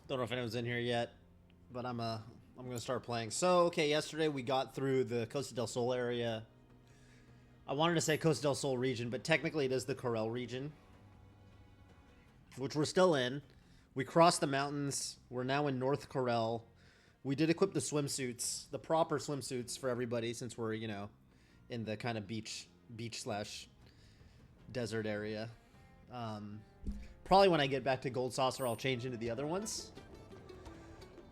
Don't know if anyone's in here yet, but I'm gonna start playing. So, okay, yesterday we got through the Costa del Sol area. I wanted to say Costa del Sol region, but technically it is the Corel region, which we're still in. We crossed the mountains. We're now in North Corel. We did equip the swimsuits, the proper swimsuits for everybody, since we're, you know, in the kind of beach slash desert area. Probably when I get back to Gold Saucer, I'll change into the other ones.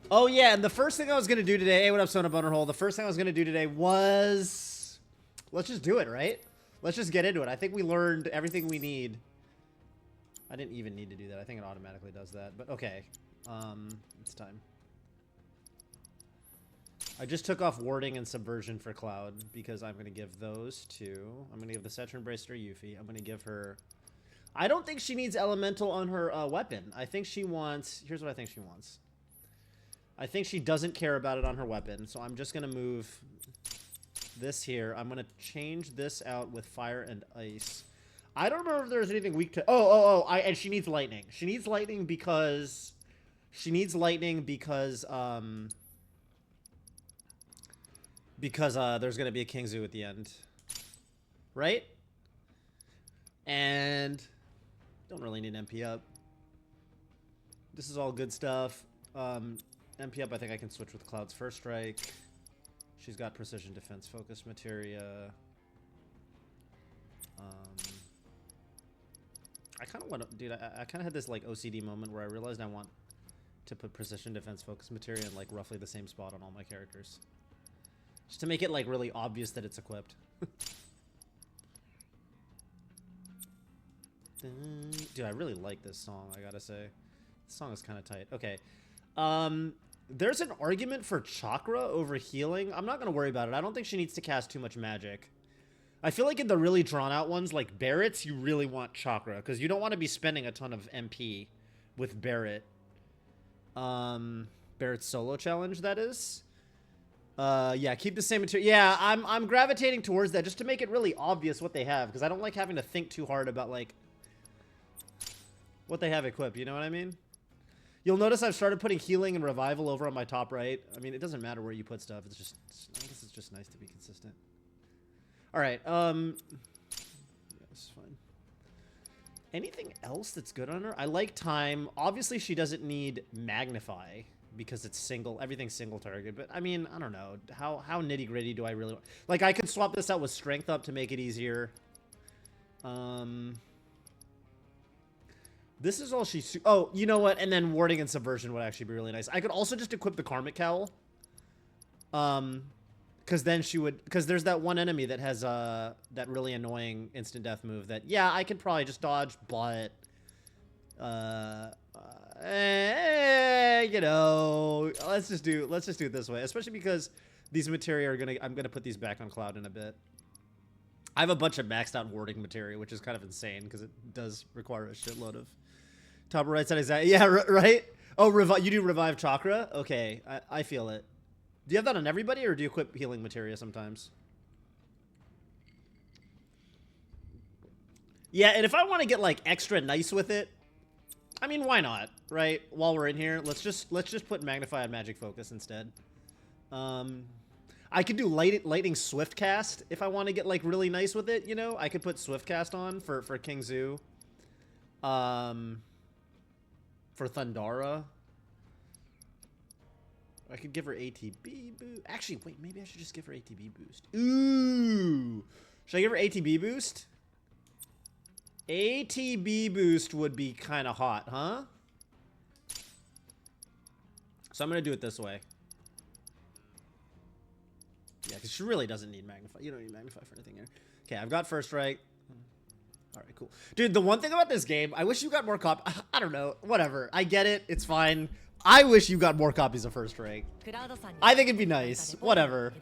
Oh, yeah, and the first thing I was going to do today... Hey, what up, Sona Bonerhole? The first thing I was going to do today was... Let's just do it, right? Let's just get into it. I think we learned everything we need. I didn't even need to do that. I think it automatically does that. But, okay. It's time. I just took off Warding and Subversion for Cloud because I'm going to give those to... I'm going to give the Cetron Bracer to Yuffie. I'm going to give her... I don't think she needs Elemental on her weapon. I think she wants... Here's what I think she wants. I think she doesn't care about it on her weapon, so I'm just going to move this here. I'm going to change this out with Fire and Ice. I don't remember if there's anything weak to... and she needs Lightning. She needs Lightning because... there's going to be a King Zoo at the end. Right? And... Don't really need MP up. This is all good stuff. MP up, I think I can switch with Cloud's First Strike. She's got Precision Defense Focus Materia. I kind of want to... Dude, I kind of had this, like, OCD moment where I realized I want to put Precision Defense Focus Materia in, like, roughly the same spot on all my characters. Just to make it, like, really obvious that it's equipped. Dude, I really like this song, I gotta say. This song is kind of tight. Okay. There's an argument for Chakra over healing. I'm not gonna worry about it. I don't think she needs to cast too much magic. I feel like in the really drawn-out ones, like Barrett's, you really want Chakra, because you don't want to be spending a ton of MP with Barrett. Barrett's solo challenge, that is. Yeah, keep the same material. Yeah, I'm gravitating towards that just to make it really obvious what they have, because I don't like having to think too hard about, like, what they have equipped, you know what I mean? You'll notice I've started putting healing and revival over on my top right. I mean, it doesn't matter where you put stuff. It's just, I guess it's just nice to be consistent. All right. Yeah, this is fine. Anything else that's good on her? I like time. Obviously, she doesn't need magnify because it's single. Everything's single target. But I mean, I don't know. How nitty gritty do I really want? Like, I could swap this out with strength up to make it easier. This is all she's... Oh, you know what? And then Warding and Subversion would actually be really nice. I could also just equip the Karmic Cowl. Because then she would... Because there's that one enemy that has that really annoying instant death move that... Yeah, I could probably just dodge, but... you know... Let's just do it this way. Especially because these materia are gonna... I'm gonna put these back on Cloud in a bit. I have a bunch of maxed out Warding materia, which is kind of insane because it does require a shitload of... Top right side, exactly. Yeah, right? Oh, you do Revive Chakra? Okay, I feel it. Do you have that on everybody, or do you equip healing materia sometimes? Yeah, and if I want to get, like, extra nice with it, I mean, why not, right? While we're in here, let's just put Magnify on Magic Focus instead. I could do Lightning Swift Cast if I want to get, like, really nice with it, you know? I could put Swift Cast on for King Zoo. For Thundara. I could give her ATB boost. Actually, wait, maybe I should just give her ATB boost. Ooh! Should I give her ATB boost? ATB boost would be kind of hot, huh? So I'm going to do it this way. Yeah, because she really doesn't need Magnify. You don't need Magnify for anything here. Okay, I've got First Strike. All right, cool. Dude, the one thing about this game, I wish you got more copies. I don't know. Whatever. I get it. It's fine. I wish you got more copies of First Strike. I think it'd be nice. Whatever.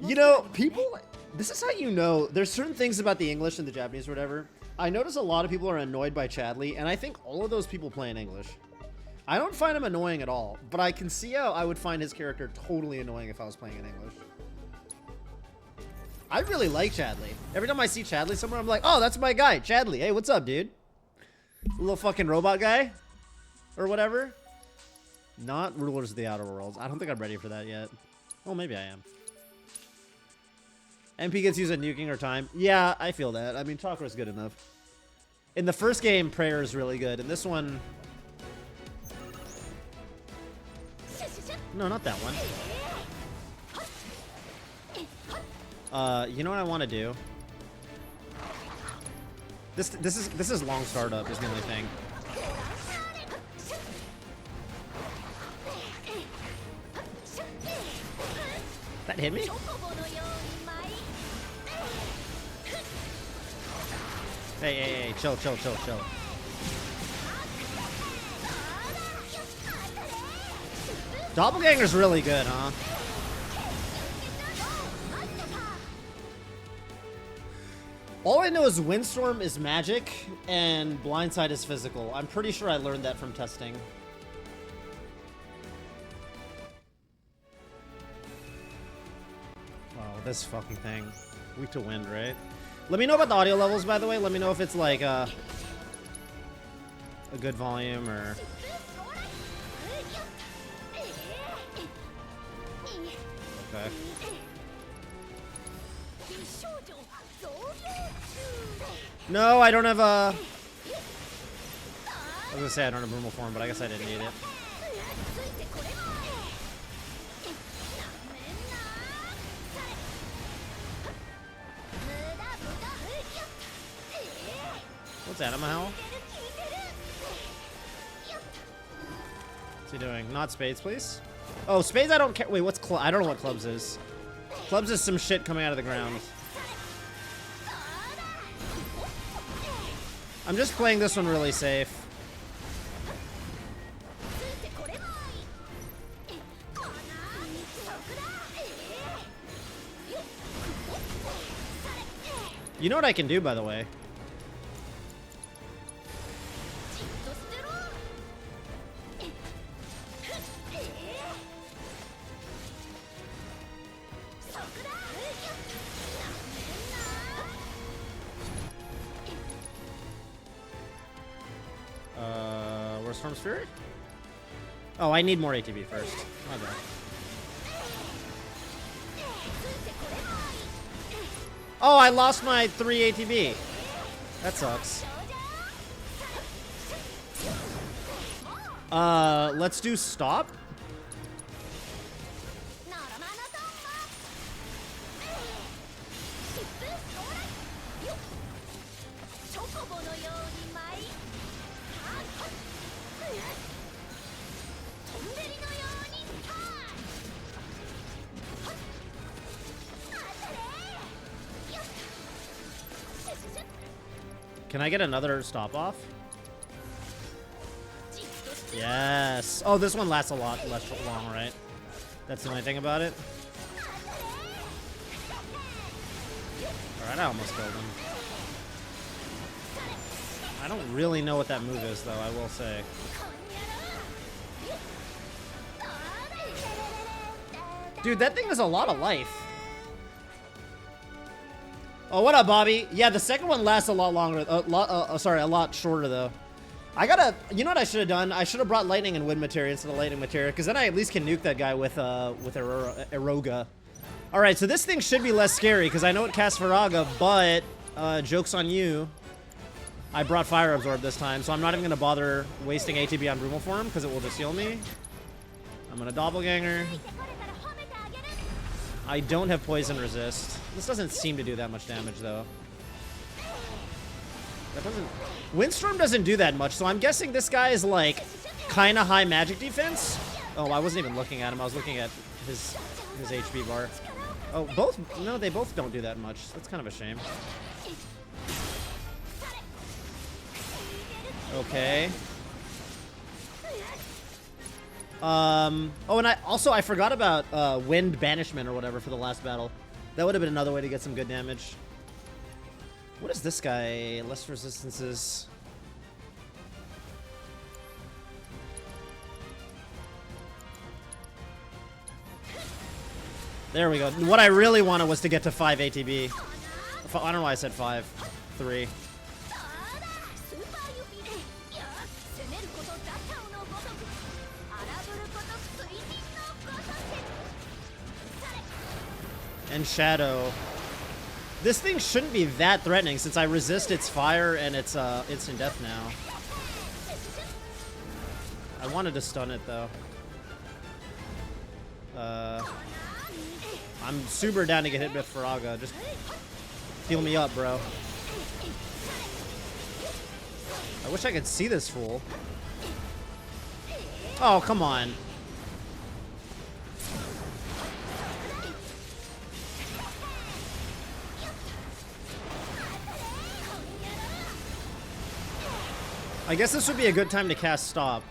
You know, people... This is how you know. There's certain things about the English and the Japanese or whatever. I notice a lot of people are annoyed by Chadley, and I think all of those people play in English. I don't find him annoying at all, but I can see how I would find his character totally annoying if I was playing in English. I really like Chadley. Every time I see Chadley somewhere, I'm like, oh, that's my guy, Chadley. Hey, what's up, dude? Little fucking robot guy? Or whatever? Not Rulers of the Outer Worlds. I don't think I'm ready for that yet. Oh, maybe I am. MP gets used at nuking or time. Yeah, I feel that. I mean, Chakra's good enough. In the first game, Prayer is really good. In this one... No, not that one. You know what I want to do? This is long startup is the only thing. That hit me? Hey, chill. Doppelganger's really good, huh? All I know is Windstorm is magic and Blindside is physical. I'm pretty sure I learned that from testing. Wow, this fucking thing. Weak to wind, right? Let me know about the audio levels, by the way. Let me know if it's like a good volume or... Okay. No, I don't have a... I was gonna say I don't have Brumal Form, but I guess I didn't need it. What's that, Howl? What's he doing? Not spades, please. Oh, spades I don't care. Wait, what's I don't know what clubs is. Clubs is some shit coming out of the ground. I'm just playing this one really safe. You know what I can do, by the way? Where's Storm Spirit? Oh, I need more ATB first. My bad. Oh, I lost my 3 ATB. That sucks. Let's do stop. Can I get another stop off? Yes. Oh, this one lasts a lot less long, right? That's the only thing about it. Alright, I almost killed him. I don't really know what that move is, though, I will say. Dude, that thing has a lot of life. Oh, what up, Bobby? Yeah, the second one lasts a lot longer. Sorry, a lot shorter, though. You know what I should have done? I should have brought lightning and wind materia instead of lightning materia, because then I at least can nuke that guy with Eroga. All right, so this thing should be less scary, because I know it casts Viraga, but joke's on you. I brought Fire Absorb this time, so I'm not even going to bother wasting ATB on Brumal Form, because it will just heal me. I'm going to Doppelganger. I don't have Poison Resist. This doesn't seem to do that much damage, though. That doesn't... Windstorm doesn't do that much, so I'm guessing this guy is, like, kind of high magic defense. Oh, I wasn't even looking at him. I was looking at his HP bar. Oh, both... No, they both don't do that much. That's kind of a shame. Okay. Oh, and I forgot about Wind Banishment or whatever for the last battle. That would have been another way to get some good damage. What is this guy? Less resistances. There we go. What I really wanted was to get to 5 ATB. I don't know why I said 5. 3. And Shadow. This thing shouldn't be that threatening since I resist its fire and its instant death now. I wanted to stun it though. I'm super down to get hit with Faraga. Just heal me up, bro. I wish I could see this fool. Oh, come on. I guess this would be a good time to cast Stop.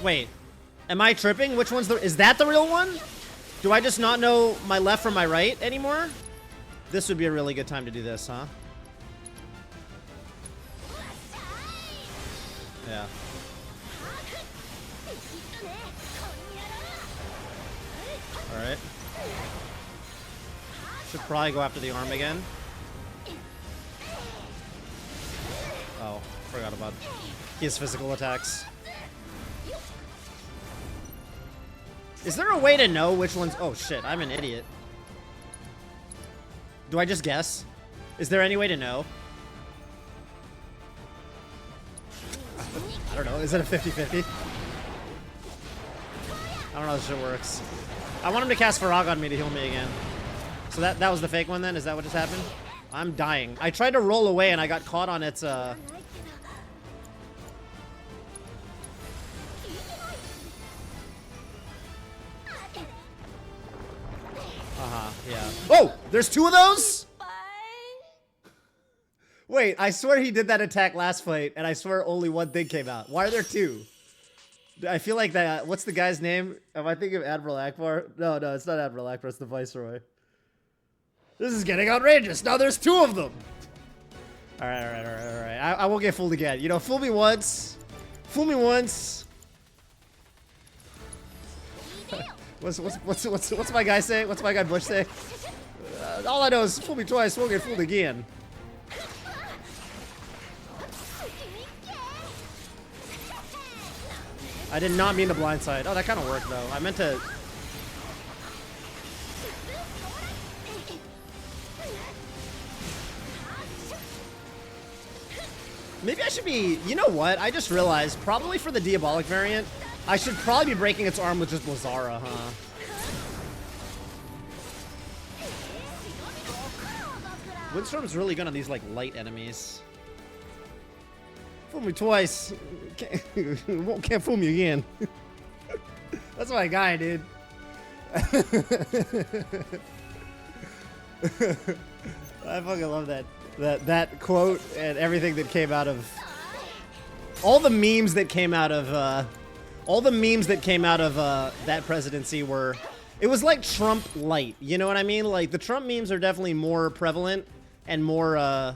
Wait, am I tripping? Which one's is that the real one? Do I just not know my left from my right anymore? This would be a really good time to do this, huh? Yeah. Alright. Should probably go after the arm again. Oh, forgot about his physical attacks. Is there a way to know which one's... Oh shit, I'm an idiot. Do I just guess? Is there any way to know? I don't know, is it a 50-50? I don't know how this shit works. I want him to cast Farag on me to heal me again. So that was the fake one then? Is that what just happened? I'm dying. I tried to roll away and I got caught on its yeah. Oh! There's 2 of those?! Wait, I swear he did that attack last fight, and I swear only one thing came out. Why are there 2? I feel like that. What's the guy's name? Am I thinking of Admiral Akbar? No, it's not Admiral Akbar. It's the Viceroy. This is getting outrageous. Now there's 2 of them. All right. I won't get fooled again. You know, fool me once. Fool me once. What's my guy say? What's my guy Bush say? All I know is fool me twice, won't get fooled again. I did not mean to blindside. Oh, that kind of worked though. I meant to. Maybe I should be. You know what? I just realized probably for the Diabolic variant, I should probably be breaking its arm with just Blazara, huh? Windstorm's really good on these like light enemies. Fool me twice. Can't fool me again. That's my guy, dude. I fucking love that quote and everything that came out of all the memes that came out of that presidency were. It was like Trump light. You know what I mean? Like the Trump memes are definitely more prevalent and more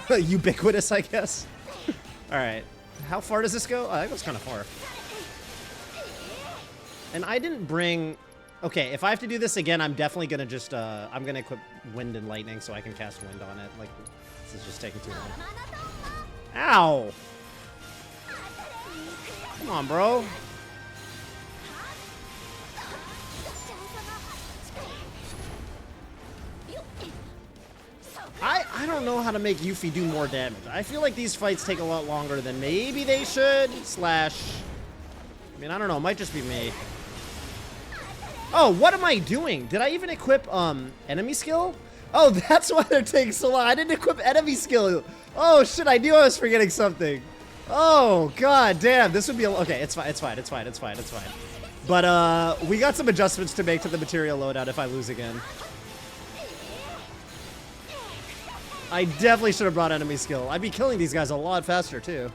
ubiquitous, I guess. All right, how far does this go? Oh, that goes kind of far. And I didn't bring. Okay, if I have to do this again, I'm definitely gonna just I'm gonna equip Wind and Lightning so I can cast Wind on it. Like this is just taking too long. Ow! Come on, bro. I don't know how to make Yuffie do more damage. I feel like these fights take a lot longer than maybe they should. Slash, I mean, I don't know. It might just be me. Oh, what am I doing? Did I even equip enemy skill? Oh, that's why they're taking so long. I didn't equip enemy skill. Oh shit! I knew I was forgetting something. Oh god damn! This would be okay. It's fine. It's fine. It's fine. It's fine. It's fine. But we got some adjustments to make to the material loadout if I lose again. I definitely should have brought enemy skill. I'd be killing these guys a lot faster, too.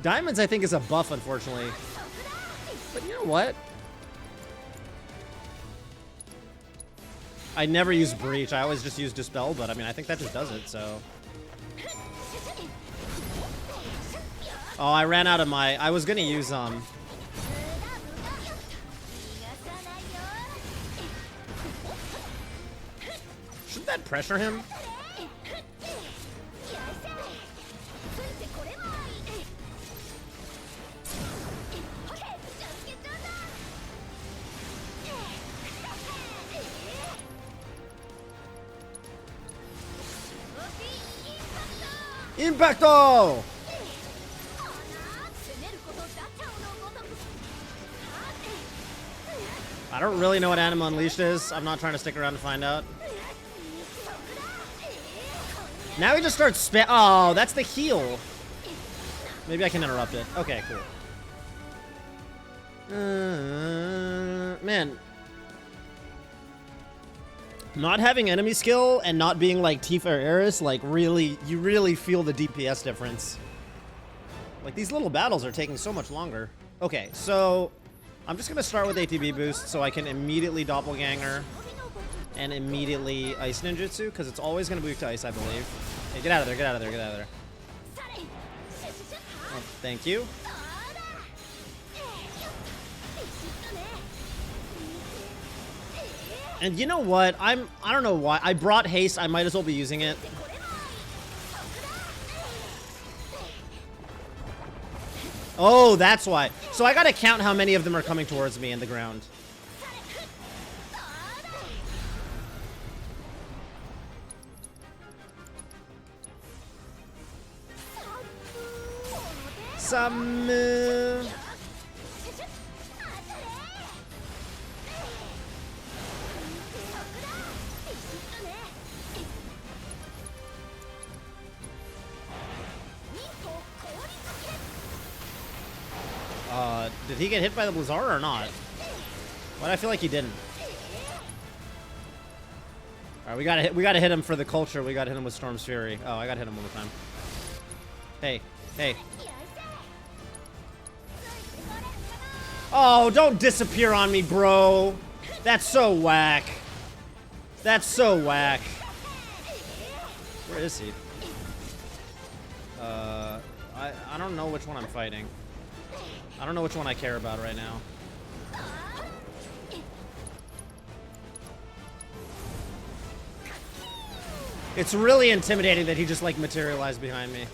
Diamonds, I think, is a buff, unfortunately. But you know what? I never use Breach. I always just use Dispel, but I mean, I think that just does it, so. Oh, I ran out of my... I was gonna use, Shouldn't that pressure him? Impacto! I don't really know what Anima Unleashed is. I'm not trying to stick around to find out. Now he just starts spam. Oh, that's the heal. Maybe I can interrupt it. Okay, cool. Man. Not having enemy skill and not being like Tifa or Eris, like really, you really feel the DPS difference. Like these little battles are taking so much longer. Okay, so I'm just gonna start with ATB boost so I can immediately doppelganger and immediately ice ninjutsu because it's always gonna move to ice, I believe. Hey, get out of there! Get out of there! Get out of there! Oh, thank you. And you know what? I don't know why. I brought haste. I might as well be using it. Oh, that's why. So I gotta count how many of them are coming towards me in the ground. Some... did he get hit by the Blizzard or not? Why do I feel like he didn't? Alright, we gotta hit him for the culture. We gotta hit him with Storm's Fury. Oh, I gotta hit him one more time. Hey, hey. Oh, don't disappear on me, bro. That's so whack. That's so whack. Where is he? I don't know which one I'm fighting. I don't know which one I care about right now. It's really intimidating that he just like materialized behind me.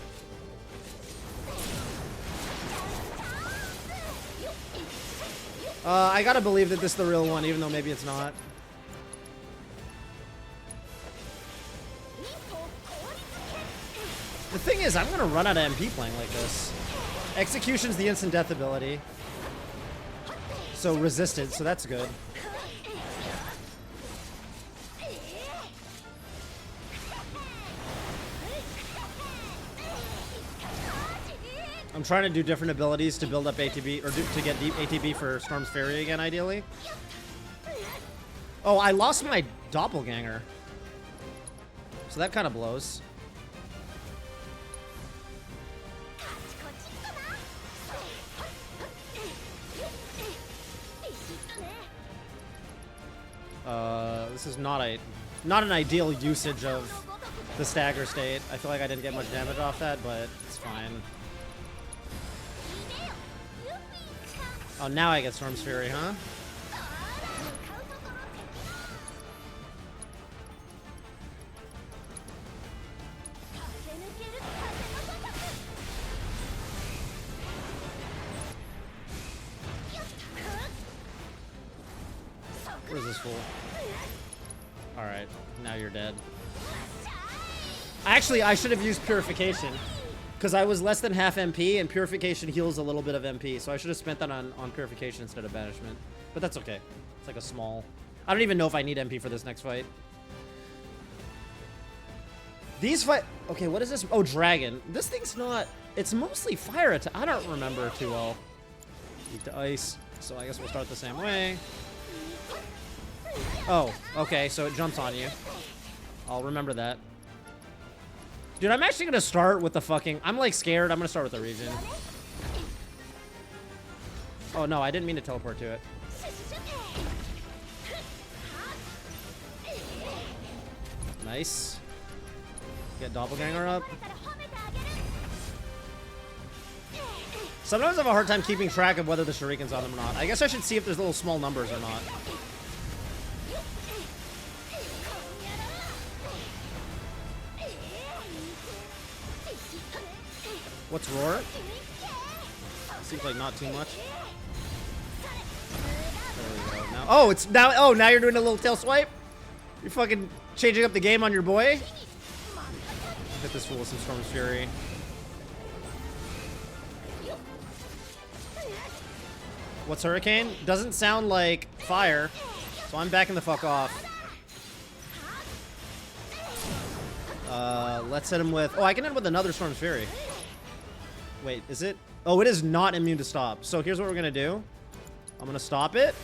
I gotta believe that this is the real one, even though maybe it's not. The thing is, I'm gonna run out of MP playing like this. Execution's the instant death ability. So resisted, so that's good. I'm trying to do different abilities to build up ATB, or to get deep ATB for Storm's Fury again, ideally. Oh, I lost my doppelganger. So that kind of blows. This is not an ideal usage of the stagger state. I feel like I didn't get much damage off that, but it's fine. Oh, now I get Storm's Fury, huh? Where's this fool? Alright, now you're dead. Actually, I should have used Purification. Because I was less than half MP, and Purification heals a little bit of MP, so I should have spent that on Purification instead of Banishment. But that's okay. It's like a small... I don't even know if I need MP for this next fight. These fight... Okay, what is this? Oh, Dragon. This thing's not... It's mostly fire attack. I don't remember too well. Weak to ice, so I guess we'll start the same way. Oh, okay, so it jumps on you. I'll remember that. Dude, I'm actually gonna start with the fucking... I'm like scared. I'm gonna start with the region. Oh no, I didn't mean to teleport to it. Nice. Get Doppelganger up. Sometimes I have a hard time keeping track of whether the Shuriken's on them or not. I guess I should see if there's little small numbers or not. What's Roar? Seems like not too much. There we go. Now, oh, it's now. Oh, now you're doing a little tail swipe. You're fucking changing up the game on your boy. Hit this fool with some Storm's Fury. What's Hurricane? Doesn't sound like fire, so I'm backing the fuck off. Let's hit him with. Oh, I can hit him with another Storm's Fury. Wait, is it? Oh, it is not immune to stop. So here's what we're gonna do. I'm gonna stop it.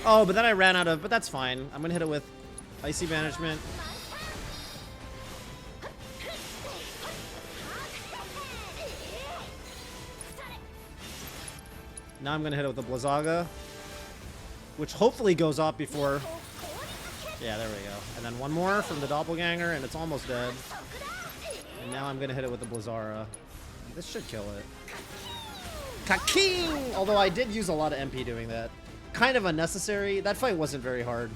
Oh, but then I ran out of. But that's fine. I'm gonna hit it with Icy Banishment. Now I'm gonna hit it with the Blizzaga, which hopefully goes off before. Yeah, there we go. And then one more from the Doppelganger, and it's almost dead. And now I'm gonna hit it with the Blizzara. This should kill it. Ka-king! Although I did use a lot of MP doing that. Kind of unnecessary. That fight wasn't very hard.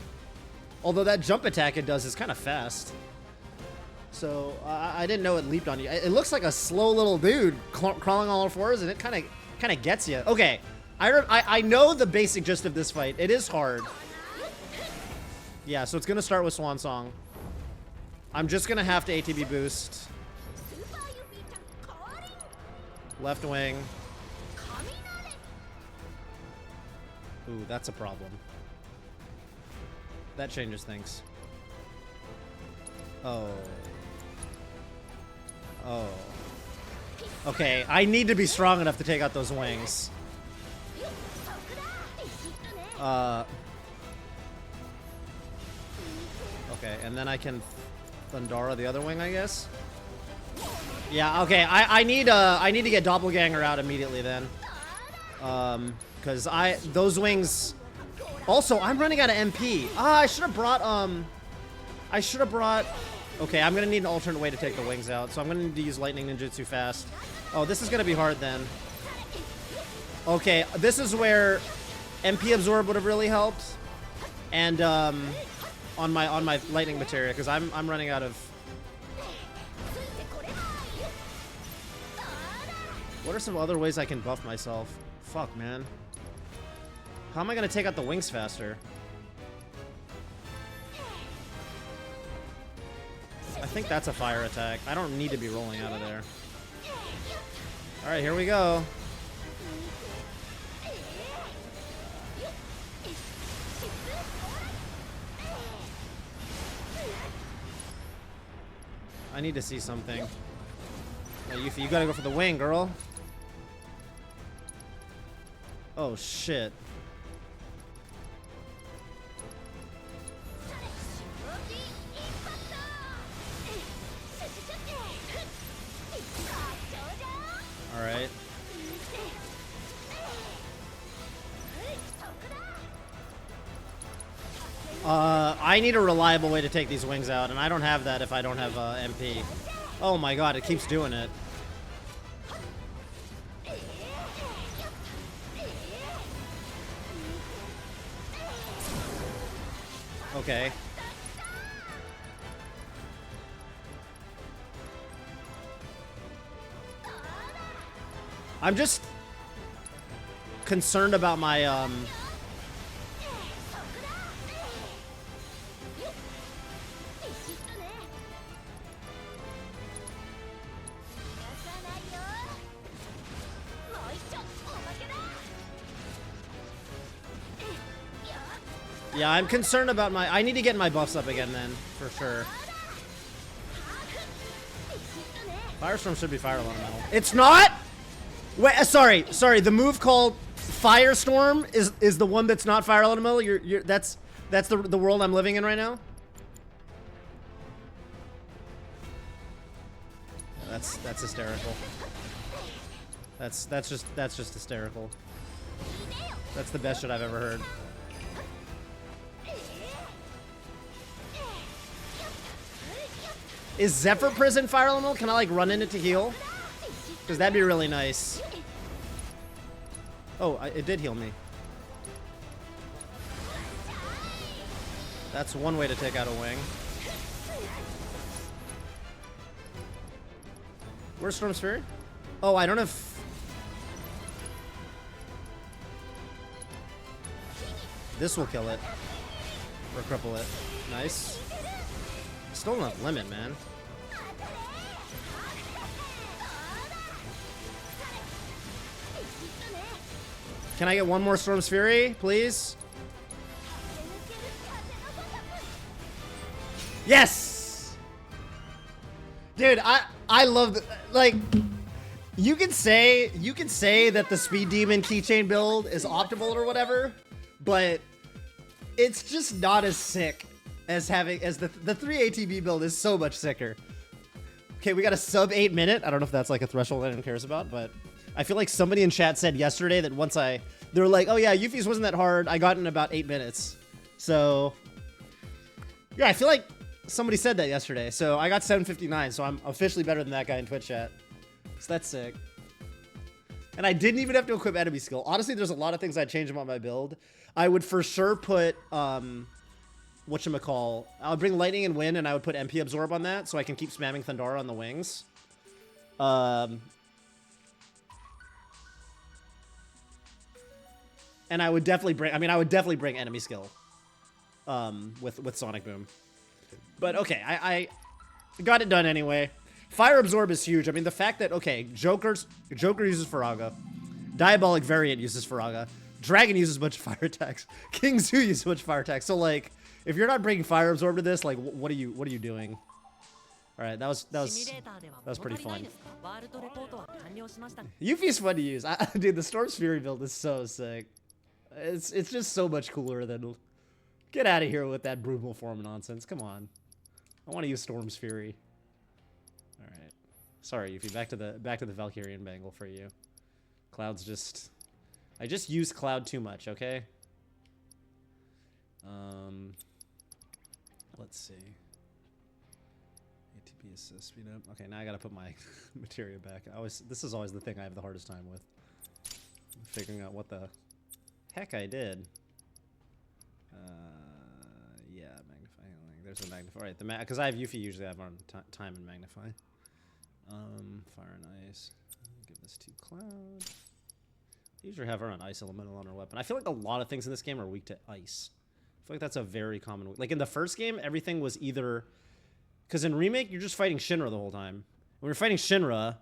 Although that jump attack it does is kind of fast. So I didn't know it leaped on you. It looks like a slow little dude crawling on all fours, and it kind of gets you. Okay, I know the basic gist of this fight. It is hard. Yeah, so it's gonna start with Swan Song. I'm just gonna have to ATB boost. Left wing. Ooh, that's a problem. That changes things. Oh. Oh. Okay, I need to be strong enough to take out those wings. Okay, and then I can Thundara the other wing, I guess. Yeah, okay, I need to get Doppelganger out immediately then. Because those wings. Also, I'm running out of MP. Ah, I should have brought okay, I'm gonna need an alternate way to take the wings out, so I'm gonna need to use Lightning Ninjutsu fast. Oh, this is gonna be hard then. Okay, this is where MP absorb would have really helped, and on my lightning materia, because I'm running out of. What are some other ways I can buff myself? Fuck, man. How am I gonna take out the wings faster? I think that's a fire attack. I don't need to be rolling out of there. Alright, here we go. I need to see something. Oh, Yuffie, you gotta go for the wing, girl. Oh, shit. Alright. I need a reliable way to take these wings out, and I don't have that if I don't have MP. Oh my god, it keeps doing it. Okay. I'm just concerned about my yeah, I'm concerned about my. I need to get my buffs up again then, for sure. Firestorm should be Fire Elemental. It's not. Wait, sorry. The move called Firestorm is the one that's not Fire Elemental. That's the world I'm living in right now. That's hysterical. That's just hysterical. That's the best shit I've ever heard. Is Zephyr Prison Fire Elemental? Can I like run in it to heal? Because that'd be really nice. Oh, it did heal me. That's one way to take out a wing. Where's Storm Sphere? Oh, I don't have... This will kill it. Or cripple it. Nice. Still not limit, man. Can I get one more Storm's Fury, please? Yes! Dude, I love the, like, you can say that the Speed Demon keychain build is optimal or whatever, but it's just not as sick as the 3 ATB build is so much sicker. Okay, we got a sub 8 minute. I don't know if that's like a threshold anyone cares about, but I feel like somebody in chat said yesterday that once they were like, oh yeah, Yuffie's wasn't that hard. I got in about 8 minutes. So yeah, I feel like somebody said that yesterday. So I got 7:59, so I'm officially better than that guy in Twitch chat. So that's sick. And I didn't even have to equip enemy skill. Honestly, there's a lot of things I'd change about my build. I would for sure put, whatchamacall, I would bring Lightning and Wind, and I would put MP Absorb on that, so I can keep spamming Thundara on the wings. And I would definitely bring enemy skill, with Sonic Boom. But okay, I got it done anyway. Fire Absorb is huge. I mean, the fact that, okay, Joker uses Faraga. Diabolic Variant uses Faraga. Dragon uses a bunch of fire attacks. King Zoo uses a bunch of fire attacks. So, like, if you're not bringing Fire Absorb to this, like, what are you doing? All right, that was pretty fun. Yuffie's fun to use. Dude, the Storm's Fury build is so sick. It's just so much cooler than... Get out of here with that brutal form nonsense. Come on. I want to use Storm's Fury. All right. Sorry, Yuffie. Back to the Valkyrian bangle for you. Cloud's just... I just use Cloud too much, okay? Let's see. ATP assist speed up. Okay, now I gotta put my materia back. This is always the thing I have the hardest time with. Figuring out what the heck I did. Yeah, magnify. There's a magnify. All right, because I have Yuffie usually I have on time and magnify. Fire and ice. Give this to Cloud. Usually have her on ice elemental on her weapon. I feel like a lot of things in this game are weak to ice. I feel like that's a very common... Like in the first game, everything was either... Because in Remake, you're just fighting Shinra the whole time. When you're fighting Shinra,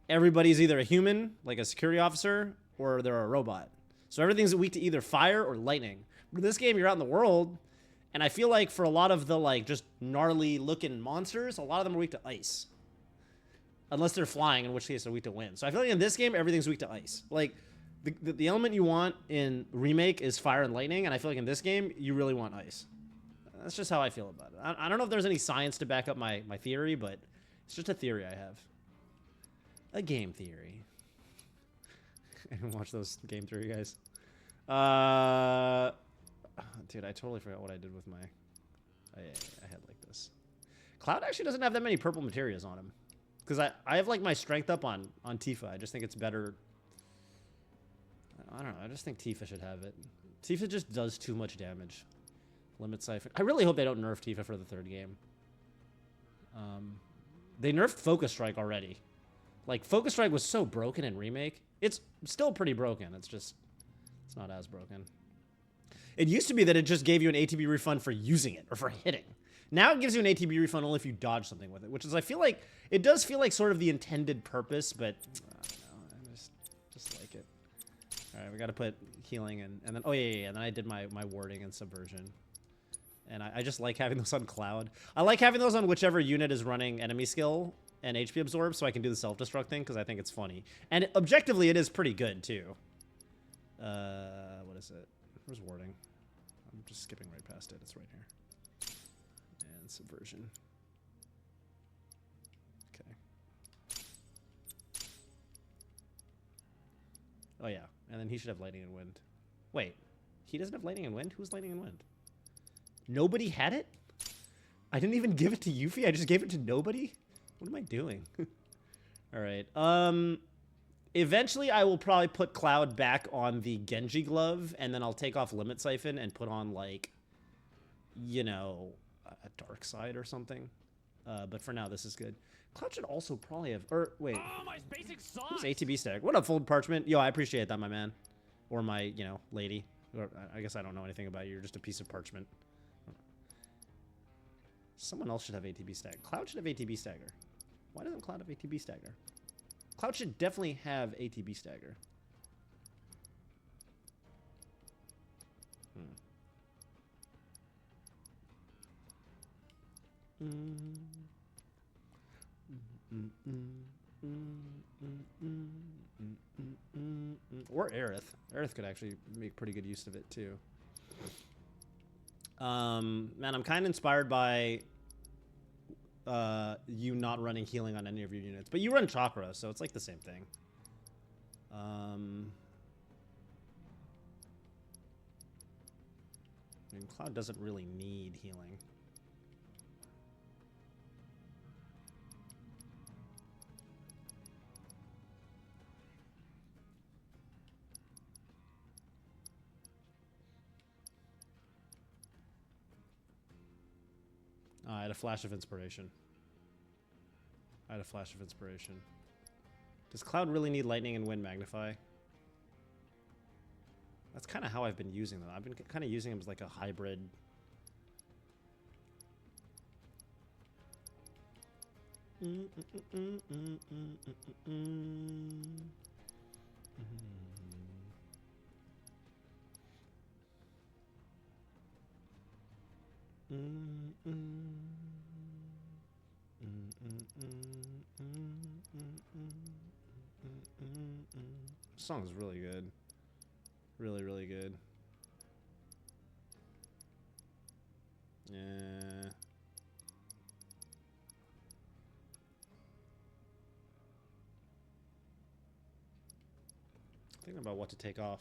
everybody's either a human, like a security officer, or they're a robot. So everything's weak to either fire or lightning. But in this game, you're out in the world, and I feel like for a lot of the like just gnarly-looking monsters, a lot of them are weak to ice. Unless they're flying, in which case they're weak to wind. So I feel like in this game, everything's weak to ice. Like, the element you want in Remake is fire and lightning, and I feel like in this game, you really want ice. That's just how I feel about it. I don't know if there's any science to back up my theory, but it's just a theory I have. A game theory. Anyone watch those game theory guys? Dude, I totally forgot what I did with my... I had like this. Cloud actually doesn't have that many purple materials on him. Because I have like my strength up on Tifa. I just think it's better. I don't know. I just think Tifa should have it. Tifa just does too much damage. Limit Siphon. I really hope they don't nerf Tifa for the third game. They nerfed Focus Strike already. Like, Focus Strike was so broken in Remake. It's still pretty broken. It's not as broken. It used to be that it just gave you an ATB refund for using it or for hitting. Now it gives you an ATB refund only if you dodge something with it, which is, I feel like, it does feel like sort of the intended purpose, but I don't know, I just like it. All right, we got to put healing and then, oh yeah, and then I did my warding and subversion. And I just like having those on Cloud. I like having those on whichever unit is running enemy skill and HP absorb, so I can do the self-destruct thing, because I think it's funny. And objectively, it is pretty good, too. What is it? Where's warding? I'm just skipping right past it. It's right here. And subversion. Okay. Oh, yeah. And then he should have lightning and wind. Wait. He doesn't have lightning and wind? Who's lightning and wind? Nobody had it? I didn't even give it to Yuffie. I just gave it to nobody. What am I doing? All right. Eventually, I will probably put Cloud back on the Genji glove, and then I'll take off Limit Siphon and put on, like, you know, a Dark Side or something. But for now, this is good. Cloud should also probably have... Or, wait. Oh, my basic sauce. Who's ATB Stag? What up, Fold Parchment? Yo, I appreciate that, my man. Or my, you know, lady. Or, I guess I don't know anything about you. You're just a piece of parchment. Someone else should have ATB Stagger. Cloud should have ATB Stagger. Why doesn't Cloud have ATB Stagger? Cloud should definitely have ATB Stagger. Or Aerith. Aerith could actually make pretty good use of it too. Man, I'm kind of inspired by you not running healing on any of your units, but you run chakra, so it's like the same thing. I mean, Cloud doesn't really need healing. I had a flash of inspiration. Does Cloud really need lightning and wind magnify? That's kind of how I've been using them. I've been kind of using them as like a hybrid. This song is really good. Really, really good. Yeah. Thinking about what to take off.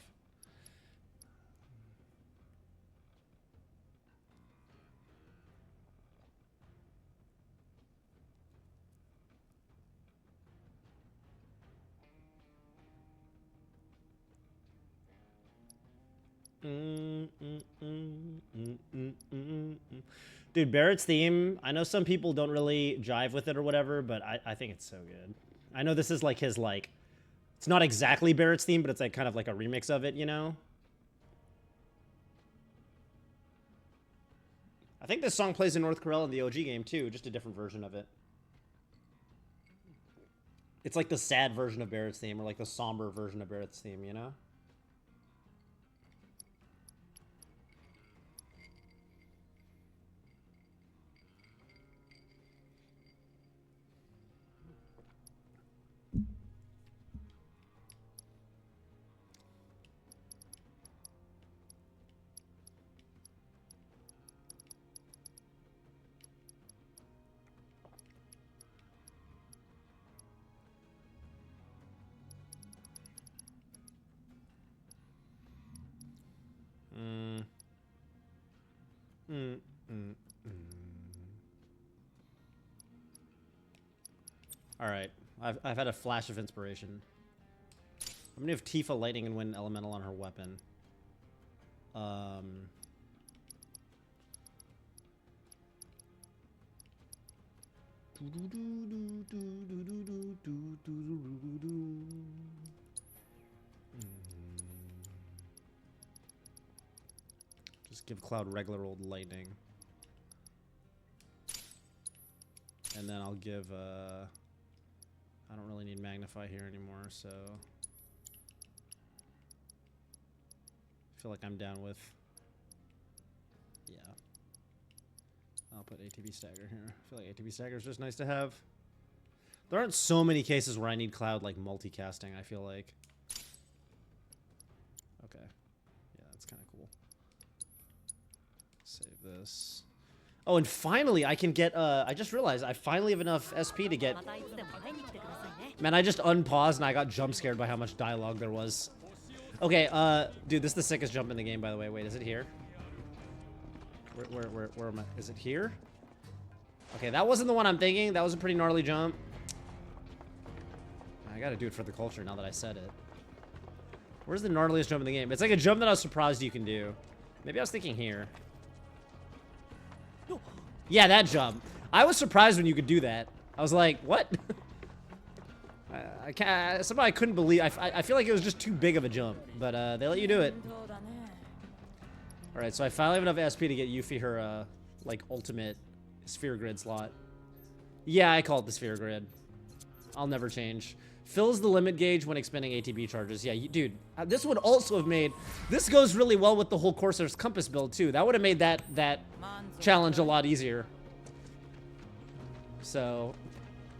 Dude, Barrett's theme, I know some people don't really jive with it or whatever, but I think it's so good. I know this is like his, like, it's not exactly Barrett's theme, but it's like kind of like a remix of it, you know? I think this song plays in North Corel in the OG game too, just a different version of it. It's like the sad version of Barrett's theme, or like the somber version of Barrett's theme, you know? Alright, I've had a flash of inspiration. I'm gonna have Tifa lightning and wind elemental on her weapon. Just give Cloud regular old lightning. And then I'll give, I don't really need Magnify here anymore, so... I feel like I'm down with... Yeah. I'll put ATB Stagger here. I feel like ATB Stagger is just nice to have. There aren't so many cases where I need Cloud, like, multicasting, I feel like. Okay. Yeah, that's kind of cool. Save this. Oh, and finally, I can get, I just realized I finally have enough SP to get... Man, I just unpaused and I got jump scared by how much dialogue there was. Okay, dude, this is the sickest jump in the game, by the way. Wait, is it here? Where am I? Is it here? Okay, that wasn't the one I'm thinking. That was a pretty gnarly jump. I gotta do it for the culture now that I said it. Where's the gnarliest jump in the game? It's like a jump that I was surprised you can do. Maybe I was thinking here. Yeah, that jump. I was surprised when you could do that. I was like, what? I can't. Somehow I couldn't believe. I feel like it was just too big of a jump, but they let you do it. All right, so I finally have enough SP to get Yuffie her like ultimate sphere grid slot. Yeah, I call it the sphere grid. I'll never change. Fills the limit gauge when expending ATB charges. Yeah, dude, this would also have made. This goes really well with the whole Corsair's Compass build too. That would have made that challenge a lot easier. So,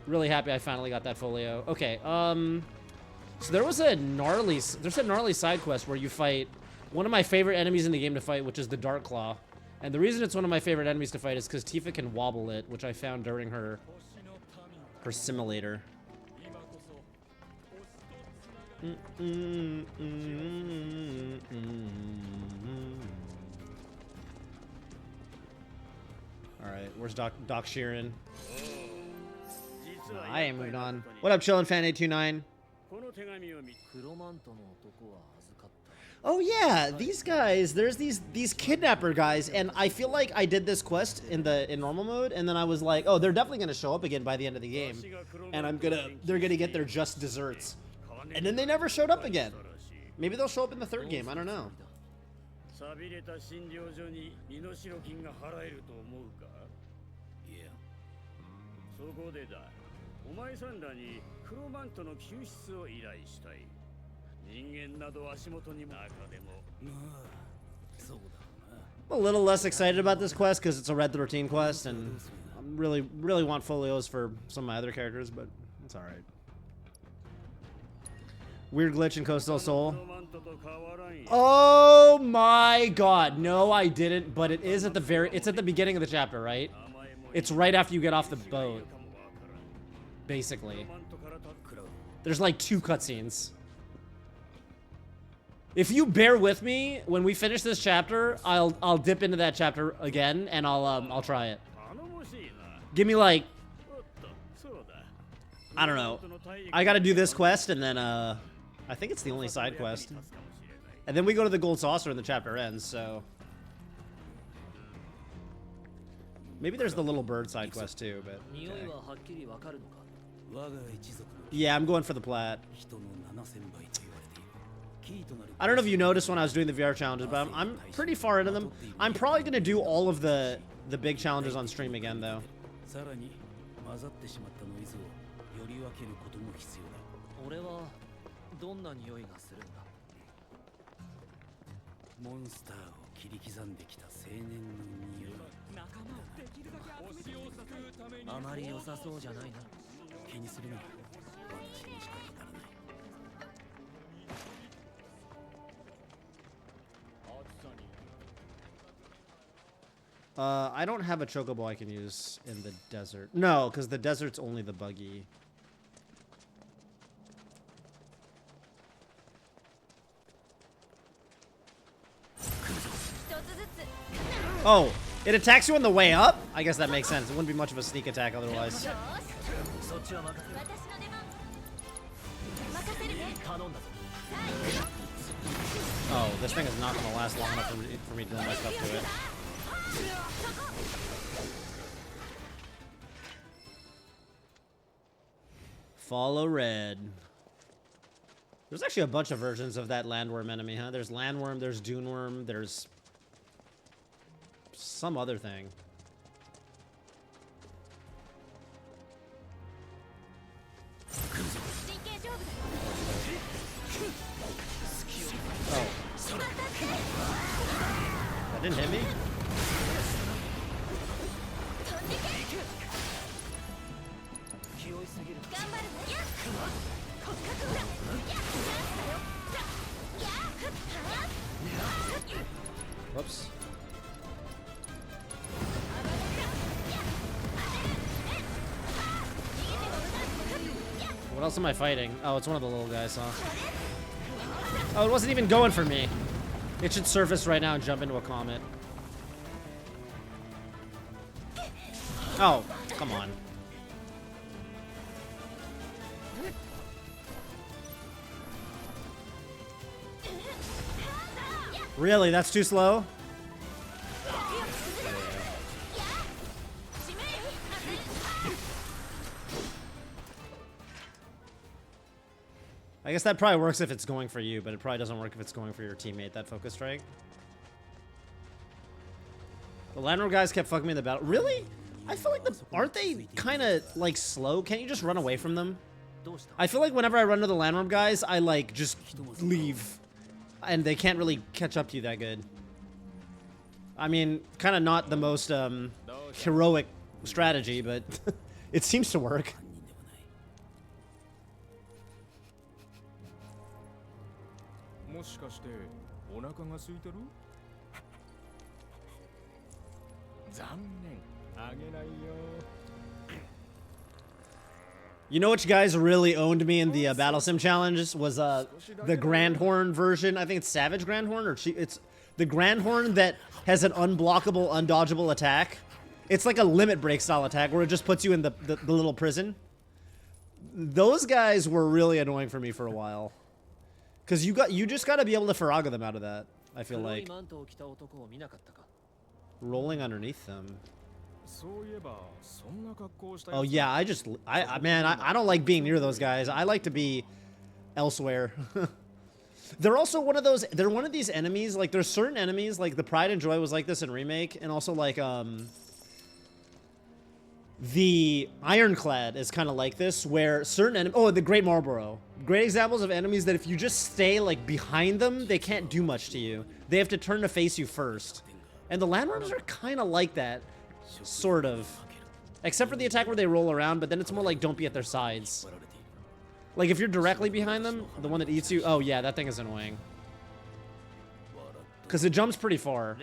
really happy I finally got that folio. Okay, so there's a gnarly side quest where you fight one of my favorite enemies in the game to fight, which is the Dark Claw. And the reason it's one of my favorite enemies to fight is because Tifa can wobble it, which I found during her simulator. Alright, where's Doc Sheeran? I ain't moved on. What up, chillin' fan 829? Oh yeah, these guys, there's these kidnapper guys, and I feel like I did this quest in normal mode, and then I was like, oh, they're definitely gonna show up again by the end of the game, and they're gonna get their just desserts. And then they never showed up again. Maybe they'll show up in the third game, I don't know. I'm a little less excited about this quest because it's a Red 13 quest, and I really want folios for some of my other characters, but it's alright. Weird glitch in Coastal Soul. Oh my god. No, I didn't, but it is at the it's at the beginning of the chapter, right? It's right after you get off the boat. Basically. There's like 2 cutscenes. If you bear with me, when we finish this chapter, I'll dip into that chapter again and I'll try it. Give me like, I don't know. I gotta do this quest and then I think it's the only side quest. And then we go to the Gold Saucer and the chapter ends, so. Maybe there's the little bird side quest too, but. Okay. Yeah, I'm going for the plat. I don't know if you noticed when I was doing the VR challenges, but I'm pretty far into them. I'm probably going to do all of the big challenges on stream again, though. I don't have a chocobo I can use in the desert. No, because the desert's only the buggy. Oh, it attacks you on the way up? I guess that makes sense. It wouldn't be much of a sneak attack otherwise. Oh, this thing is not going to last long enough for me to do my stuff to it. Follow red. There's actually a bunch of versions of that landworm enemy, huh? There's landworm, there's duneworm, there's some other thing. Oh. That didn't hit me? Whoops. What else am I fighting? Oh, it's one of the little guys, huh? Oh, it wasn't even going for me. It should surface right now and jump into a comet. Oh, come on. Really? That's too slow? I guess that probably works if it's going for you, but it probably doesn't work if it's going for your teammate, that focus strike. The landlord guys kept fucking me in the battle. Really? I feel like aren't they kind of like slow? Can't you just run away from them? I feel like whenever I run to the landlord guys, I like just leave. And they can't really catch up to you that good. I mean, kind of not the most heroic strategy, but it seems to work. You know which guys really owned me in the Battle Sim challenges was the Grand Horn version. I think it's Savage Grand Horn, or it's the Grand Horn that has an unblockable, undodgeable attack. It's like a limit break style attack where it just puts you in the little prison. Those guys were really annoying for me for a while. Because you just got to be able to Faraga them out of that, I feel like. Rolling underneath them. Oh yeah, man, I don't like being near those guys. I like to be elsewhere. They're also one of those, they're one of these enemies, like there's certain enemies, like the Pride and Joy was like this in Remake, and also like the Ironclad is kind of like this, where certain enemies, oh, the Great Marlborough. Great examples of enemies that if you just stay like behind them, they can't do much to you. They have to turn to face you first. And the landworms are kind of like that. Sort of. Except for the attack where they roll around, but then it's more like don't be at their sides. Like if you're directly behind them, the one that eats you, oh yeah, that thing is annoying. Because it jumps pretty far.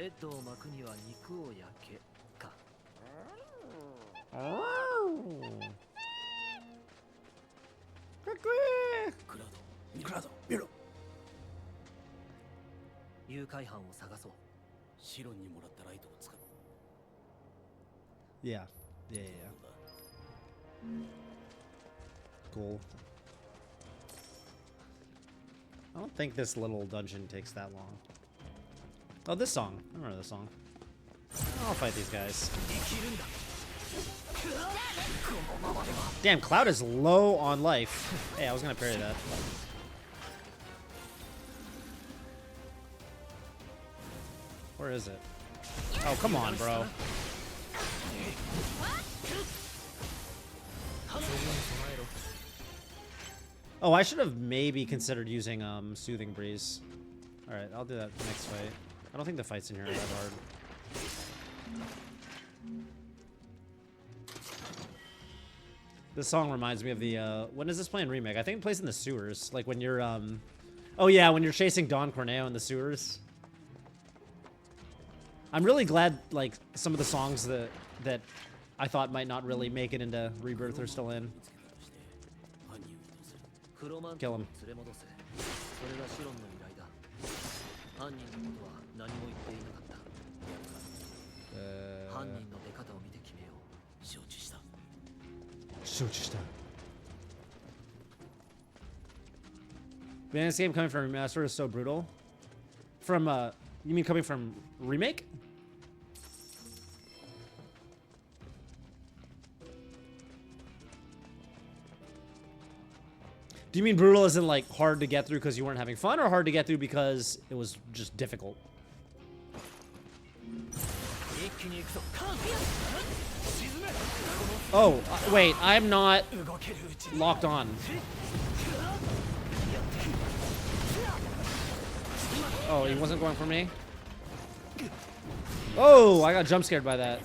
Yeah. Cool. I don't think this little dungeon takes that long. Oh, this song. I remember this song. I'll fight these guys. Damn, Cloud is low on life. Hey, I was gonna parry that. Where is it? Oh, come on, bro. Oh, I should have maybe considered using Soothing Breeze. Alright, I'll do that next fight. I don't think the fights in here are that hard. This song reminds me of the, when does this play in Remake? I think it plays in the sewers. Like when you're, oh yeah, when you're chasing Don Corneo in the sewers. I'm really glad, like, some of the songs that I thought might not really make it into Rebirth are still in. Kill him. Man, this game coming from Remaster is so brutal. From, you mean coming from Remake? Do you mean brutal as in like hard to get through because you weren't having fun, or hard to get through because it was just difficult? Oh, wait, I'm not locked on. Oh, he wasn't going for me? Oh, I got jump scared by that.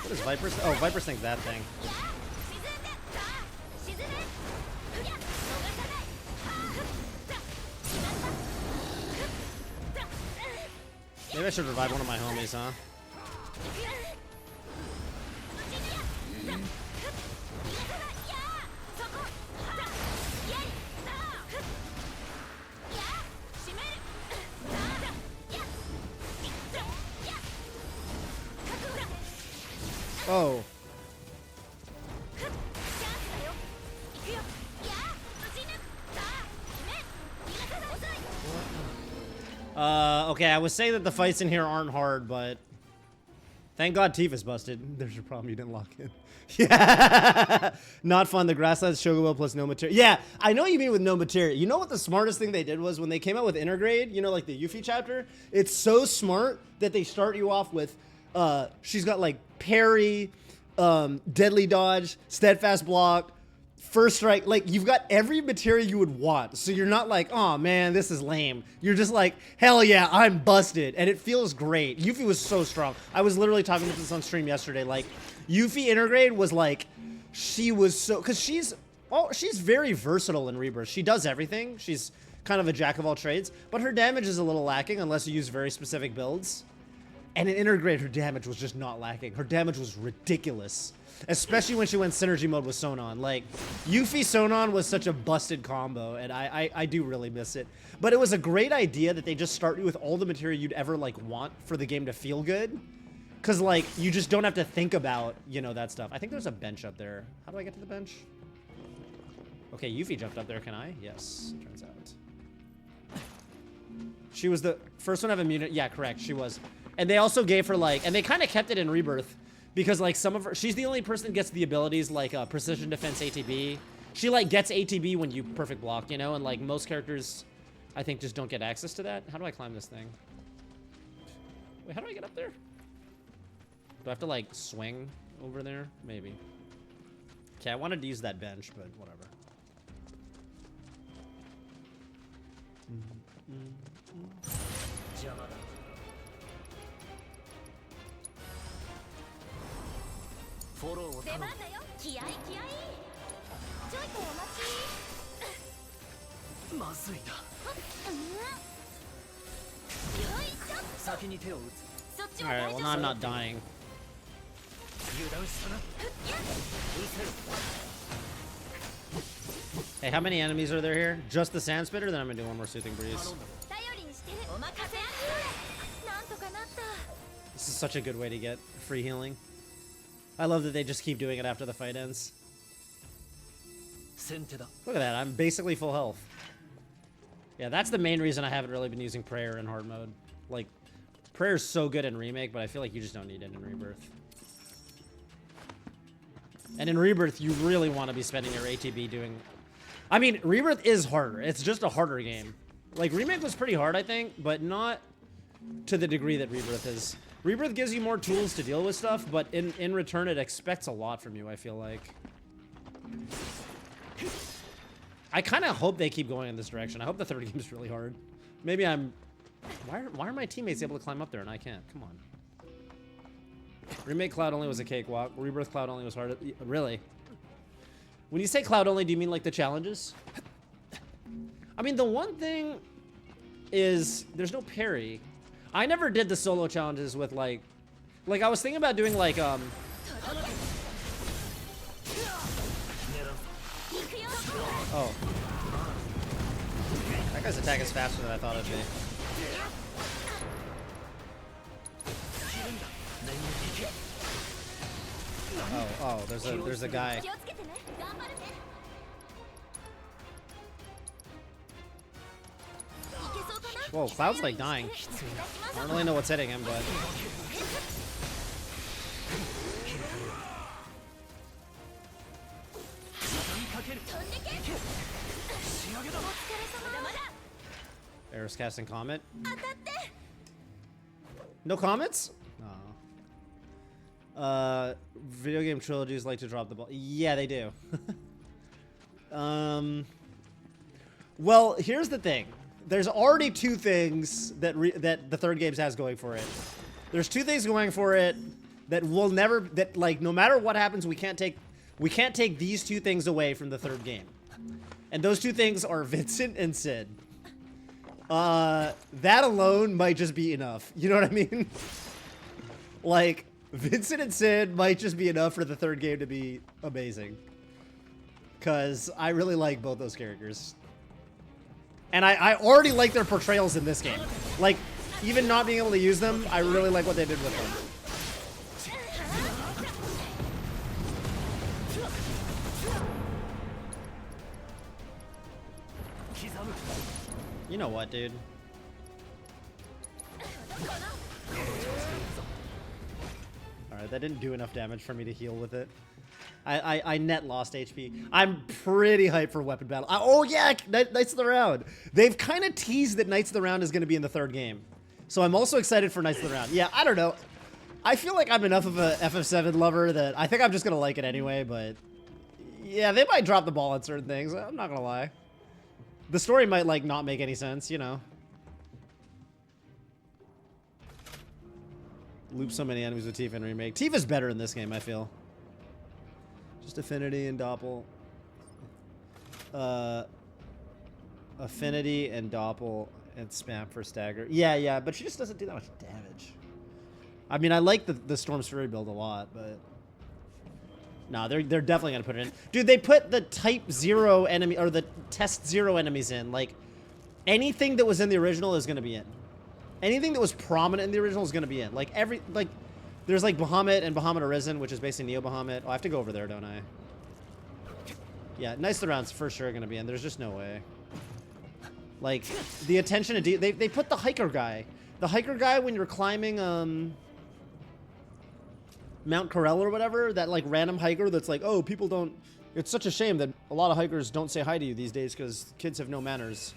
What is Viper's? Oh, Viper's think that thing. Maybe I should revive one of my homies, huh? Oh. Okay, I was saying that the fights in here aren't hard, but thank God Toph is busted. There's your problem, you didn't lock in. Yeah, not fun. The grasslands Chocobo plus no materia. Yeah, I know what you mean with no materia. You know what the smartest thing they did was when they came out with Intergrade, you know, like the Yuffie chapter? It's so smart that they start you off with, she's got like parry, deadly dodge, steadfast block, first strike. Like, you've got every materia you would want. So you're not like, oh man, this is lame. You're just like, hell yeah, I'm busted. And it feels great. Yuffie was so strong. I was literally talking about this on stream yesterday. Like, Yuffie Intergrade was like, she was so, because she's very versatile in Rebirth. She does everything. She's kind of a jack of all trades, but her damage is a little lacking unless you use very specific builds. And in Intergrade, her damage was just not lacking. Her damage was ridiculous, especially when she went synergy mode with Sonon. Like, Yuffie Sonon was such a busted combo, and I do really miss it. But it was a great idea that they just start you with all the material you'd ever, like, want for the game to feel good. Because, like, you just don't have to think about, you know, that stuff. I think there's a bench up there. How do I get to the bench? Okay, Yuffie jumped up there. Can I? Yes, turns out. She was the first one to have immunity. Yeah, correct. She was. And they also gave her, like, and they kind of kept it in Rebirth. Because, like, some of her, she's the only person that gets the abilities, like, Precision Defense ATB. She, like, gets ATB when you perfect block, you know? And, like, most characters, I think, just don't get access to that. How do I climb this thing? Wait, how do I get up there? Do I have to, like, swing over there? Maybe. Okay, I wanted to use that bench, but whatever. Alright, well now I'm not dying. Hey, how many enemies are there here? Just the Sand Spitter? Then I'm gonna do one more Soothing Breeze. This is such a good way to get free healing. I love that they just keep doing it after the fight ends. Look at that, I'm basically full health. Yeah, that's the main reason I haven't really been using Prayer in hard mode. Like, Prayer's so good in Remake, but I feel like you just don't need it in Rebirth. And in Rebirth, you really want to be spending your ATB doing... I mean, Rebirth is harder. It's just a harder game. Like, Remake was pretty hard, I think, but not to the degree that Rebirth is. Rebirth gives you more tools to deal with stuff, but in return, it expects a lot from you, I feel like. I kind of hope they keep going in this direction. I hope the third game is really hard. Maybe I'm... Why are my teammates able to climb up there and I can't? Come on. Remake Cloud only was a cakewalk. Rebirth Cloud only was hard. Really? When you say Cloud only, do you mean like the challenges? I mean, the one thing is there's no parry. I never did the solo challenges with like I was thinking about doing like Oh. That guy's attack is faster than I thought it'd be. Oh, there's a guy. Whoa, Cloud's like dying. I don't really know what's hitting him, but... Eris casting Comet. No comments? Oh. Video game trilogies like to drop the ball. Yeah, they do. Well, here's the thing. There's already two things that the third game has going for it. There's two things going for it that will never, that like no matter what happens, we can't take these two things away from the third game. And those two things are Vincent and Sid. That alone might just be enough. You know what I mean? Like, Vincent and Sid might just be enough for the third game to be amazing. Because I really like both those characters. And I already like their portrayals in this game. Like, even not being able to use them, I really like what they did with them. You know what, dude? Alright, that didn't do enough damage for me to heal with it. I net lost HP. I'm pretty hyped for Weapon Battle. Oh yeah, Knights of the Round. They've kind of teased that Knights of the Round is going to be in the 3rd game. So I'm also excited for Knights of the Round. Yeah, I don't know. I feel like I'm enough of a FF7 lover that I think I'm just going to like it anyway, but... Yeah, they might drop the ball on certain things. I'm not going to lie. The story might, like, not make any sense, you know. Loop so many enemies with Tifa in Remake. Tifa's better in this game, I feel. Just Affinity and Doppel. Affinity and Doppel and spam for stagger. Yeah, but she just doesn't do that much damage. I mean, I like the Storm's Fury build a lot, but... No, they're definitely gonna put it in. Dude, they put the Type 0 enemy, or the Test 0 enemies in. Like, anything that was in the original is gonna be in. Anything that was prominent in the original is gonna be in. Like, there's like Bahamut and Bahamut Arisen, which is basically Neo Bahamut. Oh, I have to go over there, don't I? Yeah, Knights of the Round's for sure gonna be in. There's just no way. Like, the attention to they put the hiker guy. The hiker guy when you're climbing Mount Corel or whatever, that like random hiker that's like, oh, people don't... It's such a shame that a lot of hikers don't say hi to you these days because kids have no manners.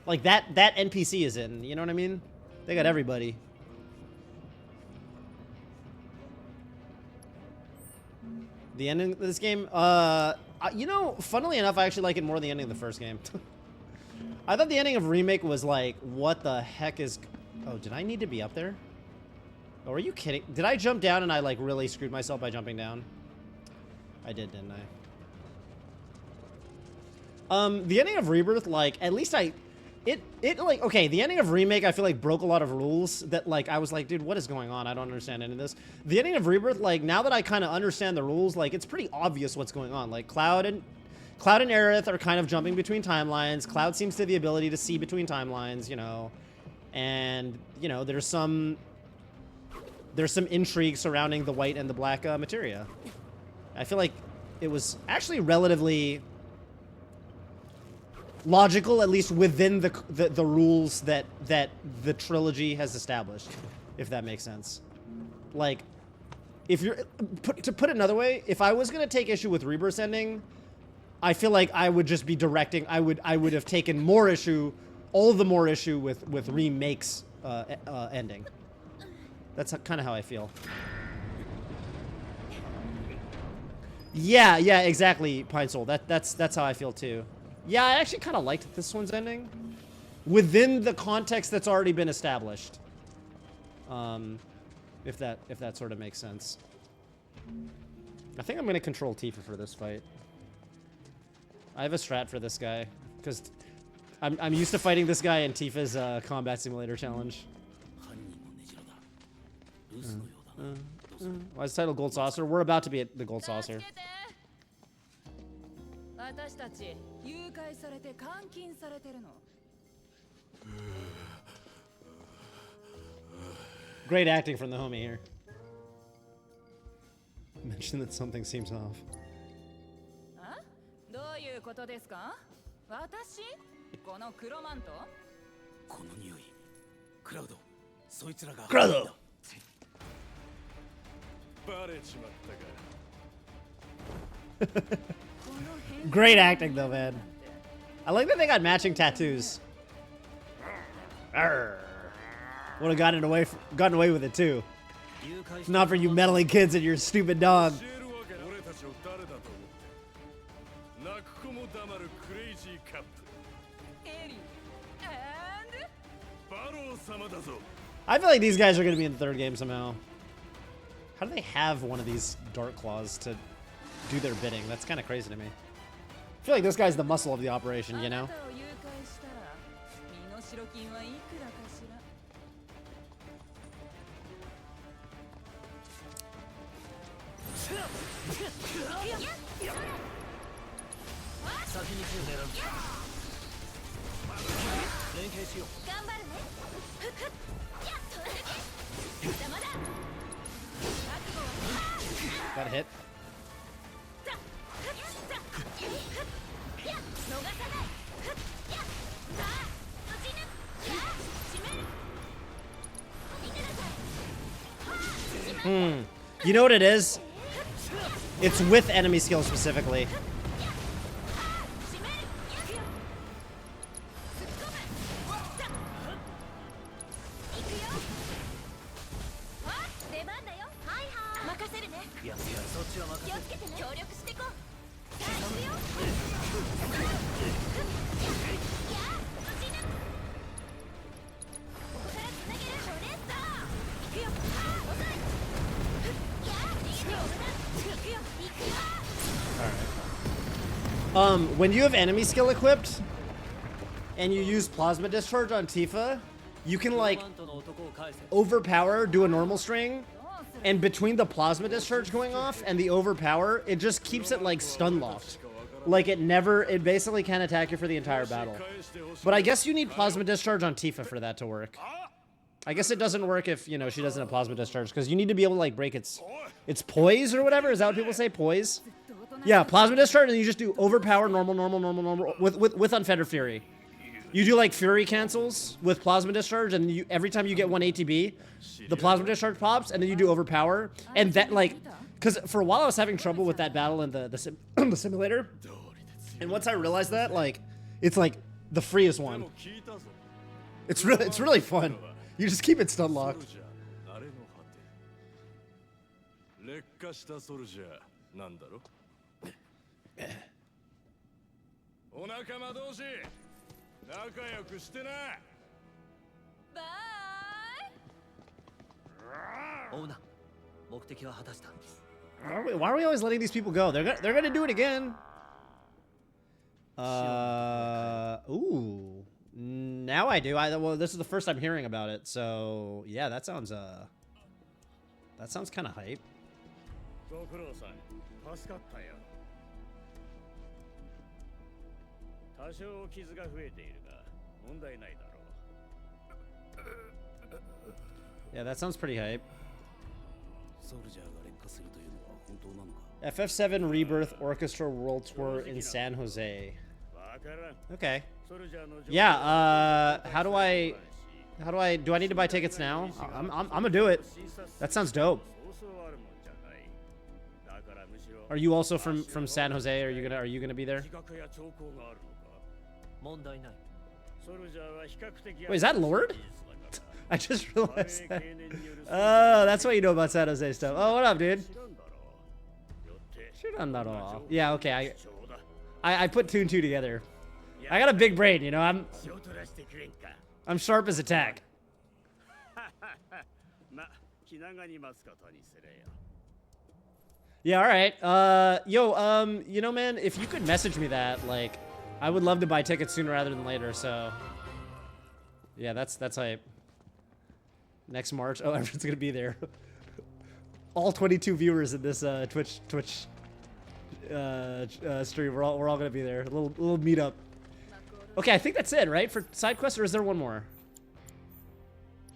Like, that NPC is in, you know what I mean? They got everybody. The ending of this game, you know, funnily enough, I actually like it more than the ending of the first game. I thought the ending of Remake was like, what the heck is... Oh, did I need to be up there? Oh, are you kidding? Did I jump down and I, like, really screwed myself by jumping down? I did, didn't I? The ending of Rebirth, like, at least it like, okay, the ending of Remake, I feel like broke a lot of rules that, like, I was like, dude, what is going on? I don't understand any of this. The ending of Rebirth, like, now that I kind of understand the rules, like, it's pretty obvious what's going on. Like, Cloud and Aerith are kind of jumping between timelines. Cloud seems to have the ability to see between timelines, you know. And, you know, there's some intrigue surrounding the white and the black materia. I feel like it was actually relatively logical, at least within the rules that the trilogy has established, if that makes sense. Like, if you're to put it another way, if I was gonna take issue with Rebirth's ending, I feel like I would just be directing. I would have taken more issue, all the more issue with Remake's ending. That's kind of how I feel. Yeah, exactly, Pine Soul. That's how I feel too. Yeah, I actually kind of liked this one's ending within the context that's already been established. If that sort of makes sense. I think I'm gonna control Tifa for this fight. I have a strat for this guy because I'm used to fighting this guy in Tifa's combat simulator challenge. Why is the title Gold Saucer? We're about to be at the Gold Saucer. Great acting from the homie here. Mention that something seems off. Crowdo! Great acting though, man. I like that they got matching tattoos. Would have gotten away with it too. Not for you meddling kids and your stupid dog. I feel like these guys are going to be in the third game somehow. How do they have one of these Dark Claws to do their bidding? That's kind of crazy to me. I feel like this guy's the muscle of the operation, you know? Got a hit. You know what it is? It's with enemy skill specifically. When you have enemy skill equipped and you use plasma discharge on Tifa, you can like overpower, do a normal string, and between the plasma discharge going off and the overpower, it just keeps it like stun locked. Like it basically can attack you for the entire battle. But I guess you need plasma discharge on Tifa for that to work. I guess it doesn't work if, you know, she doesn't have plasma discharge, because you need to be able to like break its poise or whatever. Is that what people say? Poise? Yeah, plasma discharge, and you just do overpower, normal, with unfettered fury. You do like fury cancels with plasma discharge, and every time you get one ATB, the plasma discharge pops, and then you do overpower, and that like, because for a while I was having trouble with that battle in the simulator, and once I realized that, like, it's like the freest one. It's really fun. You just keep it stun locked. Why are we always letting these people go? They're gonna do it again. Ooh. Now I do. Well, this is the first I'm hearing about it, so yeah, that sounds kind of hype. Yeah, that sounds pretty hype. FF7 Rebirth Orchestra World Tour in San Jose. Okay. Yeah, do I need to buy tickets now? I'm gonna do it. That sounds dope. Are you also from San Jose? Are you gonna be there? Wait, is that Lord? I just realized that. Oh, that's what you know about San Jose stuff. Oh, what up, dude? Yeah, okay. I put two and two together. I got a big brain, you know. I'm sharp as a tack. Yeah, all right. Yo, you know, man, if you could message me that, like, I would love to buy tickets sooner rather than later. So, yeah, that's hype. Next March, oh, everyone's gonna be there. All 22 viewers in this Twitch stream. We're all gonna be there. A little meetup. Okay, I think that's it, right? For side quests, or is there one more?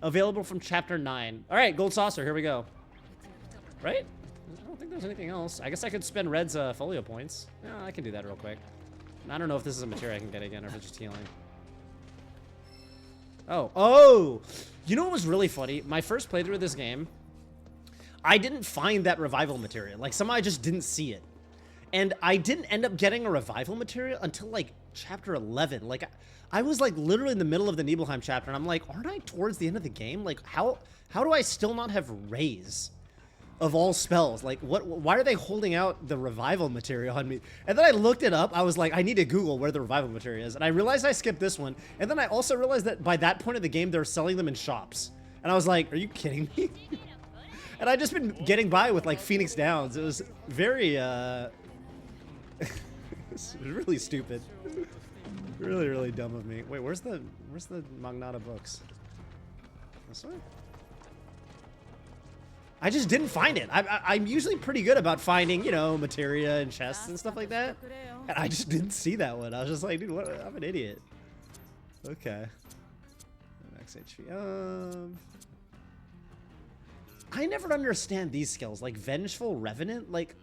Available from chapter 9. All right, gold saucer. Here we go. Right? I don't think there's anything else. I guess I could spend Red's folio points. Yeah, I can do that real quick. I don't know if this is a material I can get again or if it's just healing. Oh! You know what was really funny? My first playthrough of this game, I didn't find that revival material. Like, somehow I just didn't see it. And I didn't end up getting a revival material until, like, chapter 11. Like, I was, like, literally in the middle of the Nibelheim chapter, and I'm like, aren't I towards the end of the game? Like, how do I still not have Raise of all spells? Like, why are they holding out the revival material on me? And then I looked it up. I was like, I need to Google where the revival material is. And I realized I skipped this one. And then I also realized that by that point of the game, they're selling them in shops. And I was like, are you kidding me? And I've just been getting by with, like, Phoenix Downs. It was very, it's really stupid. Really, really dumb of me. Wait, where's the Magnata books? This way? I just didn't find it. I'm usually pretty good about finding, you know, materia and chests and stuff like that. And I just didn't see that one. I was just like, dude, what? I'm an idiot. Okay. Max HP. I never understand these skills. Like, Vengeful Revenant, like,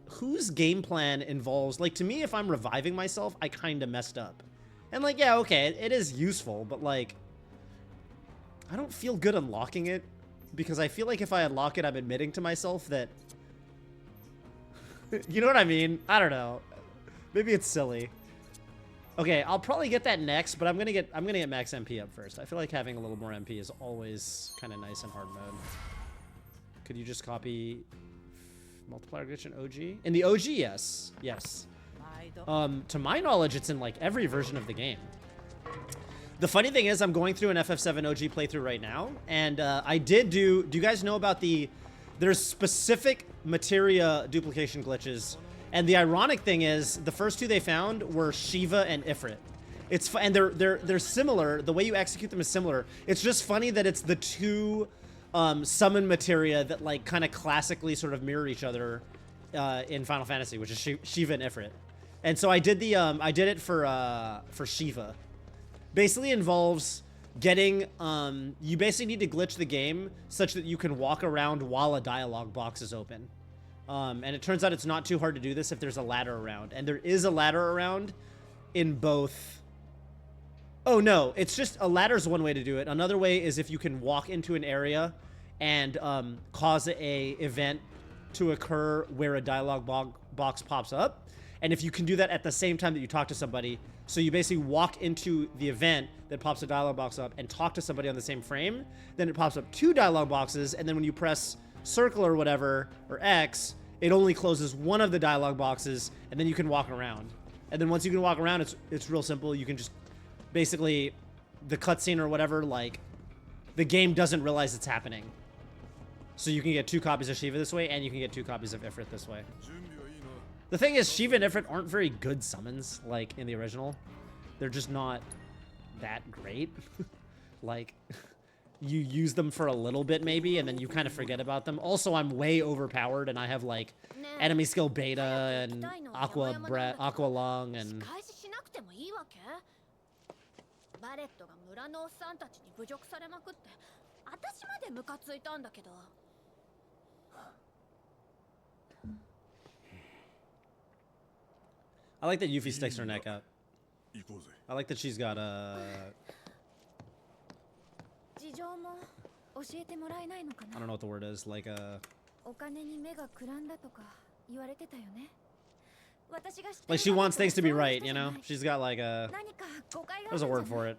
whose game plan involves, like, to me, if I'm reviving myself, I kind of messed up. And, like, yeah, okay, it is useful, but, like, I don't feel good unlocking it because I feel like if I unlock it, I'm admitting to myself that... You know what I mean? I don't know. Maybe it's silly. Okay, I'll probably get that next, but I'm gonna get max MP up first. I feel like having a little more MP is always kind of nice in hard mode. Could you just copy multiplier glitch in OG? In the OG, yes. Yes. To my knowledge, it's in like every version of the game. The funny thing is, I'm going through an FF7 OG playthrough right now, and I did do you guys know about there's specific materia duplication glitches, and the ironic thing is, the first two they found were Shiva and Ifrit. And they're similar, the way you execute them is similar. It's just funny that it's the two summon materia that like kind of classically sort of mirror each other in Final Fantasy, which is Shiva and Ifrit. And so I did it for Shiva. Basically involves getting, you basically need to glitch the game such that you can walk around while a dialogue box is open. And it turns out it's not too hard to do this if there's a ladder around. And there is a ladder around in both. Oh no, it's just a ladder's one way to do it. Another way is if you can walk into an area and cause a event to occur where a dialogue box pops up. And if you can do that at the same time that you talk to somebody, so you basically walk into the event that pops a dialogue box up and talk to somebody on the same frame, then it pops up two dialogue boxes, and then when you press circle or whatever, or X, it only closes one of the dialogue boxes, and then you can walk around. And then once you can walk around, it's real simple. You can just basically, the cutscene or whatever, like, the game doesn't realize it's happening. So you can get 2 copies of Shiva this way, and you can get 2 copies of Ifrit this way. The thing is, Shiva and Ifrit aren't very good summons, like, in the original. They're just not that great. Like, you use them for a little bit, maybe, and then you kind of forget about them. Also, I'm way overpowered, and I have, like, enemy skill beta, and aqua lung, and... I like that Yuffie sticks her neck out. I like that she's got a... I don't know what the word is, like a... Like she wants things to be right, you know? She's got like a... There's a word for it.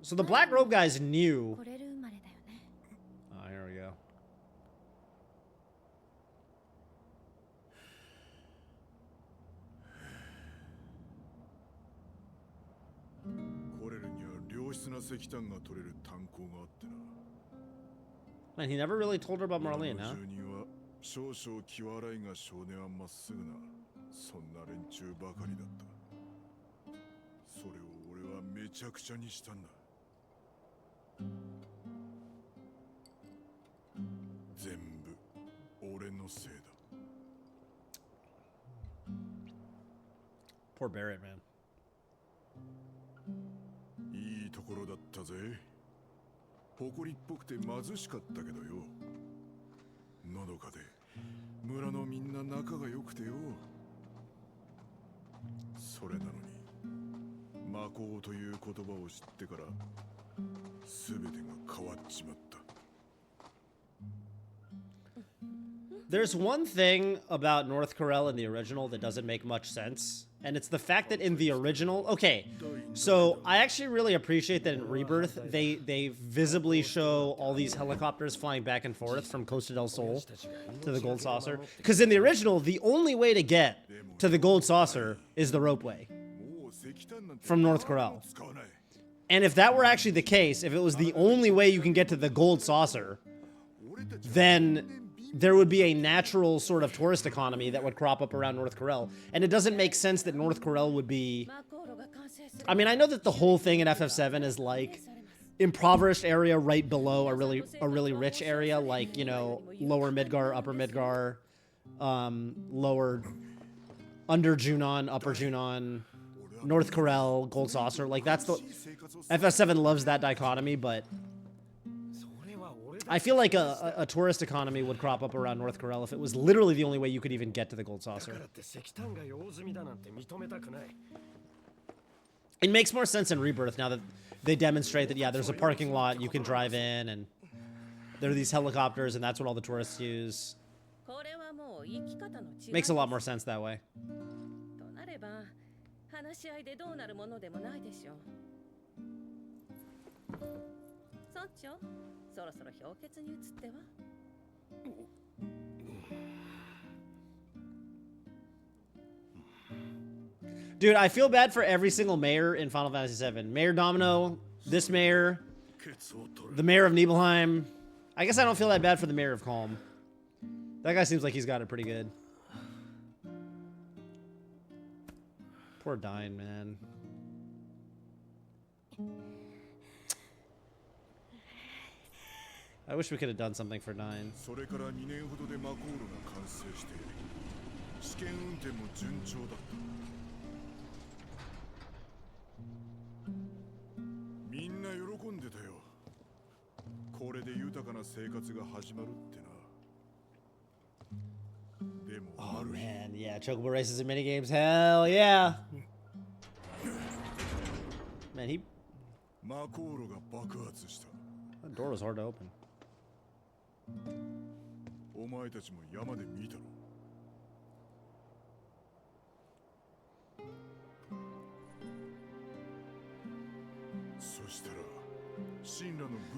So the black robe guys knew... Oh, here we go. Man, he never really told her about Marlene, huh? Poor Barrett, man. There's one thing about North Corel in the original that doesn't make much sense, and it's the fact that in the original... Okay, so I actually really appreciate that in Rebirth, they visibly show all these helicopters flying back and forth from Costa del Sol to the Gold Saucer. Because in the original, the only way to get to the Gold Saucer is the ropeway from North Corel. And if that were actually the case, if it was the only way you can get to the Gold Saucer, then there would be a natural sort of tourist economy that would crop up around North Corel. And it doesn't make sense that North Corel would be... I mean, I know that the whole thing in FF7 is like impoverished area right below a really rich area, like, you know, lower Midgar, upper Midgar, lower under Junon, upper Junon, North Corel, Gold Saucer. Like, that's the... FF7 loves that dichotomy, but... I feel like a tourist economy would crop up around North Corel if it was literally the only way you could even get to the Gold Saucer. It makes more sense in Rebirth now that they demonstrate that, yeah, there's a parking lot, you can drive in, and there are these helicopters, and that's what all the tourists use. Makes a lot more sense that way. Dude, I feel bad for every single mayor in Final Fantasy VII. Mayor Domino, this mayor, the mayor of Nibelheim. I guess I don't feel that bad for the mayor of Calm. That guy seems like he's got it pretty good. Poor Dine, man. I wish we could have done something for Dine. Oh man, yeah, chocobo races and minigames, hell yeah. Man, that door was hard to open.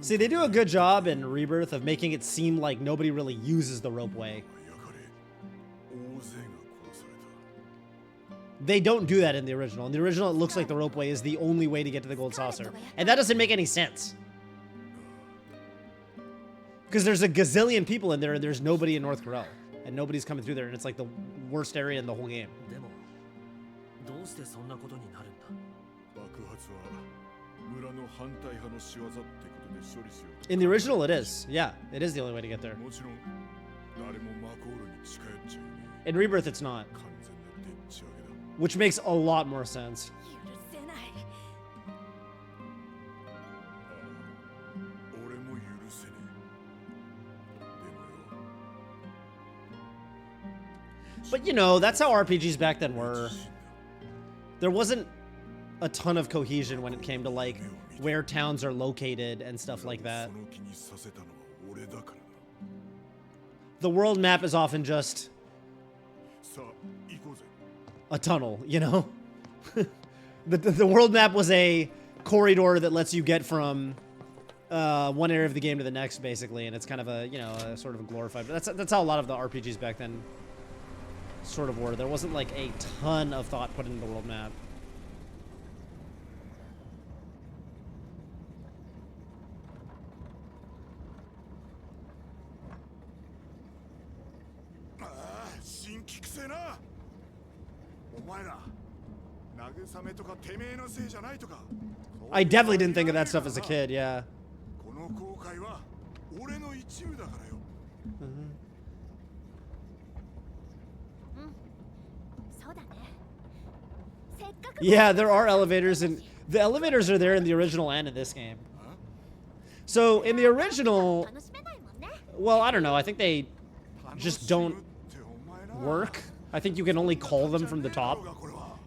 See, they do a good job in Rebirth of making it seem like nobody really uses the ropeway. They don't do that in the original. In the original, it looks like the ropeway is the only way to get to the Gold Saucer. And that doesn't make any sense. Because there's a gazillion people in there and there's nobody in North Corel. And nobody's coming through there and it's like the worst area in the whole game. In the original, it is. Yeah, it is the only way to get there. In Rebirth, it's not. Which makes a lot more sense. But you know, that's how RPGs back then were. There wasn't a ton of cohesion when it came to like where towns are located and stuff like that. The world map is often just a tunnel, you know? the world map was a corridor that lets you get from one area of the game to the next, basically, and it's kind of a, you know, a sort of a glorified. But that's how a lot of the RPGs back then sort of were. There wasn't like a ton of thought put into the world map. I definitely didn't think of that stuff as a kid, yeah. Yeah, there are elevators, and the elevators are there in the original and in this game. So in the original, well, I don't know. I think they just don't work. I think you can only call them from the top.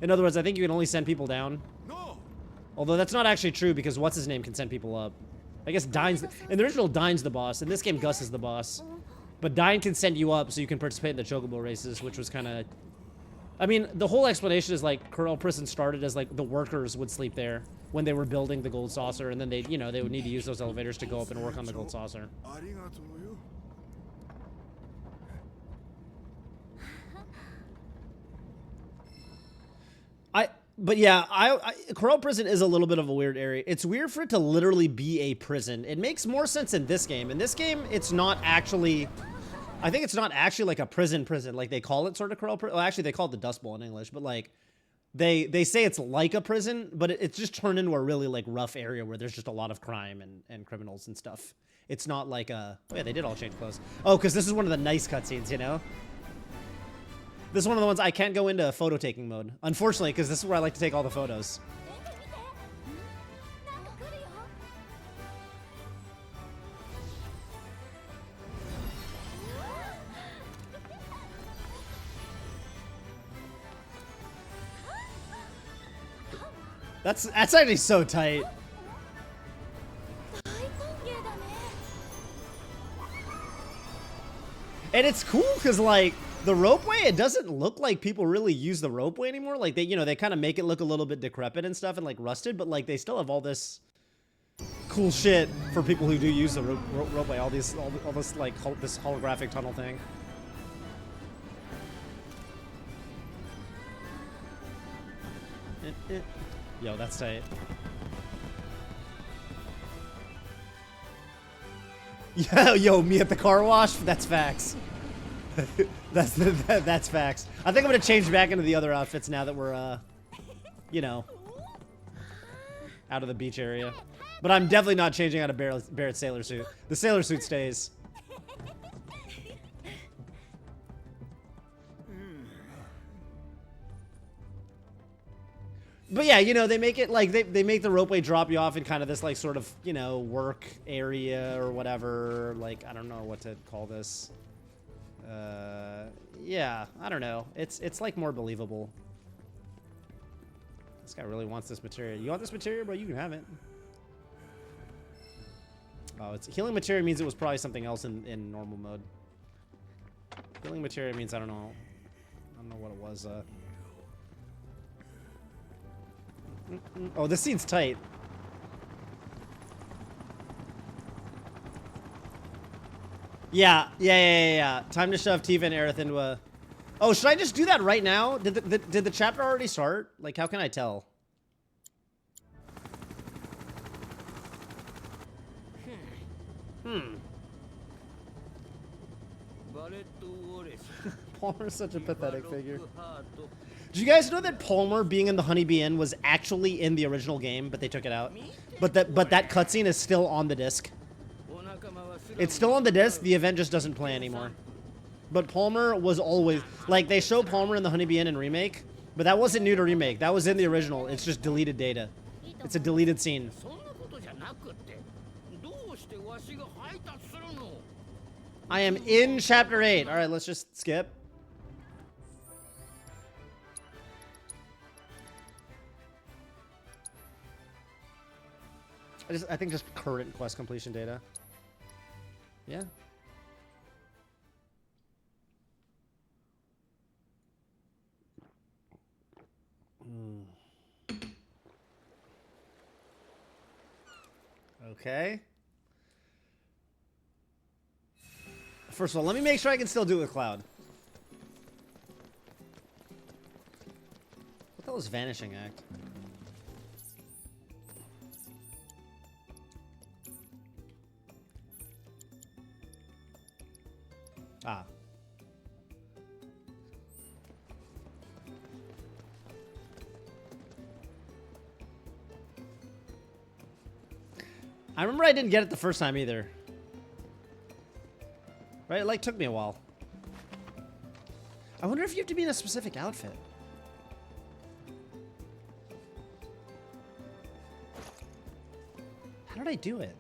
In other words, I think you can only send people down. Although that's not actually true because what's his name can send people up. I guess Dine's in the original Dine's the boss. In this game, Gus is the boss. But Dine can send you up so you can participate in the chocobo races, which was kind of. I mean, the whole explanation is like Corel Prison started as like the workers would sleep there when they were building the Gold Saucer, and then they, you know, they would need to use those elevators to go up and work on the Gold Saucer. But yeah, Corel Prison is a little bit of a weird area. It's weird for it to literally be a prison. It makes more sense in this game. In this game, it's not actually. I think it's not actually like a prison. Like they call it sort of Corel Prison. Well, actually, they call it the Dust Bowl in English. But like, they say it's like a prison, but it's just turned into a really like rough area where there's just a lot of crime and criminals and stuff. It's not like a. Oh yeah, they did all change clothes. Oh, because this is one of the nice cutscenes, you know. This is one of the ones I can't go into photo taking mode, unfortunately, because this is where I like to take all the photos. That's actually so tight. And it's cool because like the ropeway, it doesn't look like people really use the ropeway anymore. Like they, you know, they kind of make it look a little bit decrepit and stuff and like rusted, but like they still have all this cool shit for people who do use the ropeway. All this like this holographic tunnel thing. Yo, that's tight. Yo, me at the car wash? That's facts. That's facts. I think I'm gonna change back into the other outfits now that we're, you know, out of the beach area. But I'm definitely not changing out of Barrett's sailor suit. The sailor suit stays. But yeah, you know, they make it like they make the ropeway drop you off in kind of this like sort of, you know, work area or whatever. Like, I don't know what to call this. Yeah, I don't know. It's like more believable. This guy really wants this material. You want this material, bro? You can have it. Oh, it's healing material means it was probably something else in normal mode. Healing material means I don't know what it was. Oh, this scene's tight. Yeah. Time to shove Tifa and Aerith into a... Oh, should I just do that right now? Did the chapter already start? Like, how can I tell? Palmer's such a pathetic figure. Did you guys know that Palmer being in the Honeybee Inn was actually in the original game, but they took it out? But that cutscene is still on the disc. It's still on the disc, the event just doesn't play anymore. But Palmer was always... Like, they show Palmer in the Honeybee Inn in Remake, but that wasn't new to Remake. That was in the original. It's just deleted data. It's a deleted scene. I am in Chapter 8. Alright, let's just skip. I think just current quest completion data. Yeah. Okay. First of all, let me make sure I can still do it with Cloud. What the hell is Vanishing Act? Ah. I remember I didn't get it the first time either. Right? It like took me a while. I wonder if you have to be in a specific outfit. How did I do it?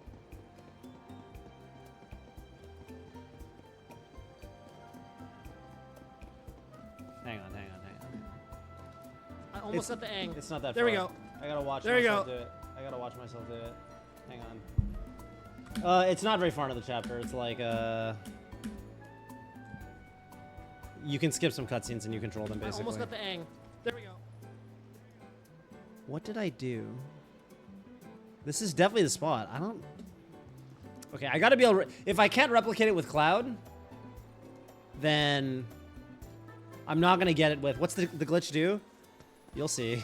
Hang on. I almost got the ang. It's not that There far. we go. I gotta watch There we myself go. do it. I gotta watch myself do it. Hang on. It's not very far into the chapter. It's like, you can skip some cutscenes and you control them, basically. I almost got the ang. There we go. What did I do? This is definitely the spot. I don't... Okay, I gotta be able to... If I can't replicate it with Cloud, then I'm not gonna get it with... What's the glitch do? You'll see.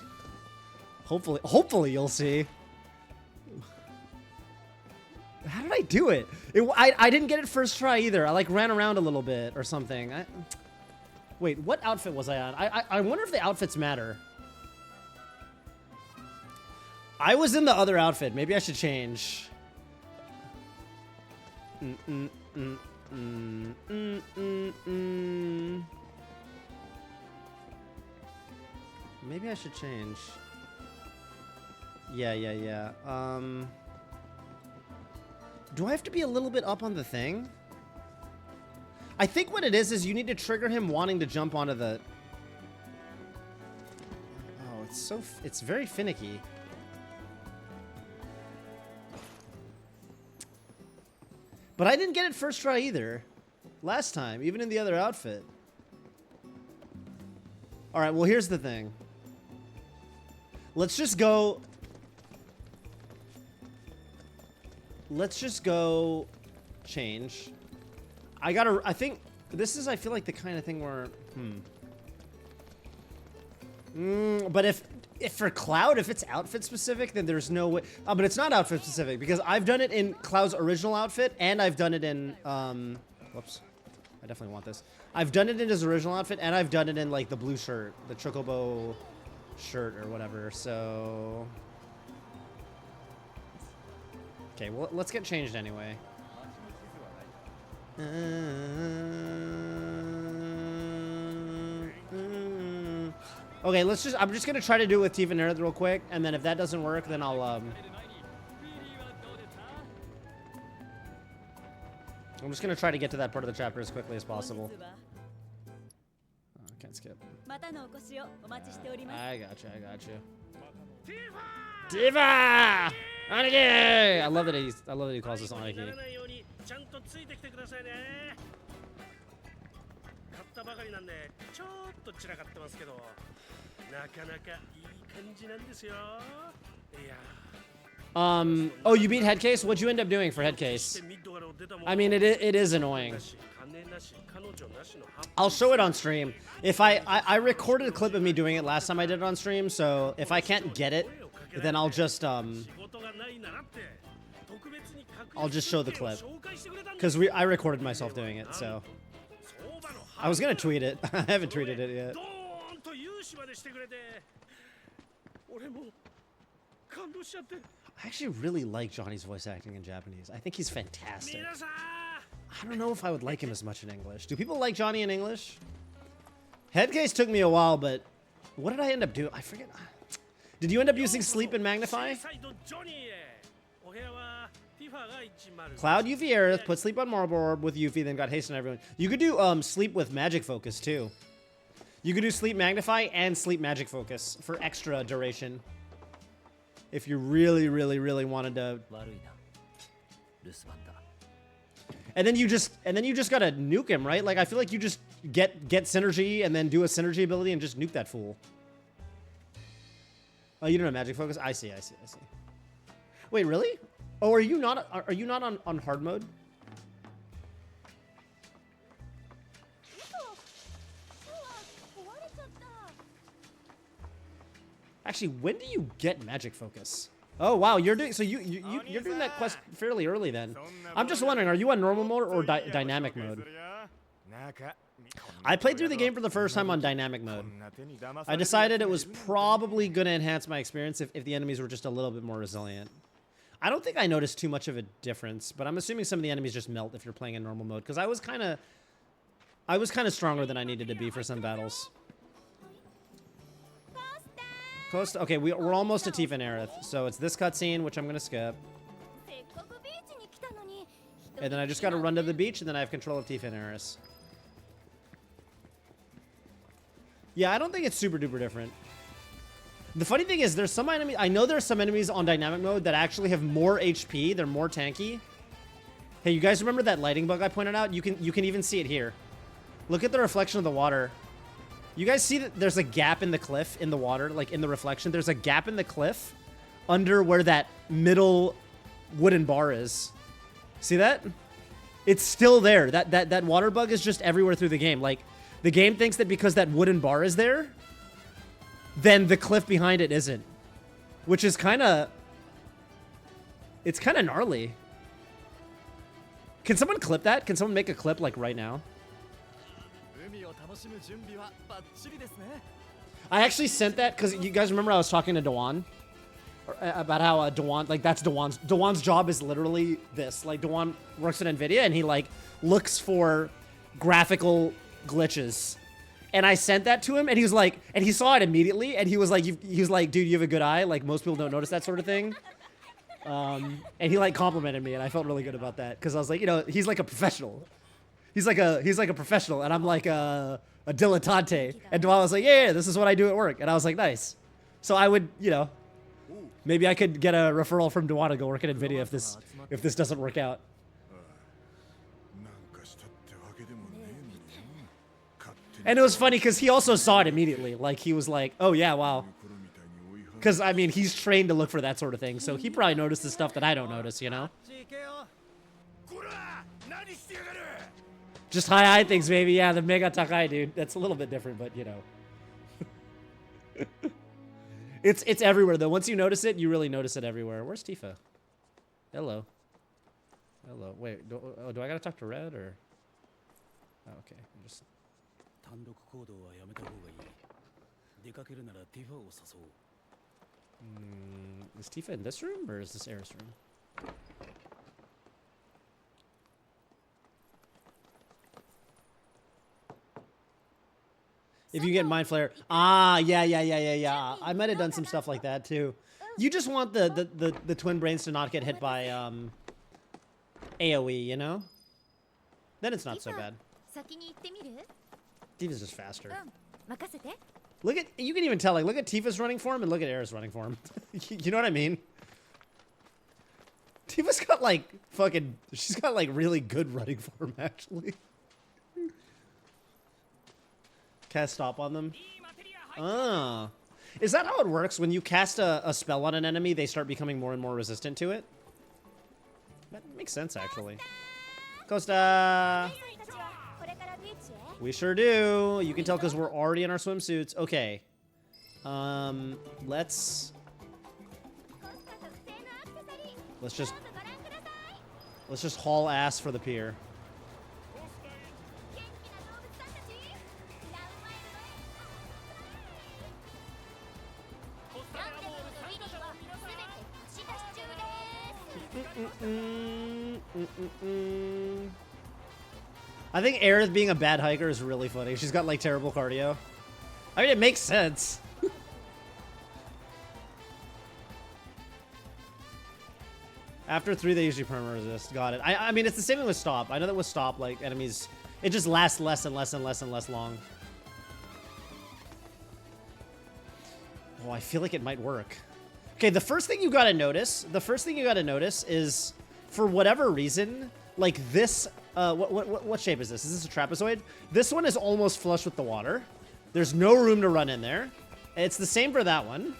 Hopefully you'll see. How did I do it? I didn't get it first try either. I like ran around a little bit or something. Wait, what outfit was I on? I wonder if the outfits matter. I was in the other outfit. Maybe I should change. Maybe I should change. Yeah. Do I have to be a little bit up on the thing? I think what it is you need to trigger him wanting to jump onto the... Oh, it's very finicky. But I didn't get it first try either. Last time, even in the other outfit. Alright, well here's the thing. Let's just go... Let's just go... change. I think... This is, I feel like, the kind of thing where... But if for Cloud, if it's outfit specific, then there's no way... but it's not outfit specific, because I've done it in Cloud's original outfit, and I've done it in... whoops. I definitely want this. I've done it in his original outfit, and I've done it in, like, the blue shirt. The Chocobo shirt or whatever, so... Okay, well, let's get changed anyway. Okay, let's just... I'm just gonna try to do it with Tifa and Aerith real quick, and then if that doesn't work, then I'll, I'm just gonna try to get to that part of the chapter as quickly as possible. Oh, can't skip. I got you. Tifa! Aniki! I love that he calls us Aniki. Oh, you beat Headcase? What'd you end up doing for Headcase? I mean, it is annoying. I'll show it on stream. If I recorded a clip of me doing it last time I did it on stream, so if I can't get it, then I'll just show the clip. Because I recorded myself doing it, so. I was gonna tweet it. I haven't tweeted it yet. I actually really like Johnny's voice acting in Japanese. I think he's fantastic. I don't know if I would like him as much in English. Do people like Johnny in English? Headcase took me a while, but what did I end up doing? I forget. Did you end up using Sleep and Magnify? Cloud, Yuffie, Aerith, put Sleep on Marble Orb with Yuffie, then got Haste on everyone. You could do Sleep with Magic Focus, too. You could do Sleep Magnify and Sleep Magic Focus for extra duration. If you really, really, really wanted to... And then you just gotta nuke him, right? Like, I feel like you just get synergy and then do a synergy ability and just nuke that fool. Oh, you don't have Magic Focus? I see. Wait, really? Oh, are you not on hard mode? Actually, when do you get Magic Focus? Oh wow, you're doing you're doing that quest fairly early then. I'm just wondering, are you on normal mode or dynamic mode? I played through the game for the first time on dynamic mode. I decided it was probably going to enhance my experience if the enemies were just a little bit more resilient. I don't think I noticed too much of a difference, but I'm assuming some of the enemies just melt if you're playing in normal mode, because I was kind of stronger than I needed to be for some battles. Okay, we're almost to Tifa and Aerith, so it's this cutscene, which I'm gonna skip. And then I just gotta run to the beach, and then I have control of Tifa and Aerith. Yeah, I don't think it's super duper different. The funny thing is, there's some enemies. I know there's some enemies on dynamic mode that actually have more HP. They're more tanky. Hey, you guys remember that lighting bug I pointed out? You can even see it here. Look at the reflection of the water. You guys see that there's a gap in the cliff in the water, like in the reflection. There's a gap in the cliff under where that middle wooden bar is. See that? It's still there. That water bug is just everywhere through the game. Like, the game thinks that because that wooden bar is there, then the cliff behind it isn't. Which is kind of... It's kind of gnarly. Can someone clip that? Can someone make a clip, like, right now? I actually sent that because you guys remember I was talking to Dewan about how Dewan, like, that's Dewan's job is literally this. Like, Dewan works at NVIDIA and he, like, looks for graphical glitches. And I sent that to him, and he was like, and he saw it immediately, and he was like, dude, you have a good eye. Like, most people don't notice that sort of thing. And he, like, complimented me, and I felt really good about that, because I was like, you know, he's like a professional. He's like a professional, and I'm like a dilettante. And Dwala was like, yeah, this is what I do at work. And I was like, nice. So I would, you know, maybe I could get a referral from Dwala to go work at NVIDIA if this doesn't work out. And it was funny because he also saw it immediately. Like, he was like, oh, yeah, wow. Because, I mean, he's trained to look for that sort of thing. So he probably noticed the stuff that I don't notice, you know? Just high things, baby. Yeah, the Mega Takai, dude. That's a little bit different, but, you know. It's everywhere, though. Once you notice it, you really notice it everywhere. Where's Tifa? Hello. Hello. Wait, do I gotta talk to Red, or? Oh, okay. I'm just... Is Tifa in this room, or is this Aerith's room? If you get Mind Flare. Ah, yeah. I might have done some stuff like that, too. You just want the twin brains to not get hit by, AoE, you know? Then it's not so bad. Tifa's just faster. Look at, you can even tell, like, look at Tifa's running form and look at Aerith's running form. You know what I mean? Tifa's got, like, fucking, she's got, like, really good running form, actually. Cast stop on them. Ah. Is that how it works? When you cast a spell on an enemy, they start becoming more and more resistant to it? That makes sense, actually. Costa! We sure do. You can tell because we're already in our swimsuits. Okay. Let's just haul ass for the pier. I think Aerith being a bad hiker is really funny. She's got like terrible cardio. I mean, it makes sense. After 3, they usually perma resist. Got it. I mean, it's the same thing with stop. I know that with stop, like enemies, it just lasts less and less and less and less long. Oh, I feel like it might work. Okay, the first thing you gotta notice, is, for whatever reason, like this, what shape is this? Is this a trapezoid? This one is almost flush with the water. There's no room to run in there. It's the same for that one.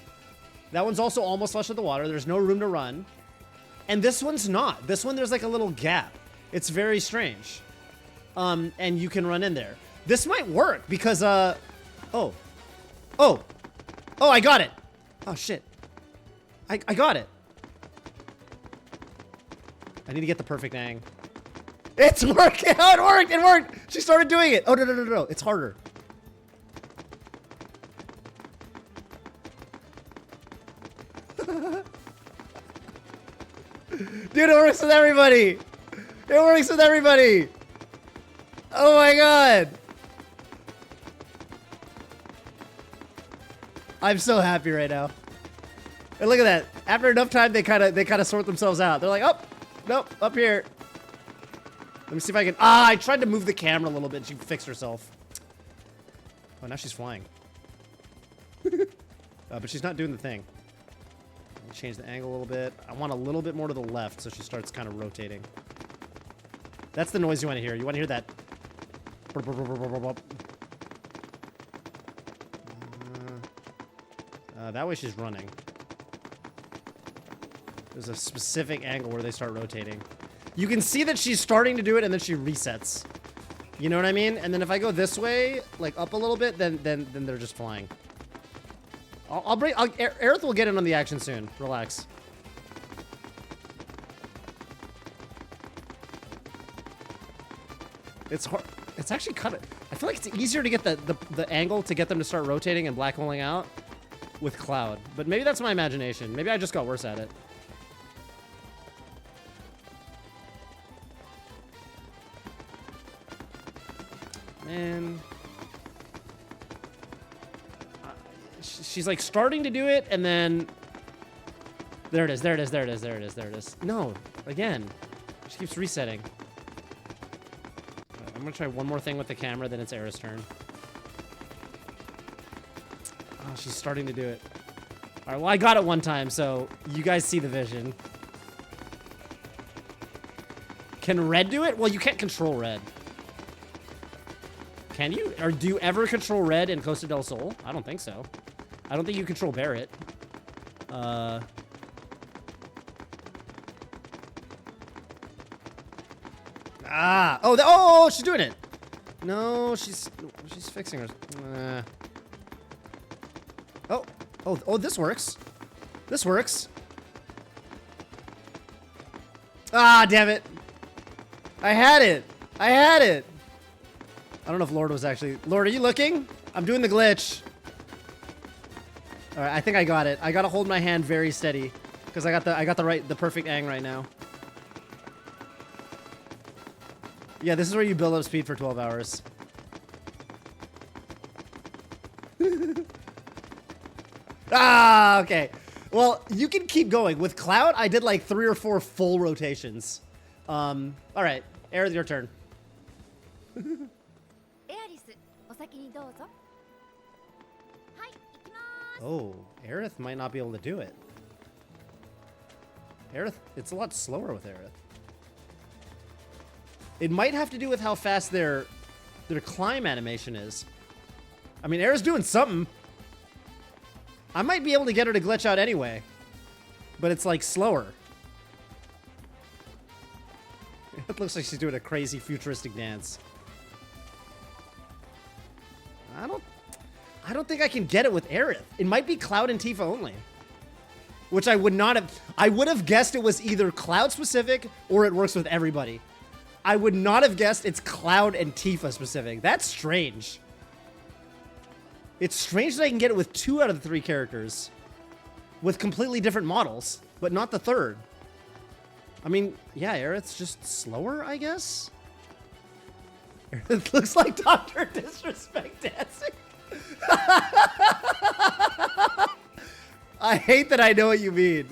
That one's also almost flush with the water. There's no room to run. And this one's not. This one, there's like a little gap. It's very strange. And you can run in there. This might work because, oh, I got it. Oh, shit. I got it. I need to get the perfect ang. It's working! Oh, it worked! She started doing it! Oh, no. It's harder. Dude, it works with everybody! It works with everybody! Oh my god! I'm so happy right now. And look at that. After enough time, they kind of sort themselves out. They're like, oh, nope, up here. Let me see if I can. Ah, I tried to move the camera a little bit. She fixed herself. Oh, now she's flying. But she's not doing the thing. Let me change the angle a little bit. I want a little bit more to the left, so she starts kind of rotating. That's the noise you want to hear. You want to hear that. That way she's running. There's a specific angle where they start rotating. You can see that she's starting to do it and then she resets. You know what I mean? And then if I go this way, like up a little bit, then they're just flying. Aerith will get in on the action soon. Relax. It's hard. It's actually kind of, I feel like it's easier to get the angle to get them to start rotating and black holing out with Cloud. But maybe that's my imagination. Maybe I just got worse at it. Man. She's like starting to do it, and then there it is. No, again. She keeps resetting. I'm gonna try one more thing with the camera, then it's Aerith's turn. Oh, she's starting to do it. All right, well, I got it one time, so you guys see the vision. Can Red do it? Well, you can't control Red. Can you? Or do you ever control red in Costa del Sol? I don't think so. I don't think you control Barret. Ah! Oh, oh, she's doing it! No, she's fixing her. Oh, this works. This works. Ah, damn it. I had it. I had it. I don't know if Lord was actually... Lord, are you looking? I'm doing the glitch. All right, I think I got it. I gotta hold my hand very steady because I got the perfect ang right now. Yeah, this is where you build up speed for 12 hours. Ah, okay. Well, you can keep going. With Cloud, I did like 3 or 4 full rotations. All right, Aerith, your turn. Oh, Aerith might not be able to do it. Aerith, it's a lot slower with Aerith. It might have to do with how fast their climb animation is. I mean, Aerith's doing something. I might be able to get her to glitch out anyway. But it's like slower. It looks like she's doing a crazy futuristic dance. I don't think I can get it with Aerith. It might be Cloud and Tifa only. Which I would not have... I would have guessed it was either Cloud specific or it works with everybody. I would not have guessed it's Cloud and Tifa specific. That's strange. It's strange that I can get it with 2 out of the 3 characters. With completely different models. But not the 3rd. I mean, yeah, Aerith's just slower, I guess? It looks like Dr. Disrespect dancing. I hate that I know what you mean.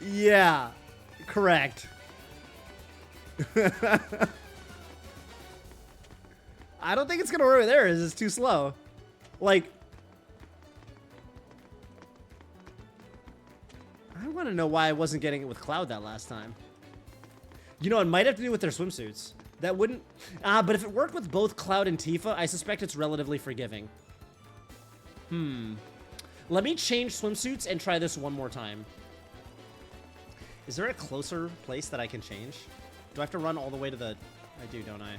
Yeah. Correct. I don't think it's gonna work with Aerith. It's too slow. Like, I want to know why I wasn't getting it with Cloud that last time. You know, it might have to do with their swimsuits. That wouldn't... but if it worked with both Cloud and Tifa, I suspect it's relatively forgiving. Let me change swimsuits and try this one more time. Is there a closer place that I can change? Do I have to run all the way to the... I do, don't I?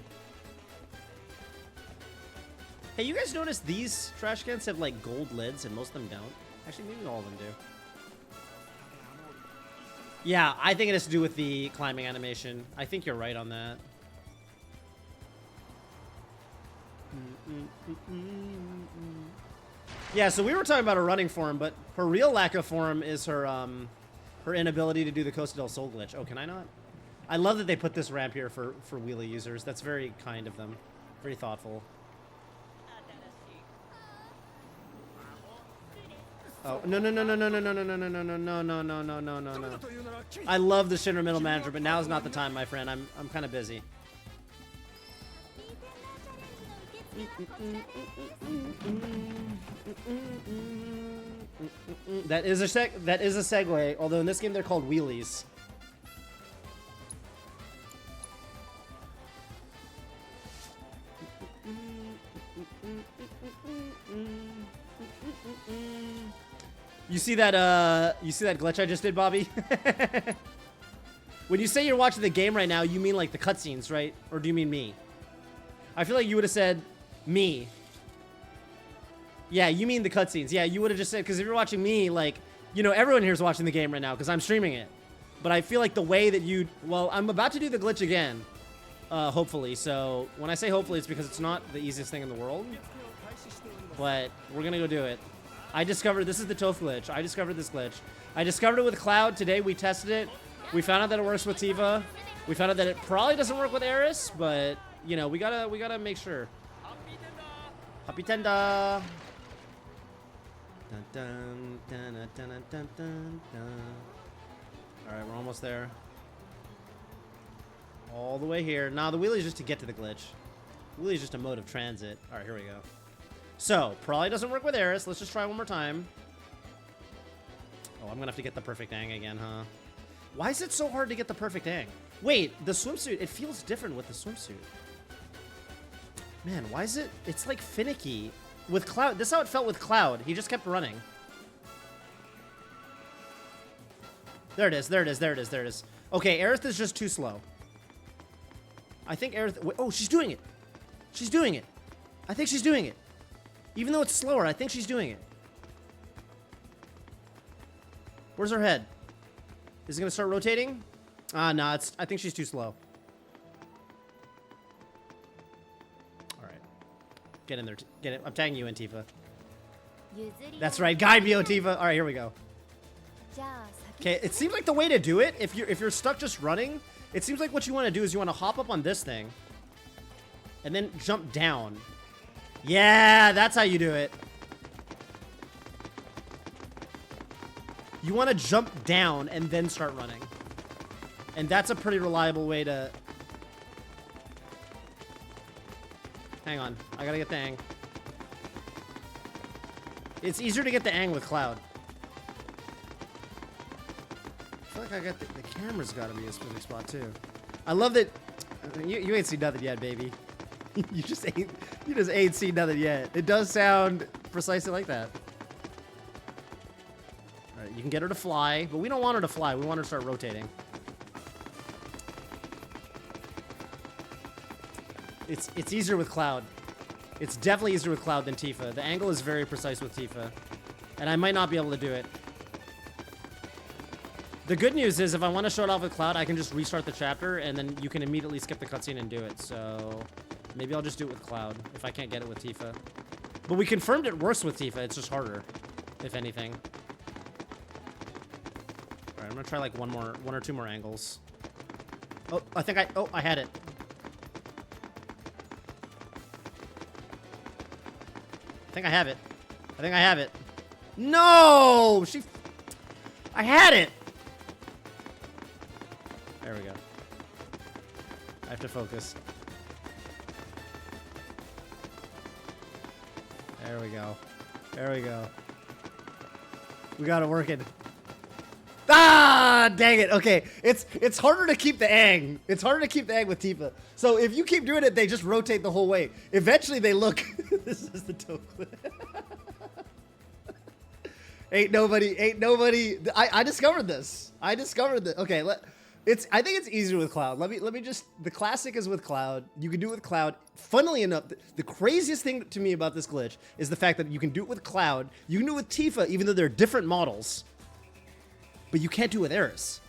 Hey, you guys notice these trash cans have, like, gold lids and most of them don't? Actually, maybe all of them do. Yeah, I think it has to do with the climbing animation. I think you're right on that. Yeah, so we were talking about her running form, but her real lack of form is her her inability to do the Costa del Sol glitch. Oh, can I not? I love that they put this ramp here for wheelie users. That's very kind of them. Very thoughtful. Oh, no. I love the Shinra middle manager, but now is not the time, my friend. I'm kind of busy. That is a segue, although in this game they're called wheelies. You see that glitch I just did, Bobby? When you say you're watching the game right now, you mean like the cutscenes, right? Or do you mean me? I feel like you would have said me. Yeah, you mean the cutscenes. Yeah, you would have just said, because if you're watching me, like, you know, everyone here is watching the game right now because I'm streaming it. But I feel like the way that you, well, I'm about to do the glitch again, hopefully. So when I say hopefully, it's because it's not the easiest thing in the world. But we're going to go do it. I discovered, this is the Toph glitch. I discovered this glitch. I discovered it with Cloud today. We tested it. We found out that it works with Tifa. We found out that it probably doesn't work with Eris, but, you know, we gotta make sure. Happy Tenda. Dun, dun, dun, dun, dun, dun, dun, dun. All right, we're almost there. All the way here. Nah, the wheelie is just to get to the glitch. The wheelie is just a mode of transit. All right, here we go. So, probably doesn't work with Eris. Let's just try one more time. Oh, I'm gonna have to get the perfect ang again, huh? Why is it so hard to get the perfect ang? Wait, the swimsuit, it feels different with the swimsuit. Man, why is it? It's like finicky. With Cloud, this is how it felt with Cloud. He just kept running. There it is, there it is, there it is, there it is. Okay, Aerith is just too slow. I think Aerith... Oh, she's doing it. She's doing it. I think she's doing it. Even though it's slower, I think she's doing it. Where's her head? Is it going to start rotating? Ah, no, it's... I think she's too slow. All right. Get in there. Get it. I'm tagging you in, Tifa. That's right. Guide me, oh, Tifa. All right, here we go. Okay, it seems like the way to do it, if you're stuck just running, it seems like what you want to do is you want to hop up on this thing and then jump down. Yeah, that's how you do it. You want to jump down and then start running. And that's a pretty reliable way to... Hang on, I gotta get the Aang. It's easier to get the Aang with Cloud. I feel like I got the camera's got to be a specific spot too. I love that you ain't seen nothing yet, baby. you just ain't seen nothing yet. It does sound precisely like that. All right, you can get her to fly, but we don't want her to fly. We want her to start rotating. It's easier with Cloud. It's definitely easier with Cloud than Tifa. The angle is very precise with Tifa, and I might not be able to do it. The good news is if I want to show it off with Cloud, I can just restart the chapter, and then you can immediately skip the cutscene and do it. So maybe I'll just do it with Cloud if I can't get it with Tifa. But we confirmed it works with Tifa. It's just harder, if anything. All right, I'm gonna try like one or two more angles. Oh, I had it. I think I have it. I think I have it. No! I had it! There we go. I have to focus. There we go. There we go. We got it working. Ah, dang it. Okay, it's harder to keep the Aang. It's harder to keep the Aang with Tifa. So if you keep doing it, they just rotate the whole way. Eventually they look. This is the Toph clip. Ain't nobody. I discovered this. Okay, I think it's easier with Cloud. Let me just, the classic is with Cloud. You can do it with Cloud. Funnily enough, the craziest thing to me about this glitch is the fact that you can do it with Cloud. You can do it with Tifa, even though they're different models. But you can't do it with Aerith.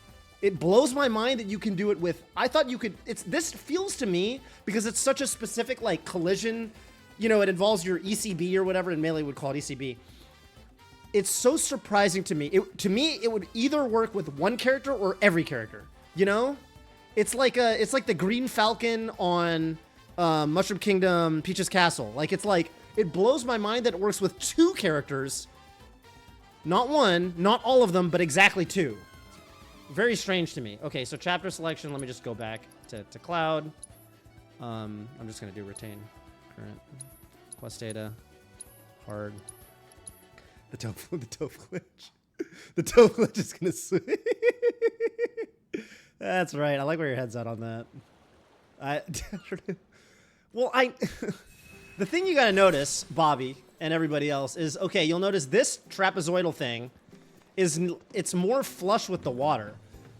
It blows my mind that you can do it with... I thought you could... This feels to me, because it's such a specific, like, collision. You know, it involves your ECB or whatever, and Melee would call it ECB. It's so surprising to me. To me, it would either work with one character or every character. You know? It's like the Green Falcon on Mushroom Kingdom, Peach's Castle. Like, it blows my mind that it works with two characters. Not one, not all of them, but exactly two. Very strange to me. Okay, so chapter selection, let me just go back to Cloud. I'm just gonna do retain current quest data, hard. The Toph glitch. The Toph glitch is gonna switch. That's right. I like where your head's at on that. Well, the thing you gotta notice, Bobby, and everybody else is, okay, you'll notice this trapezoidal thing it's more flush with the water.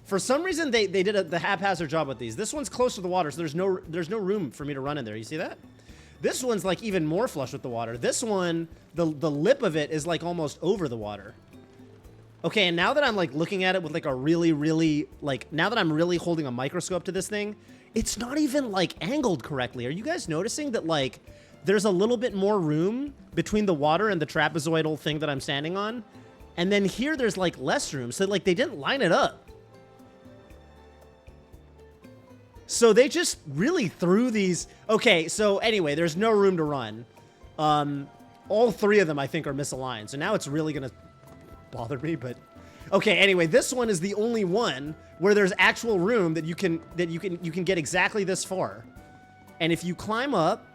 For some reason, they did the haphazard job with these. This one's close to the water, so there's no room for me to run in there. You see that? This one's like even more flush with the water. This one, the lip of it is like almost over the water. Okay, and now that I'm like looking at it with like a really, like, now that I'm really holding a microscope to this thing, it's not even like angled correctly. Are you guys noticing that like there's a little bit more room between the water and the trapezoidal thing that I'm standing on? And then here there's like less room. So like they didn't line it up. So they just really threw these. Okay, so anyway, there's no room to run. All three of them I think are misaligned. So now it's really gonna bother me, but okay, anyway, this one is the only one where there's actual room that you can get exactly this far. And if you climb up,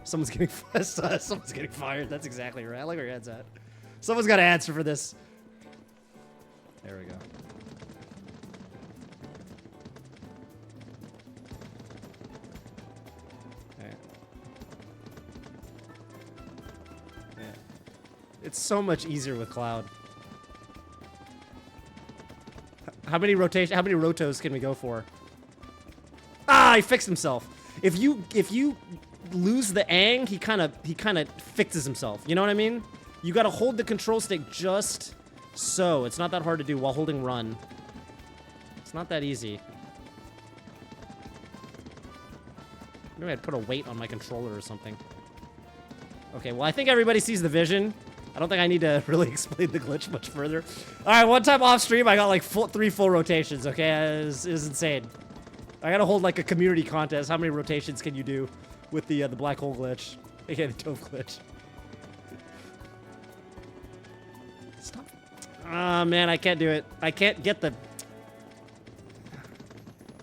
someone's getting fired. That's exactly right. I like where your head's at. Someone's got to answer for this. There we go. It's so much easier with Cloud. How many rotos can we go for? Ah, he fixed himself. If you lose the ang, he kind of fixes himself. You know what I mean? You got to hold the control stick just so. It's not that hard to do while holding run. It's not that easy. Maybe I'd put a weight on my controller or something. Okay, well, I think everybody sees the vision. I don't think I need to really explain the glitch much further. All right, one time off stream, I got like 3 full rotations, okay? It was insane. I gotta hold like a community contest. How many rotations can you do with the black hole glitch? Okay, the Toph glitch. Stop. Ah, man, I can't do it. I can't get the...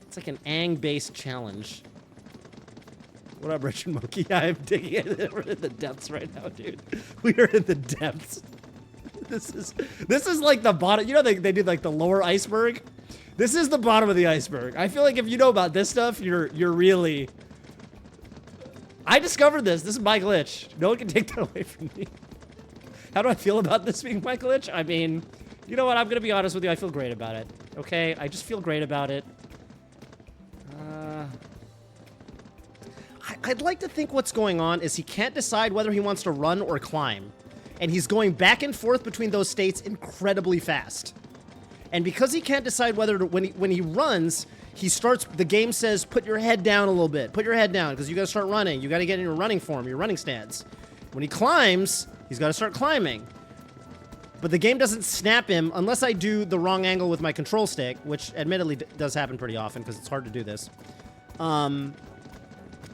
It's like an ang-based challenge. What up, Richard Monkey? Yeah, I'm digging it. We're in the depths right now, dude. We are in the depths. This is like the bottom. You know, they did like the lower iceberg. This is the bottom of the iceberg. I feel like if you know about this stuff, you're really. I discovered this. This is my glitch. No one can take that away from me. How do I feel about this being my glitch? I mean, you know what? I'm gonna be honest with you. I feel great about it. Okay, I just feel great about it. I'd like to think what's going on is he can't decide whether he wants to run or climb. And he's going back and forth between those states incredibly fast. And because he can't decide whether to, when he runs, the game says, put your head down a little bit. Put your head down, because you got to start running. You got to get in your running form, your running stance. When he climbs, he's got to start climbing. But the game doesn't snap him unless I do the wrong angle with my control stick, which admittedly does happen pretty often because it's hard to do this.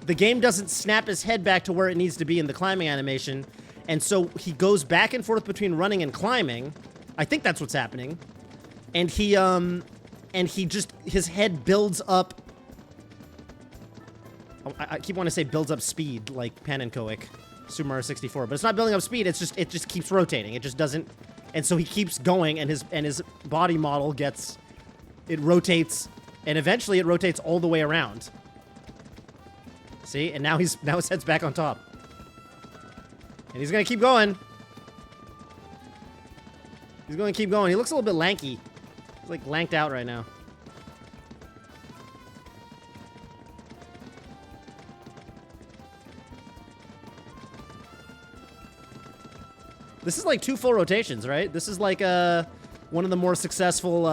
The game doesn't snap his head back to where it needs to be in the climbing animation, and so he goes back and forth between running and climbing. I think that's what's happening. And his head builds up. Oh, I keep wanting to say builds up speed, like Pan and Koic, Super Mario 64, but it's not building up speed. It just keeps rotating. It just doesn't, and so he keeps going, and his body model rotates, and eventually it rotates all the way around. See, and now his head's back on top. And he's gonna keep going. He's gonna keep going. He looks a little bit lanky. He's like lanked out right now. This is like 2 full rotations, right? This is like one of the more successful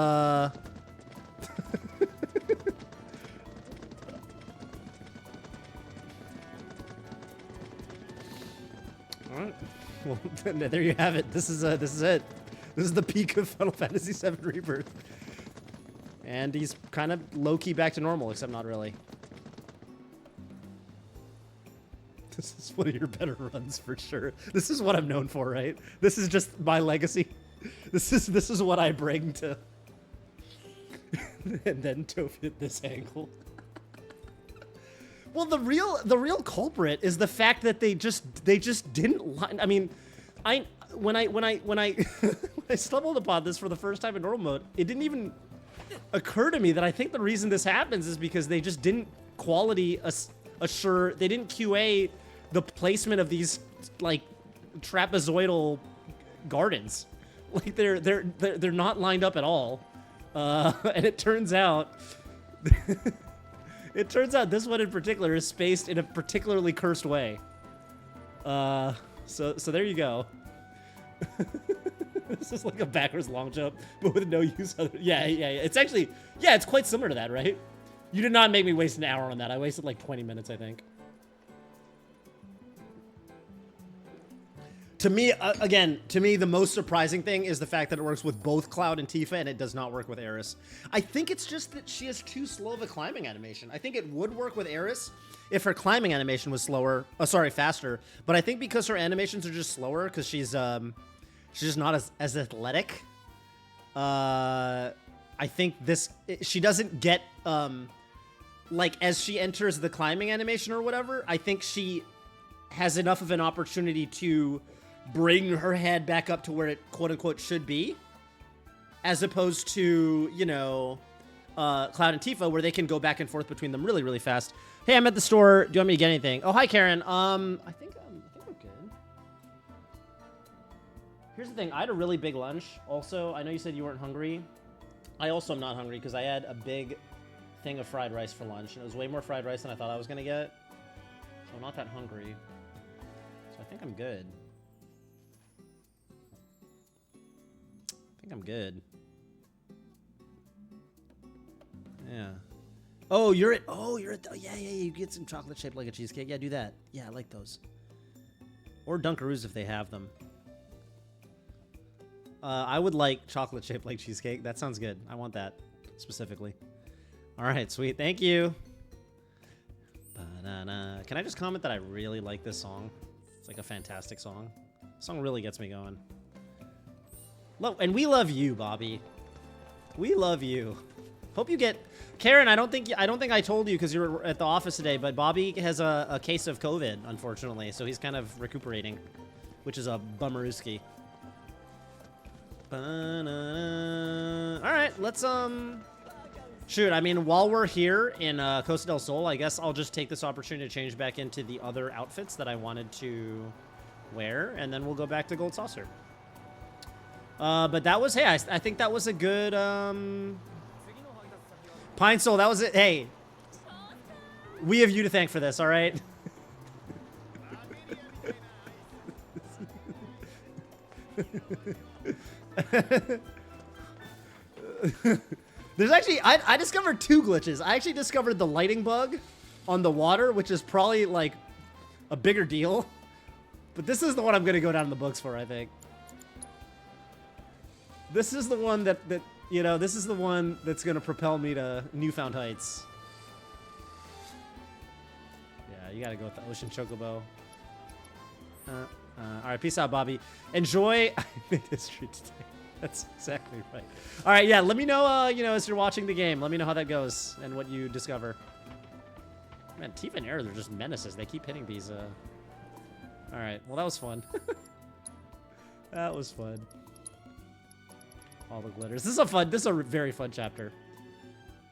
Well, there you have it. This is it. This is the peak of Final Fantasy VII Rebirth. And he's kind of low-key back to normal, except not really. This is one of your better runs for sure. This is what I'm known for, right? This is just my legacy. This is what I bring to. And then Toph hit this angle. Well, the real culprit is the fact that they just didn't line. I mean, when I stumbled upon this for the first time in normal mode, it didn't even occur to me that I think the reason this happens is because they just didn't quality assure. They didn't QA the placement of these like trapezoidal gardens. Like they're not lined up at all, and it turns out. It turns out this one in particular is spaced in a particularly cursed way. So there you go. This is like a backwards long jump, but with no use of it. Yeah. It's actually, yeah, it's quite similar to that, right? You did not make me waste an hour on that. I wasted like 20 minutes, I think. To me, the most surprising thing is the fact that it works with both Cloud and Tifa, and it does not work with Aeris. I think it's just that she has too slow of a climbing animation. I think it would work with Aeris if her climbing animation was faster. But I think because her animations are just slower, because she's just not as athletic. I think she doesn't get like as she enters the climbing animation or whatever. I think she has enough of an opportunity to bring her head back up to where it quote-unquote should be, as opposed to, you know, Cloud and Tifa, where they can go back and forth between them really, really fast. Hey, I'm at the store. Do you want me to get anything? Oh, hi, Karen. I think we're good. Here's the thing. I had a really big lunch. Also, I know you said you weren't hungry. I also am not hungry because I had a big thing of fried rice for lunch. And it was way more fried rice than I thought I was going to get. So I'm not that hungry. So I think I'm good. I think I'm good. Yeah. Oh, you're at yeah, you get some chocolate shaped like a cheesecake. Yeah, do that. Yeah, I like those. Or Dunkaroos if they have them. I would like chocolate shaped like cheesecake. That sounds good. I want that specifically. All right, sweet. Thank you. Ba-na-na. Can I just comment that I really like this song? It's like a fantastic song. This song really gets me going. And we love you, Bobby. We love you. Hope you get Karen. I don't think I told you because you were at the office today, but Bobby has a case of COVID, unfortunately, so he's kind of recuperating, which is a bummerooski. All right, let's shoot. I mean, while we're here in Costa del Sol, I guess I'll just take this opportunity to change back into the other outfits that I wanted to wear, and then we'll go back to Gold Saucer. But that was, hey, I think that was a good Pine Soul. That was it. Hey, we have you to thank for this. All right. There's actually, I discovered 2 glitches. I actually discovered the lighting bug on the water, which is probably like a bigger deal. But this is the one I'm going to go down in the books for, I think. This is the one that you know, this is the one that's going to propel me to newfound heights. Yeah, you got to go with the Ocean Chocobo. All right, peace out, Bobby. Enjoy. I made history today. That's exactly right. All right, yeah. Let me know. You know, as you're watching the game, let me know how that goes and what you discover. Man, Tifa and Air, they're just menaces. They keep hitting these. All right. Well, that was fun. That was fun. All the glitters. This is a fun. This is a very fun chapter.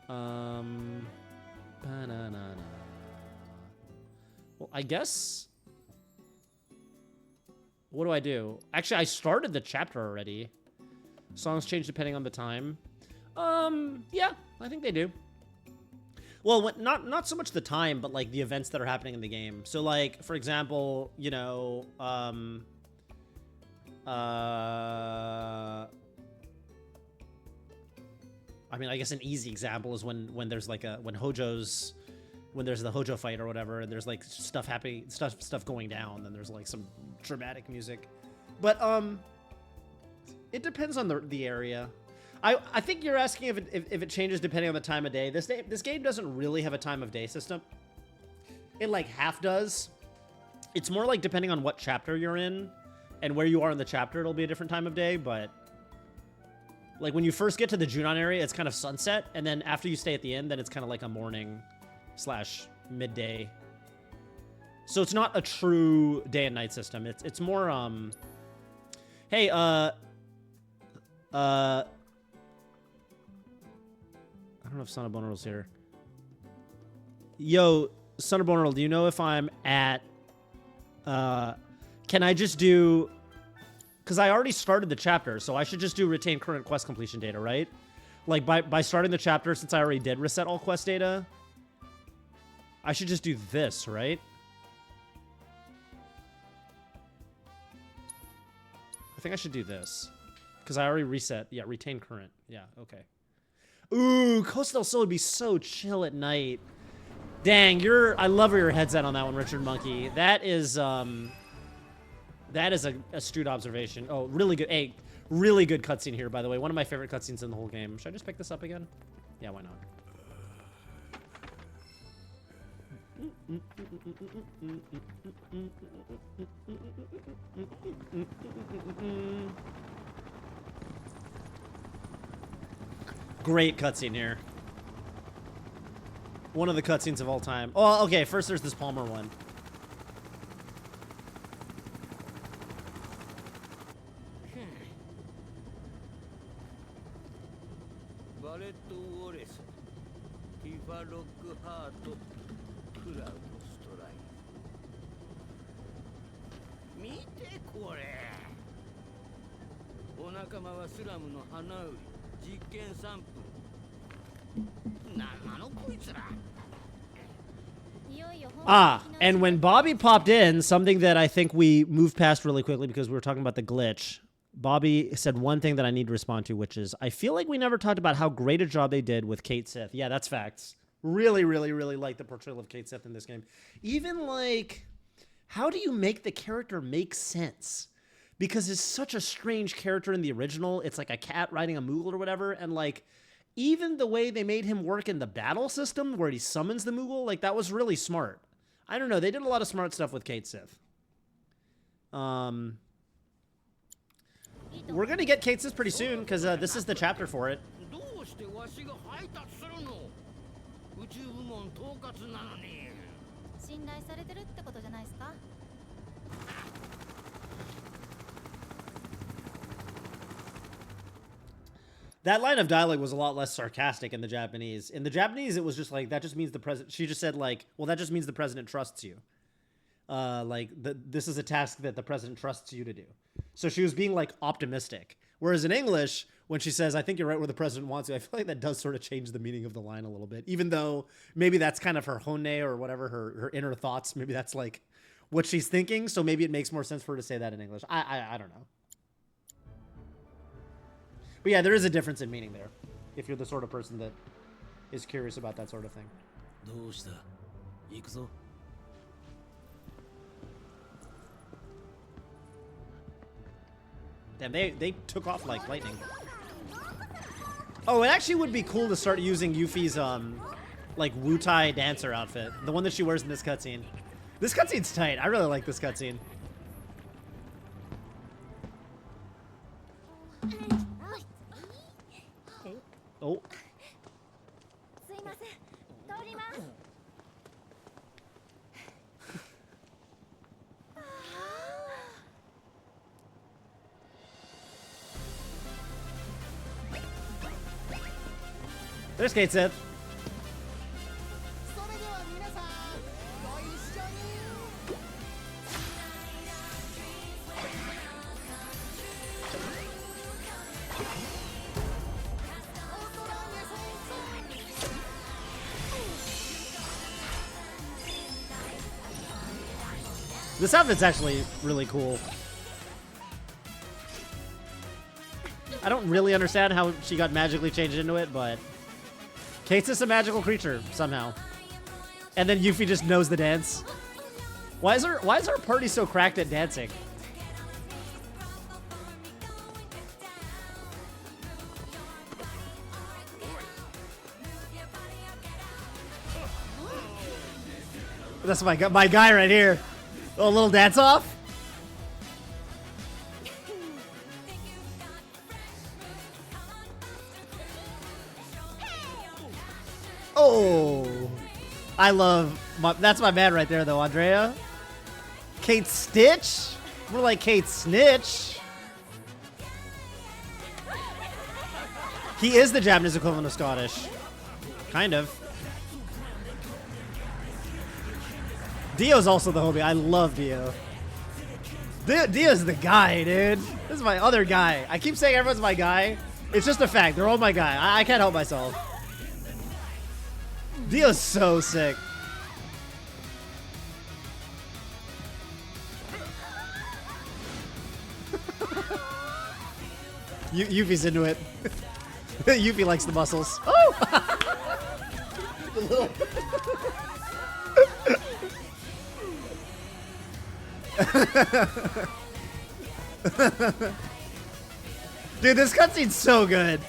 Ba-na-na-na. Well, I guess. What do I do? Actually, I started the chapter already. Songs change depending on the time. Yeah, I think they do. Well, not so much the time, but like the events that are happening in the game. So like, for example, you know, I mean, I guess an easy example is when there's like when there's the Hojo fight or whatever, and there's like stuff happening, stuff going down, then there's like some dramatic music. But it depends on the area. I think you're asking if it changes depending on the time of day. This game doesn't really have a time of day system. It like half does. It's more like depending on what chapter you're in and where you are in the chapter, it'll be a different time of day. But like when you first get to the Junon area, it's kind of sunset, and then after you stay at the end, then it's kind of like a morning / midday. So it's not a true day and night system. It's more hey, I don't know if Son of Boneral's here. Yo, Son of Boneral, do you know if I'm at can I just do, because I already started the chapter, so I should just do retain current quest completion data, right? Like by starting the chapter, since I already did reset all quest data, I should just do this, right? I think I should do this. Because I already reset. Yeah, retain current. Yeah, okay. Ooh, Costa del Sol would be so chill at night. Dang, I love where your head's at on that one, Richard Monkey. That is an astute observation. Oh, really good. Hey, really good cutscene here, by the way. One of my favorite cutscenes in the whole game. Should I just pick this up again? Yeah, why not? Great cutscene here. One of the cutscenes of all time. Oh, okay. First, there's this Palmer one. 仲間はスラムの花売り実験散布なんなのこいつら Ah, and when Bobby popped in, something that I think we moved past really quickly because we were talking about the glitch, Bobby said one thing that I need to respond to, which is, I feel like we never talked about how great a job they did with Kate Sith. Yeah, that's facts. Really, really, really like the portrayal of Kate Sith in this game. Even, like, how do you make the character make sense? Because it's such a strange character in the original. It's like a cat riding a Moogle or whatever, and, like, even the way they made him work in the battle system where he summons the Moogle, like, that was really smart. I don't know. They did a lot of smart stuff with Kate Sith. We're going to get Kate Sith pretty soon because this is the chapter for it. どうしてわしが配達するの宇宙部門統括なのに信頼されてるってことじゃないですか That line of dialogue was a lot less sarcastic in the Japanese. In the Japanese, it was just like, that just means the president... She just said, like, well, that just means the president trusts you. This is a task that the president trusts you to do. So she was being, like, optimistic. Whereas in English, when she says, I think you're right where the president wants you, I feel like that does sort of change the meaning of the line a little bit. Even though maybe that's kind of her hone or whatever, her inner thoughts. Maybe that's, like, what she's thinking. So maybe it makes more sense for her to say that in English. I don't know. But yeah, there is a difference in meaning there, if you're the sort of person that is curious about that sort of thing. どうした行くぞ Damn, they took off like lightning. Oh, it actually would be cool to start using Yuffie's, like, Wu-Tai dancer outfit. The one that she wears in this cutscene. This cutscene's tight. I really like this cutscene. Oh. すいません通ります There's Kate Sith. それでは皆さんご一緒に This outfit's actually really cool. I don't really understand how she got magically changed into it, but Kate's just a magical creature somehow. And then Yuffie just knows the dance. Why is our party so cracked at dancing? That's my guy right here. Oh, a little dance off. Oh, I love that's my man right there though, Andrea. Kate Stitch? More like Kate Snitch. He is the Japanese equivalent of Scottish. Kind of. Dio's also the homie. I love Dio. Dio's the guy, dude. This is my other guy. I keep saying everyone's my guy. It's just a fact. They're all my guy. I can't help myself. Dio's so sick. Yuffie's into it. Yuffie likes the muscles. Oh! The little... Dude, this cutscene's so good.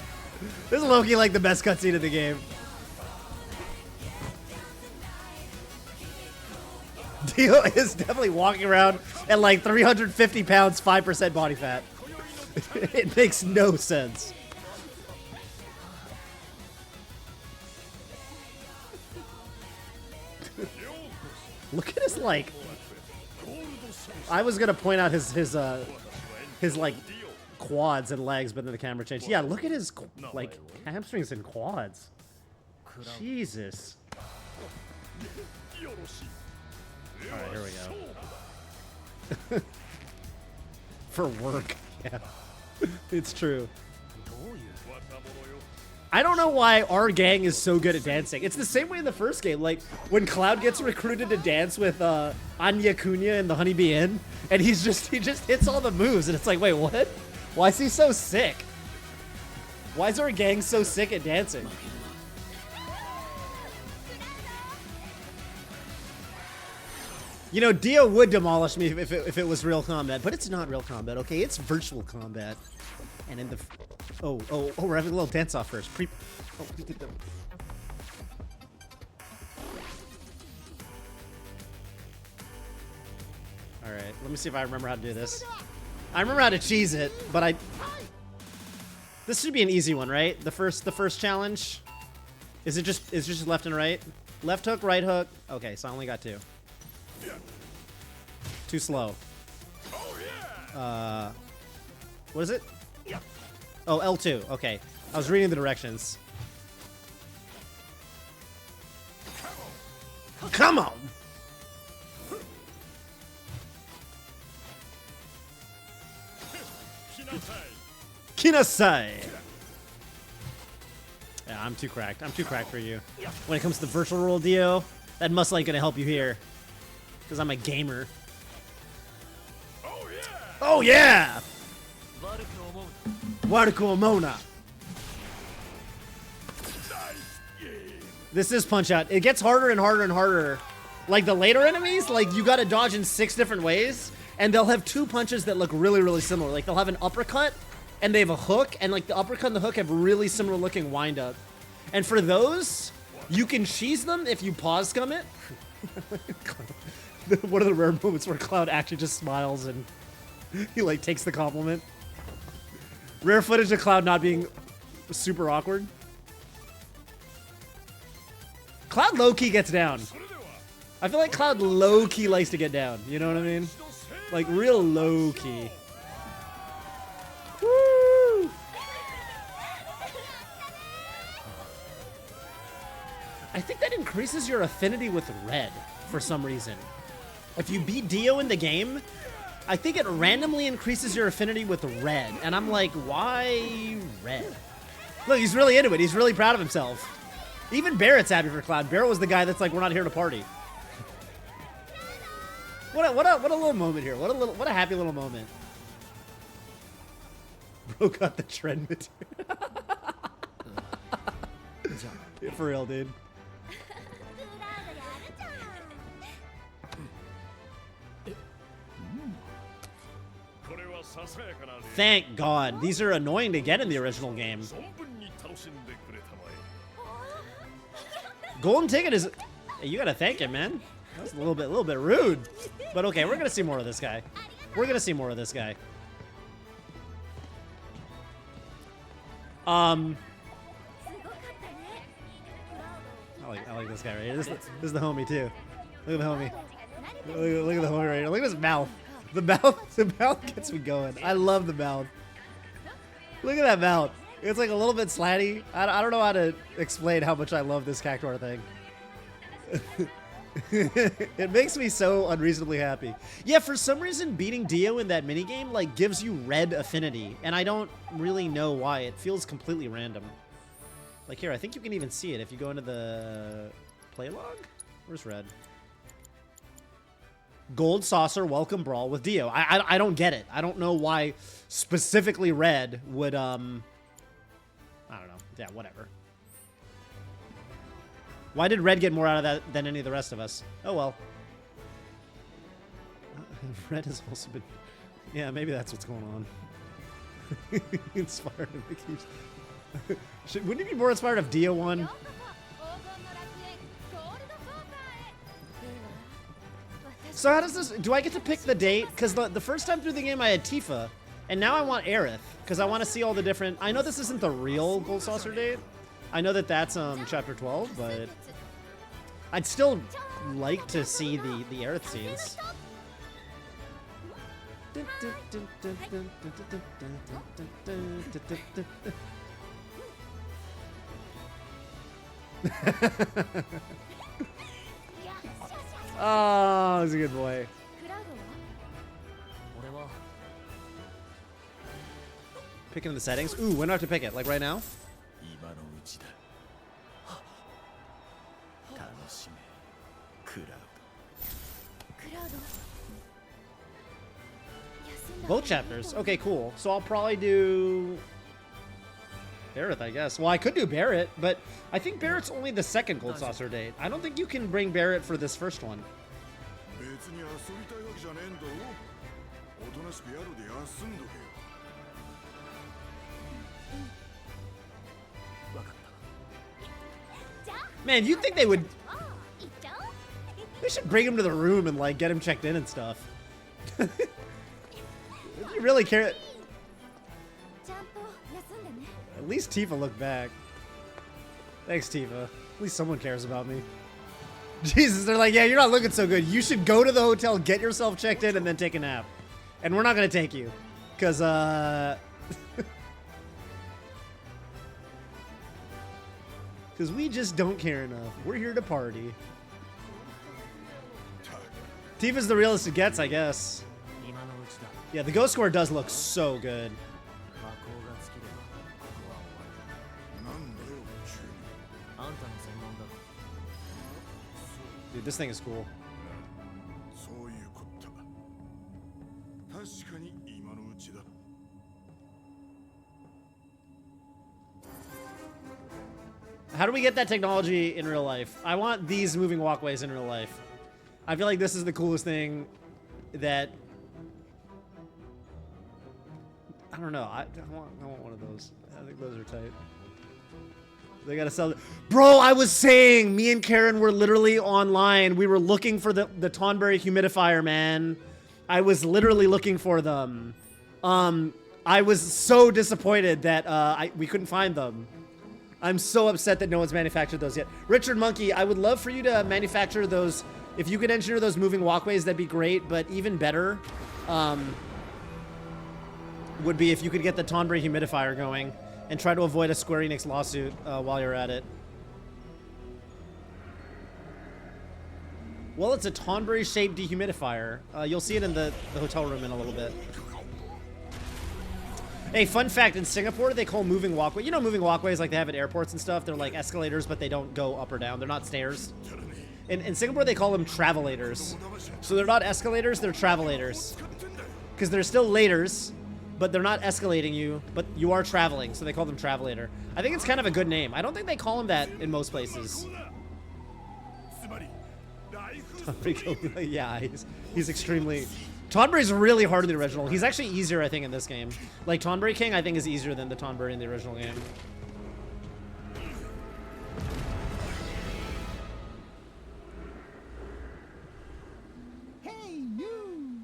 This is low-key like the best cutscene in the game. Dio is definitely walking around at like 350 pounds, 5% body fat. It makes no sense. Look at his like. I was gonna point out his like quads and legs, but then the camera changed. Yeah, look at his like hamstrings and quads. Jesus. All right, here we go. For work, yeah. It's true. I don't know why our gang is so good at dancing. It's the same way in the first game. Like, when Cloud gets recruited to dance with Anya Cunha in the Honeybee Inn, and he just hits all the moves, and it's like, wait, what? Why is he so sick? Why is our gang so sick at dancing? You know, Dio would demolish me if it was real combat, but it's not real combat, okay? It's virtual combat. And in the... Oh, we're having a little dance-off first. Alright, let me see if I remember how to do this. I remember how to cheese it, but this should be an easy one, right? The first challenge? Is it just left and right? Left hook, right hook. Okay, so I only got 2. Too slow. What is it? Oh, L2. Okay. I was reading the directions. Come on! Kinasai! Yeah, I'm too cracked. I'm too cracked for you. When it comes to the virtual roll, Dio, that must like gonna help you here. Because I'm a gamer. Oh yeah! Waruko Mona. This is Punch Out. It gets harder and harder and harder. Like the later enemies, like you gotta dodge in 6 different ways, and they'll have 2 punches that look really, really similar. Like they'll have an uppercut, and they have a hook, and like the uppercut and the hook have really similar looking wind up. And for those, you can cheese them if you pause scum it. One of the rare moments where Cloud actually just smiles and he like takes the compliment. Rare footage of Cloud not being super awkward. Cloud low-key gets down. I feel like Cloud low-key likes to get down. You know what I mean? Like real low-key. Woo! I think that increases your affinity with red for some reason. If you beat Dio in the game, I think it randomly increases your affinity with red. And I'm like, why red? Look, he's really into it. He's really proud of himself. Even Barrett's happy for Cloud. Barrett was the guy that's like, we're not here to party. What a little moment here. What a happy little moment. Bro got the trend material. Yeah, for real, dude. Thank God. These are annoying to get in the original game. Golden ticket is... Hey, you gotta thank him, man. That's a little bit rude. But okay, we're gonna see more of this guy. We're gonna see more of this guy. I like this guy right here. This is the homie too. Look at the homie. Look at the homie right here. Look at his mouth. The mouth gets me going. I love the mouth. Look at that mouth. It's like a little bit slatty. I don't know how to explain how much I love this Cactuar thing. It makes me so unreasonably happy. Yeah, for some reason, beating Dio in that minigame like gives you red affinity, and I don't really know why. It feels completely random. Like here, I think you can even see it if you go into the play log. Where's red? Gold Saucer Welcome Brawl with Dio. I don't get it. I don't know why specifically red would I don't know. Yeah, whatever. Why did red get more out of that than any of the rest of us? Oh well. Red has also been... Yeah, maybe that's what's going on. Inspired of the keeps. Wouldn't he be more inspired if Dio won? So how does this... Do I get to pick the date? Because the first time through the game I had Tifa, and now I want Aerith, because I want to see all the different... I know this isn't the real Gold Saucer date. I know that that's chapter 12, but I'd still like to see the Aerith scenes. Oh, he's a good boy. Pick it in the settings. Ooh, when do I have to pick it? Like right now? 今のうちだ楽しめクラウクラウド休んだ Both chapters. Okay, cool. So I'll probably do Barrett, I guess. Well, I could do Barrett, but I think Barrett's only the second Gold Saucer date. I don't think you can bring Barrett for this first one. 別に遊びたいわけじゃねえんだろ。おとなしく宿で休んどけよ。 Man, you'd think they would... ああ行っちゃおう They should bring him to the room and, like, get him checked in and stuff. You really care... ちゃんと休んでね At least Tifa looked back. Thanks, Tifa. At least someone cares about me. Jesus, they're like, yeah, you're not looking so good. You should go to the hotel, get yourself checked in, and then take a nap. And we're not going to take you. Because, Because we just don't care enough. We're here to party. Tifa's the realest it gets, I guess. 今のうちだ Yeah, the ghost score does look so good. 魔法が尽きればここは終わりなんだよ急に。あんたの専門だ Dude, this thing is cool. そういうこった。確かに今のうちだ。 How do we get that technology in real life? I want these moving walkways in real life. I feel like this is the coolest thing that... I don't know. I want one of those. I think those are tight. They gotta sell it. Bro, I was saying, me and Karen were literally online. We were looking for the Tonberry humidifier, man. I was literally looking for them. I was so disappointed that we couldn't find them. I'm so upset that no one's manufactured those yet. Richard Monkey, I would love for you to manufacture those. If you could engineer those moving walkways, that'd be great. But even better would be if you could get the Tonberry humidifier going and try to avoid a Square Enix lawsuit while you're at it. Well, it's a Tonberry-shaped dehumidifier. You'll see it in the hotel room in a little bit. Hey, fun fact, in Singapore, they call moving walkway. You know moving walkways like they have at airports and stuff? They're like escalators, but they don't go up or down. They're not stairs. In Singapore, they call them travelators. So they're not escalators, they're travelators. Because they're still laters, but they're not escalating you, but you are traveling, so they call them travelator. I think it's kind of a good name. I don't think they call them that in most places. Yeah, he's extremely... Tonberry's really hard in the original. He's actually easier, I think, in this game. Like, Tonberry King, I think, is easier than the Tonberry in the original game. Hey you!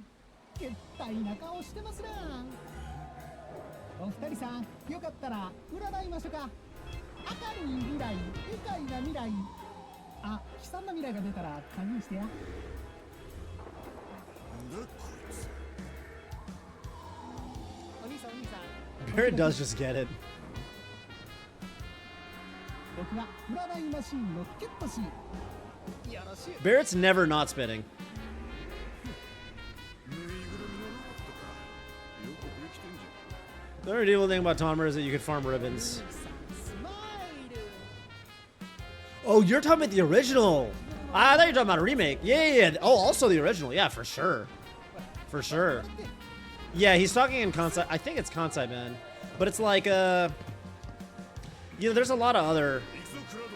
けったいな顔してますな。お二人さん、よかったら占いましょうか。明るい未来、愉快な未来。あ、悲惨な未来が出たら加入してや。なんだこいつ。お兄さんお兄さん。 Barrett does just get it. 僕は占いマシンのケットシー。よろしい。 Barrett's never not spitting. ぬいぐるみのロボットか。よくできてんじゃん。 The only evil thing about Tonberry is that you could farm ribbons. スマイル。 Oh, you're talking about the original. I thought you were talking about a remake. Yeah. Oh, also the original. Yeah, for sure. For sure. Yeah, he's talking in Kansai. I think it's Kansai Ben. But it's like, you know, there's a lot of other... 行くぞクラウ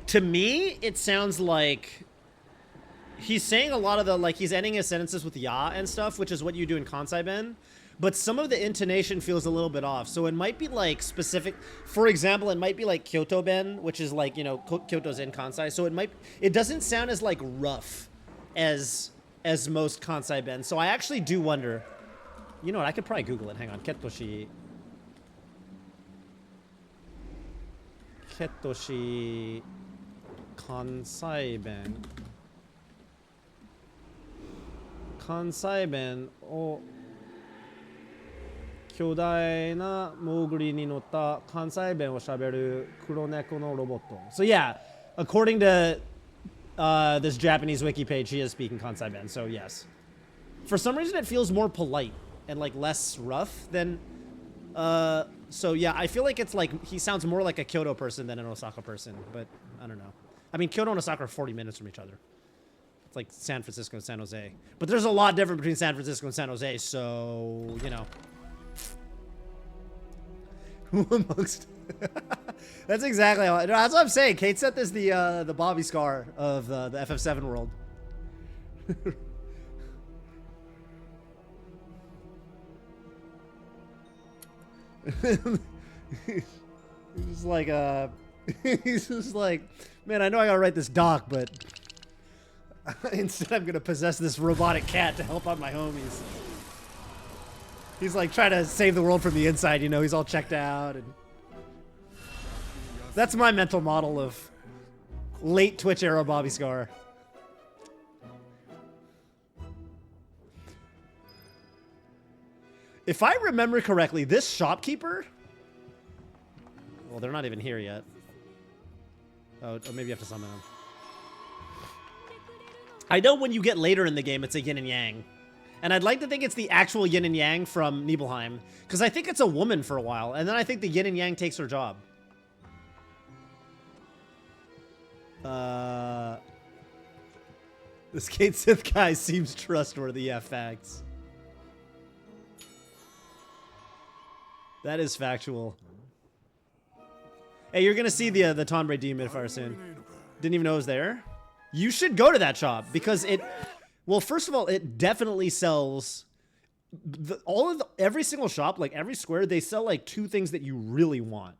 ド。 To me, it sounds like he's saying a lot of the, like, he's ending his sentences with ya and stuff, which is what you do in Kansai Ben. But some of the intonation feels a little bit off. So it might be, like, specific. For example, it might be, like, Kyoto Ben, which is, like, you know, Kyoto's in Kansai. So it doesn't sound as, like, rough as most Kansai Ben. So I actually do wonder. You know what? I could probably Google it. Hang on. Ketoshi Kansai Ben. Kansai Ben を巨大なモーグリに乗った関西弁を喋る黒猫のロボット。So yeah, according to this Japanese wiki page, he is speaking Kansai Ben, so yes. For some reason, it feels more polite and like less rough than. So yeah, I feel like it's like he sounds more like a Kyoto person than an Osaka person, but I don't know. I mean, Kyoto and Osaka are 40 minutes from each other. It's like San Francisco and San Jose, but there's a lot different between San Francisco and San Jose, so you know. Who amongst? That's exactly how. That's what I'm saying. Kate set this the Bobby Scar of the FF7 world. He's just like he's just like, man, I know I gotta write this doc, but instead I'm gonna possess this robotic cat to help out my homies. He's like trying to save the world from the inside, you know. He's all checked out, and that's my mental model of late Twitch era Bobby Scar. If I remember correctly, this shopkeeper... Well, they're not even here yet. Oh, maybe you have to summon them. I know when you get later in the game, it's a yin and yang. And I'd like to think it's the actual yin and yang from Nibelheim. Because I think it's a woman for a while. And then I think the yin and yang takes her job. This Kate Sith guy seems trustworthy. Yeah, facts. That is factual. Hey, you're gonna see the Tonbray Dehumidifier soon. Didn't even know it was there. You should go to that shop because it. Well, first of all, it definitely sells. Every single shop, like every square, they sell like two things that you really want.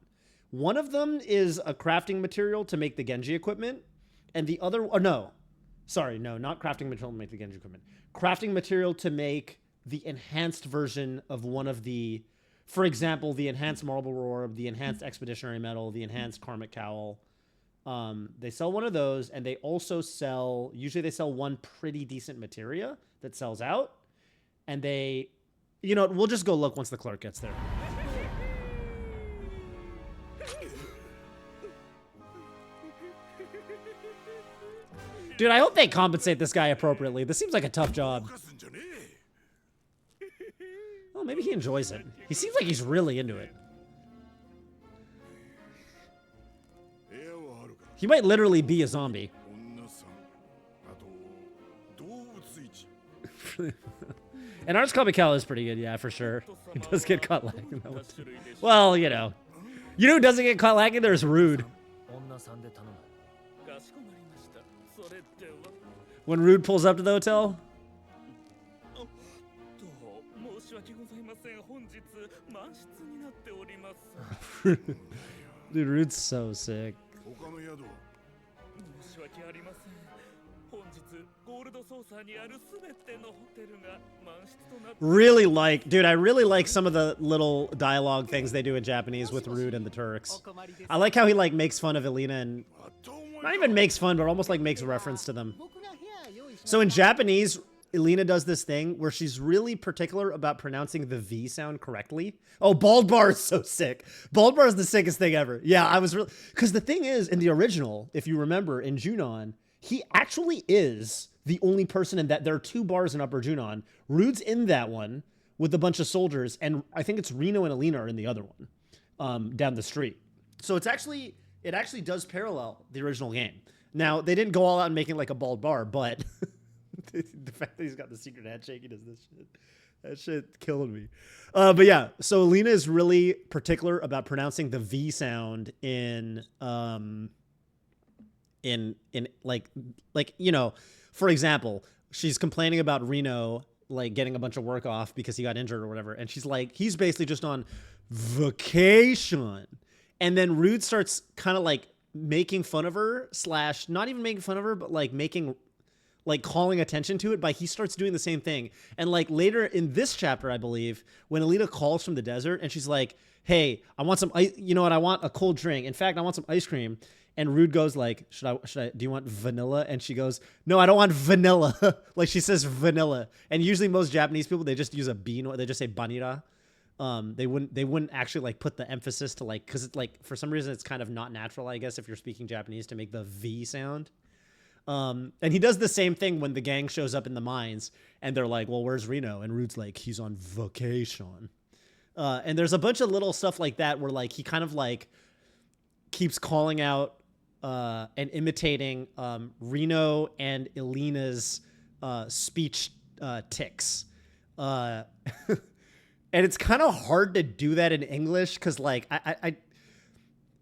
One of them is a crafting material to make the Genji equipment, and the other, not crafting material to make the Genji equipment. Crafting material to make the enhanced version of one of the. For example, the enhanced marble orb, the enhanced expeditionary medal, the enhanced karmic cowl. They sell one of those, and they also sell, usually they sell one pretty decent materia that sells out. And they, you know, we'll just go look once the clerk gets there. Dude, I hope they compensate this guy appropriately. This seems like a tough job. Well, maybe he enjoys it. He seems like he's really into it. He might literally be a zombie. And Art's Comic Cal is pretty good, yeah, for sure. He does get caught lagging. Well, you know. You know who doesn't get caught lagging? There's Rude. When Rude pulls up to the hotel. Dude, Rude's so sick. Really like, dude, I really like some of the little dialogue things they do in Japanese with Rude and the Turks. I like how he like makes fun of Elena and not even makes fun, but almost like makes reference to them. So in Japanese, Elena does this thing where she's really particular about pronouncing the V sound correctly. Oh, Bald Bar is so sick. Bald Bar is the sickest thing ever. Yeah, I was really... Because the thing is, in the original, if you remember, in Junon, he actually is the only person in that... There are two bars in Upper Junon. Rude's in that one with a bunch of soldiers, and I think it's Reno and Elena are in the other one, down the street. So it's actually... It actually does parallel the original game. Now, they didn't go all out and make it like a Bald Bar, but... The fact that he's got the secret handshake, he does this shit. That shit killing me. But yeah, so Alina is really particular about pronouncing the V sound in like, you know, for example, she's complaining about Reno like getting a bunch of work off because he got injured or whatever. And she's like, he's basically just on vacation. And then Rude starts kind of like making fun of her / not even making fun of her, but like calling attention to it by he starts doing the same thing. And like later in this chapter, I believe, when Alita calls from the desert and she's like, hey, I want some ice, you know what? I want a cold drink. In fact, I want some ice cream. And Rude goes like, should I, do you want vanilla? And she goes, no, I don't want vanilla. Like she says vanilla. And usually most Japanese people, they just use a B, they just say banira. They wouldn't actually like put the emphasis to like, cause it's like, for some reason it's kind of not natural, I guess, if you're speaking Japanese to make the V sound. And he does the same thing when the gang shows up in the mines and they're like, well, where's Reno? And Rude's like, he's on vacation. And there's a bunch of little stuff like that where like he kind of like keeps calling out and imitating Reno and Elena's speech tics. And it's kind of hard to do that in English because like I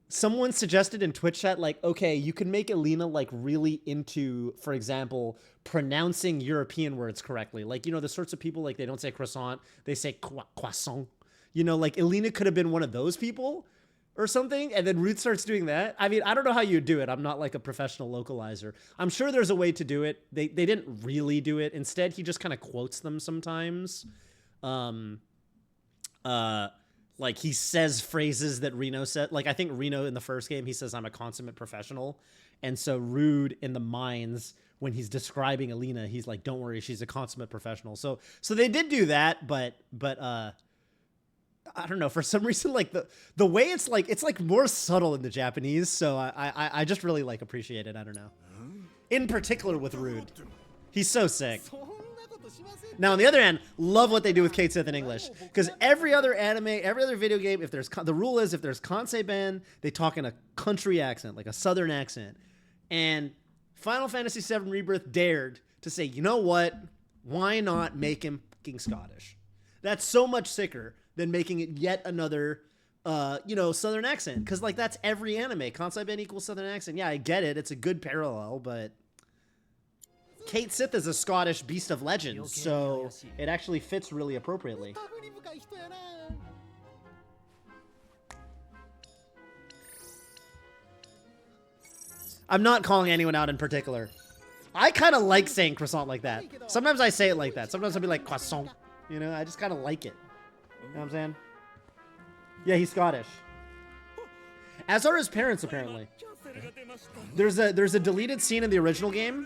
someone suggested in Twitch chat, like, okay, you can make Elena like really into, for example, pronouncing European words correctly. Like, you know, the sorts of people, like, they don't say croissant, they say croissant. You know, like Elena could have been one of those people or something. And then Ruth starts doing that. I mean, I don't know how you do it. I'm not like a professional localizer. I'm sure there's a way to do it. They didn't really do it. Instead, he just kind of quotes them sometimes. Like he says phrases that Reno said. Like I think Reno in the first game, he says, I'm a consummate professional. And so Rude in the mines, when he's describing Elena, he's like, don't worry, she's a consummate professional. So they did do that, but I don't know, for some reason, like the way it's like more subtle in the Japanese. So I just really like appreciate it. I don't know. In particular with Rude. He's so sick. Now, on the other hand, love what they do with Kate Sith in English. Because every other anime, every other video game, if there's the rule is if there's Kansei Ben, they talk in a country accent, like a southern accent. And Final Fantasy VII Rebirth dared to say, you know what? Why not make him fucking Scottish? That's so much sicker than making it yet another, southern accent. Because, like, that's every anime. Kansei Ben equals southern accent. Yeah, I get it. It's a good parallel, but Kate Sith is a Scottish beast of legend, so it actually fits really appropriately. I'm not calling anyone out in particular. I kind of like saying croissant like that. Sometimes I say it like that. Sometimes I'll be like croissant. You know, I just kind of like it. You know what I'm saying? Yeah, he's Scottish. As are his parents, apparently. There's a deleted scene in the original game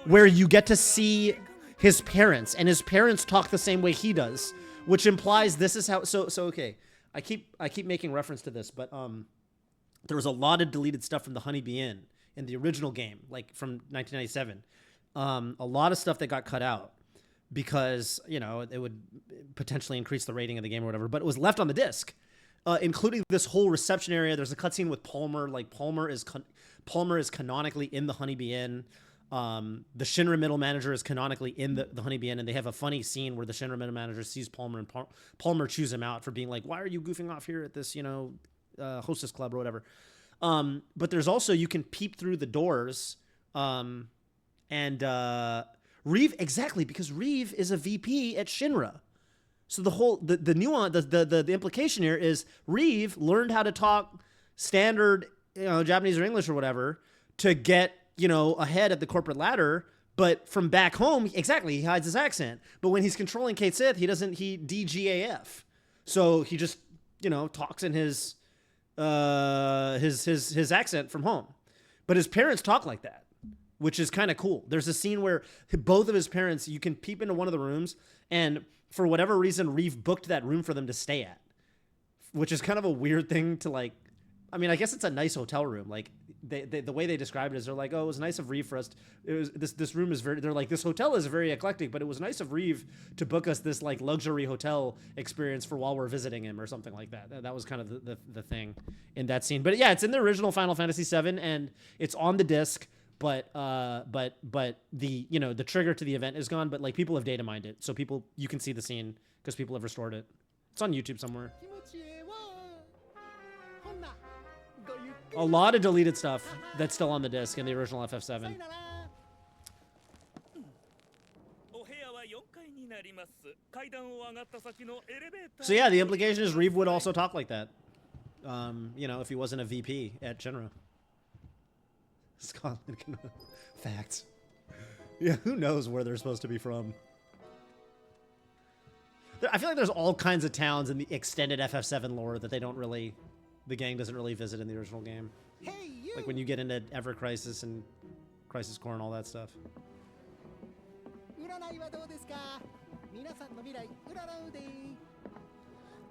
where you get to see his parents, and his parents talk the same way he does, which implies this is how. So okay, I keep making reference to this, but there was a lot of deleted stuff from the Honeybee Inn in the original game, like from 1997. A lot of stuff that got cut out because, you know, it would potentially increase the rating of the game or whatever, but it was left on the disc, including this whole reception area. There's a cutscene with Palmer. Like Palmer is canonically in the Honeybee Inn. The Shinra middle manager is canonically in the Honeybee Inn, and they have a funny scene where the Shinra middle manager sees Palmer, and Palmer chews him out for being like, why are you goofing off here at this, hostess club or whatever. But there's also, you can peep through the doors, and Reeve, exactly, because Reeve is a VP at Shinra. So the nuance, the implication here is Reeve learned how to talk standard, Japanese or English or whatever to get, ahead at the corporate ladder. But from back home, exactly, he hides his accent. But when he's controlling Kate Sith, he DGAF. So he just, talks in his accent from home. But his parents talk like that, which is kind of cool. There's a scene where both of his parents, you can peep into one of the rooms, and for whatever reason, Reeve booked that room for them to stay at, which is kind of a weird thing to like. I mean, I guess it's a nice hotel room. Like the way they describe it is they're like, oh, it was nice of Reeve for us. It was this room is very. They're like, this hotel is very eclectic, but it was nice of Reeve to book us this like luxury hotel experience for while we're visiting him or something like that. That was kind of the thing in that scene. But yeah, it's in the original Final Fantasy VII, and it's on the disc. But the the trigger to the event is gone. But like people have data mined it, so you can see the scene because people have restored it. It's on YouTube somewhere. A lot of deleted stuff that's still on the disc in the original FF7. So yeah, the implication is Reeve would also talk like that. If he wasn't a VP at Shinra. Scotland. Facts. Yeah, who knows where they're supposed to be from? I feel like there's all kinds of towns in the extended FF7 lore that the gang doesn't really visit in the original game. Hey, you! Like when you get into Ever Crisis and Crisis Core and all that stuff.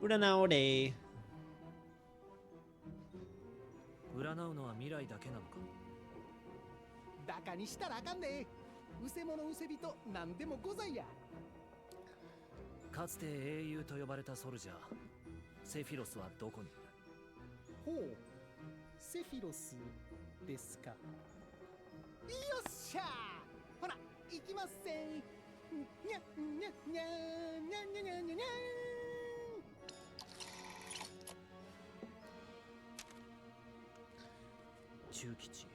Uranao-de. 占うのは未来だけなのか。だかカにしたらあかんで。うせ者うせ人なんでもございや。かつて英雄と呼ばれたソルジャーセフィロスはどこに？ほう、セフィロスですか。よっしゃー。ほら、行きますせん。にゃにゃにゃにゃにゃにゃにゃにゃにゃ。中吉。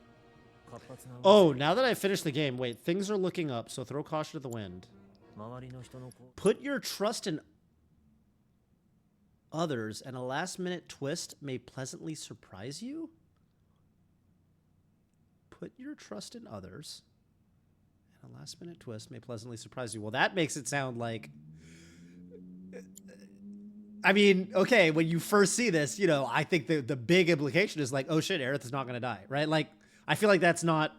活発な。 Oh, now that I finished the game, wait, things are looking up, so throw caution to the wind. 周りの人の子。 Put your trust in others, and a last-minute twist may pleasantly surprise you? Put your trust in others, and a last-minute twist may pleasantly surprise you. Well, that makes it sound like... I mean, okay, when you first see this, you know, I think the big implication is like, oh shit, Aerith is not going to die, right? Like, I feel like that's not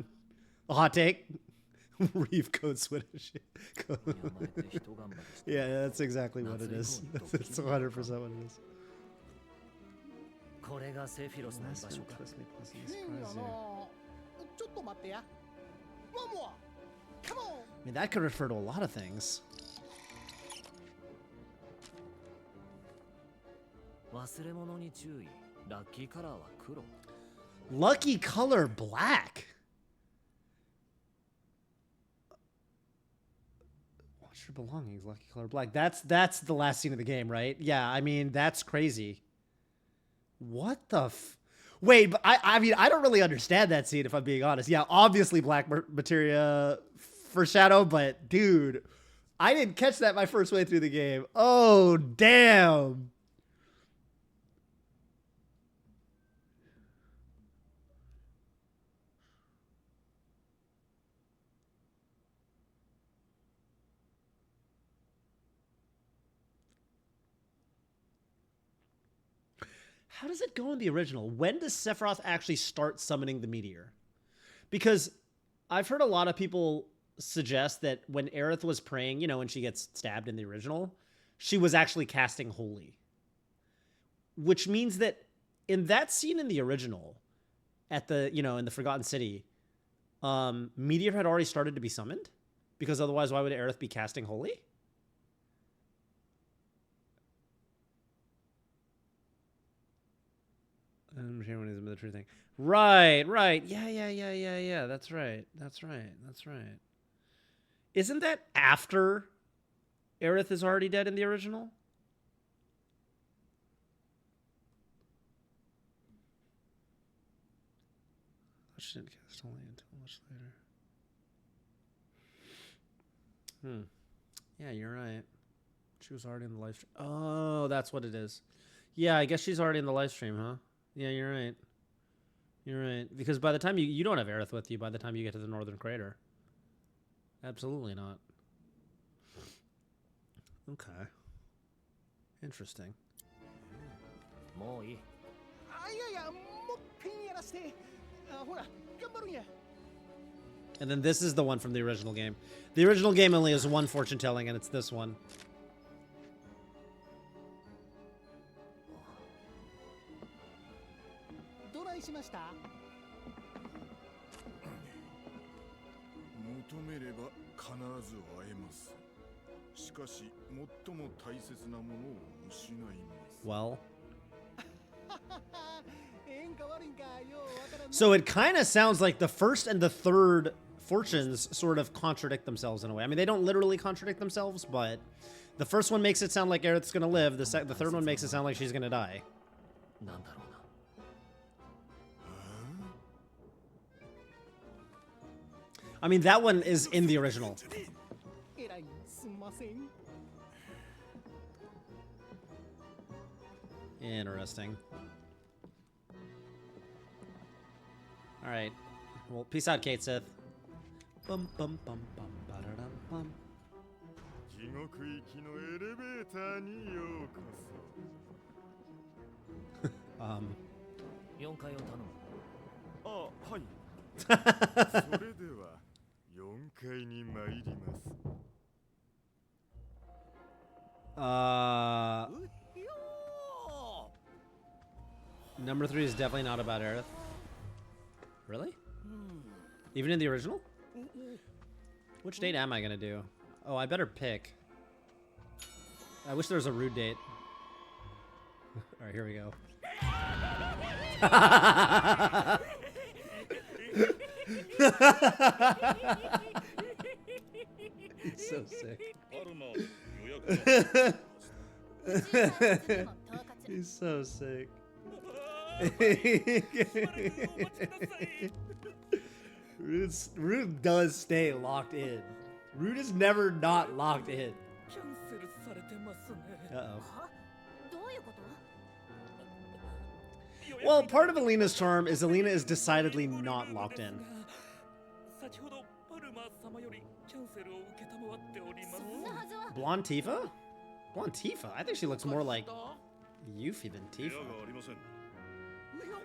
a hot take. Reeve code Swedish. Yeah, that's exactly what it is. That's 100% what it is. これがセフィロスの居場所か。変やな。ちょっと待ってや。One more. Come on. I mean, that could refer to a lot of things. 忘れ物に注意。ラッキーカラーは黒。Lucky color black. Watch your belongings, lucky color black. That's the last scene of the game, right? Yeah, I mean, that's crazy. What the Wait, but I mean, I don't really understand that scene, if I'm being honest. Yeah, obviously black materia foreshadow, but dude, I didn't catch that my first way through the game. Oh, damn. How does it go in the original? When does Sephiroth actually start summoning the meteor? Because I've heard a lot of people suggest that when Aerith was praying, you know, when she gets stabbed in the original, she was actually casting Holy. Which means that in that scene in the original, at the, you know, in the Forgotten City, meteor had already started to be summoned? Because otherwise, why would Aerith be casting Holy? I don't understand what is the true thing. Right. Yeah. That's right. Isn't that after Aerith is already dead in the original? She didn't cast only until much later. Yeah, you're right. She was already in the live stream. Oh, that's what it is. Yeah, I guess she's already in the live stream, huh? Yeah, you're right. You're right. Because by the time you don't have Aerith with you by the time you get to the Northern Crater. Absolutely not. Okay. Interesting. もういい。あ、いやいや、もっぺんやらして。あ、ほら、頑張るんや。 And then this is the one from the original game. The original game only has one fortune telling, and it's this one. どないしました？求めれば必ず会えます。しかし最も大切なものを失います。 Well. So it kind of sounds like the first and the third fortunes sort of contradict themselves in a way. I mean, they don't literally contradict themselves, but the first one makes it sound like Aerith's gonna live. The third one makes it sound like she's gonna die. なんだろうな。 I mean, that one is in the original. えらいすんません。 Interesting. All right. Well, peace out, Kate Sith. Bum bum bum bum ba-da-dum bum. 地獄行きのエレベーターにようこそ。4階を頼む。あ、はい。それでは4階に参ります。Number 3 is definitely not about Aerith. Really? Even in the original? Which date am I gonna do? Oh, I better pick. I wish there was a rude date. All right, here we go. He's so sick. He's so sick. Rude does stay locked in. Rude is never not locked in. キャンセルされてますね。 Uh-oh. どういうこと？ Well, part of Alina's charm is Alina is decidedly not locked in. 先ほどパルマー様よりキャンセルを受けたまわっております。そんなはずは。 Blonde Tifa? Blonde Tifa? I think she looks more like Yuffie than Tifa.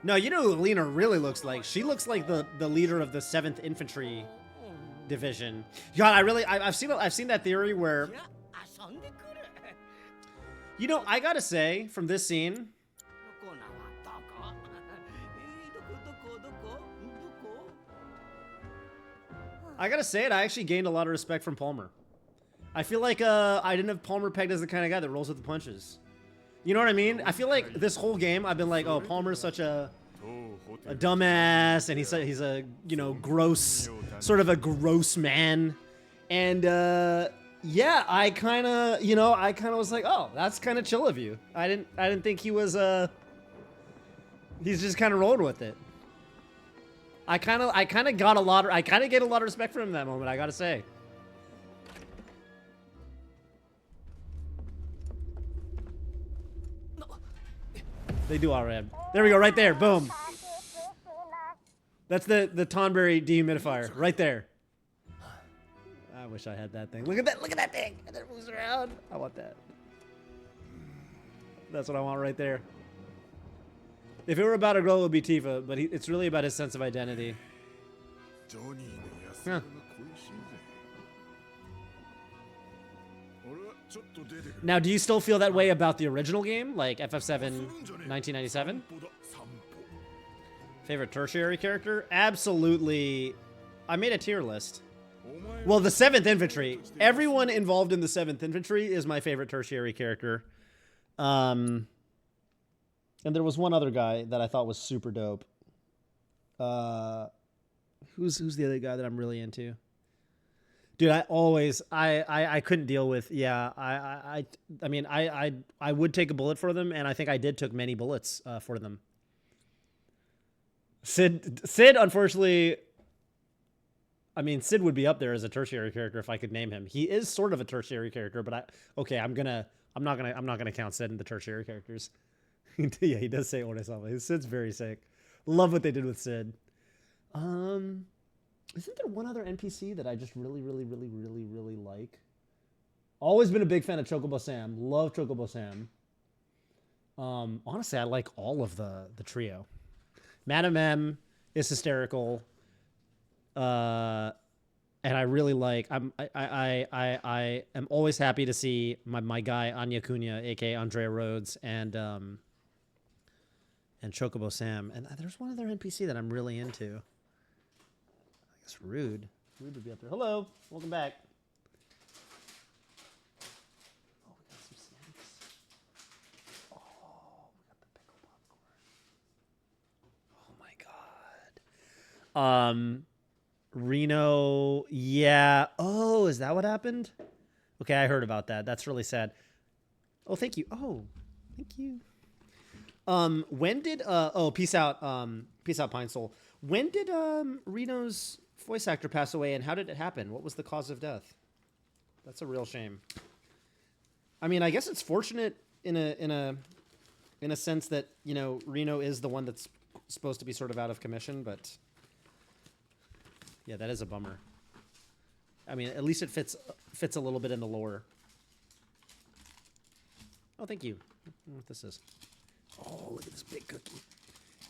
No, you know who Alina really looks like? She looks like the leader of the 7th Infantry Division. God, I've seen that theory where, じゃあ遊んでくる。 you know, I gotta say, from this scene, どこなわどこ？どこ？ I gotta say it, I actually gained a lot of respect from Palmer. I feel like I didn't have Palmer pegged as the kind of guy that rolls with the punches. You know what I mean? I feel like this whole game I've been like, oh, Palmer's such a dumbass, and he's a you know, gross, sort of a gross man. And yeah, I kind of was like, oh, that's kind of chill of you. I didn't think he was he's just kind of rolled with it. I kind of get a lot of respect from him in that moment, I gotta say. They do all right. There we go, right there, boom. That's the Tonberry dehumidifier, right there. I wish I had that thing. Look at that thing, and then it moves around. I want that. That's what I want right there. If it were about a girl, it would be Tifa, but it's really about his sense of identity. Huh. Now, do you still feel that way about the original game, like FF7 1997? Favorite tertiary character? Absolutely. I made a tier list. Well, the 7th Infantry. Everyone involved in the 7th Infantry is my favorite tertiary character. And there was one other guy that I thought was super dope. Who's the other guy that I'm really into? Dude, I couldn't deal with, yeah, I mean, I would take a bullet for them, and I think I took many bullets for them. Sid, unfortunately, I mean, Sid would be up there as a tertiary character if I could name him. He is sort of a tertiary character, but I'm not gonna count Sid in the tertiary characters. Yeah, he does say Ore-sama. Sid's very sick. Love what they did with Sid. Isn't there one other NPC that I just really like? Always been a big fan of Chocobo Sam. Love Chocobo Sam. Honestly, I like all of the trio. Madame M is hysterical. And I really like. I am always happy to see my guy Anya Cunha, aka Andrea Rhodes, and Chocobo Sam. And there's one other NPC that I'm really into. It's Rude. Rude would be up there. Hello. Welcome back. Oh, we got some snacks. Oh, we got the pickle popcorn. Oh my god. Reno. Yeah. Oh, is that what happened? Okay, I heard about that. That's really sad. Oh, thank you. Oh, thank you. When did oh, peace out Pine Soul. When did Reno's voice actor pass away, and how did it happen? What was the cause of death? That's a real shame. I mean, I guess it's fortunate in a sense that, you know, Reno is the one that's supposed to be sort of out of commission, but yeah, that is a bummer. I mean, at least it fits a little bit in the lore. Oh, thank you. I don't know what this is. Oh, look at this big cookie.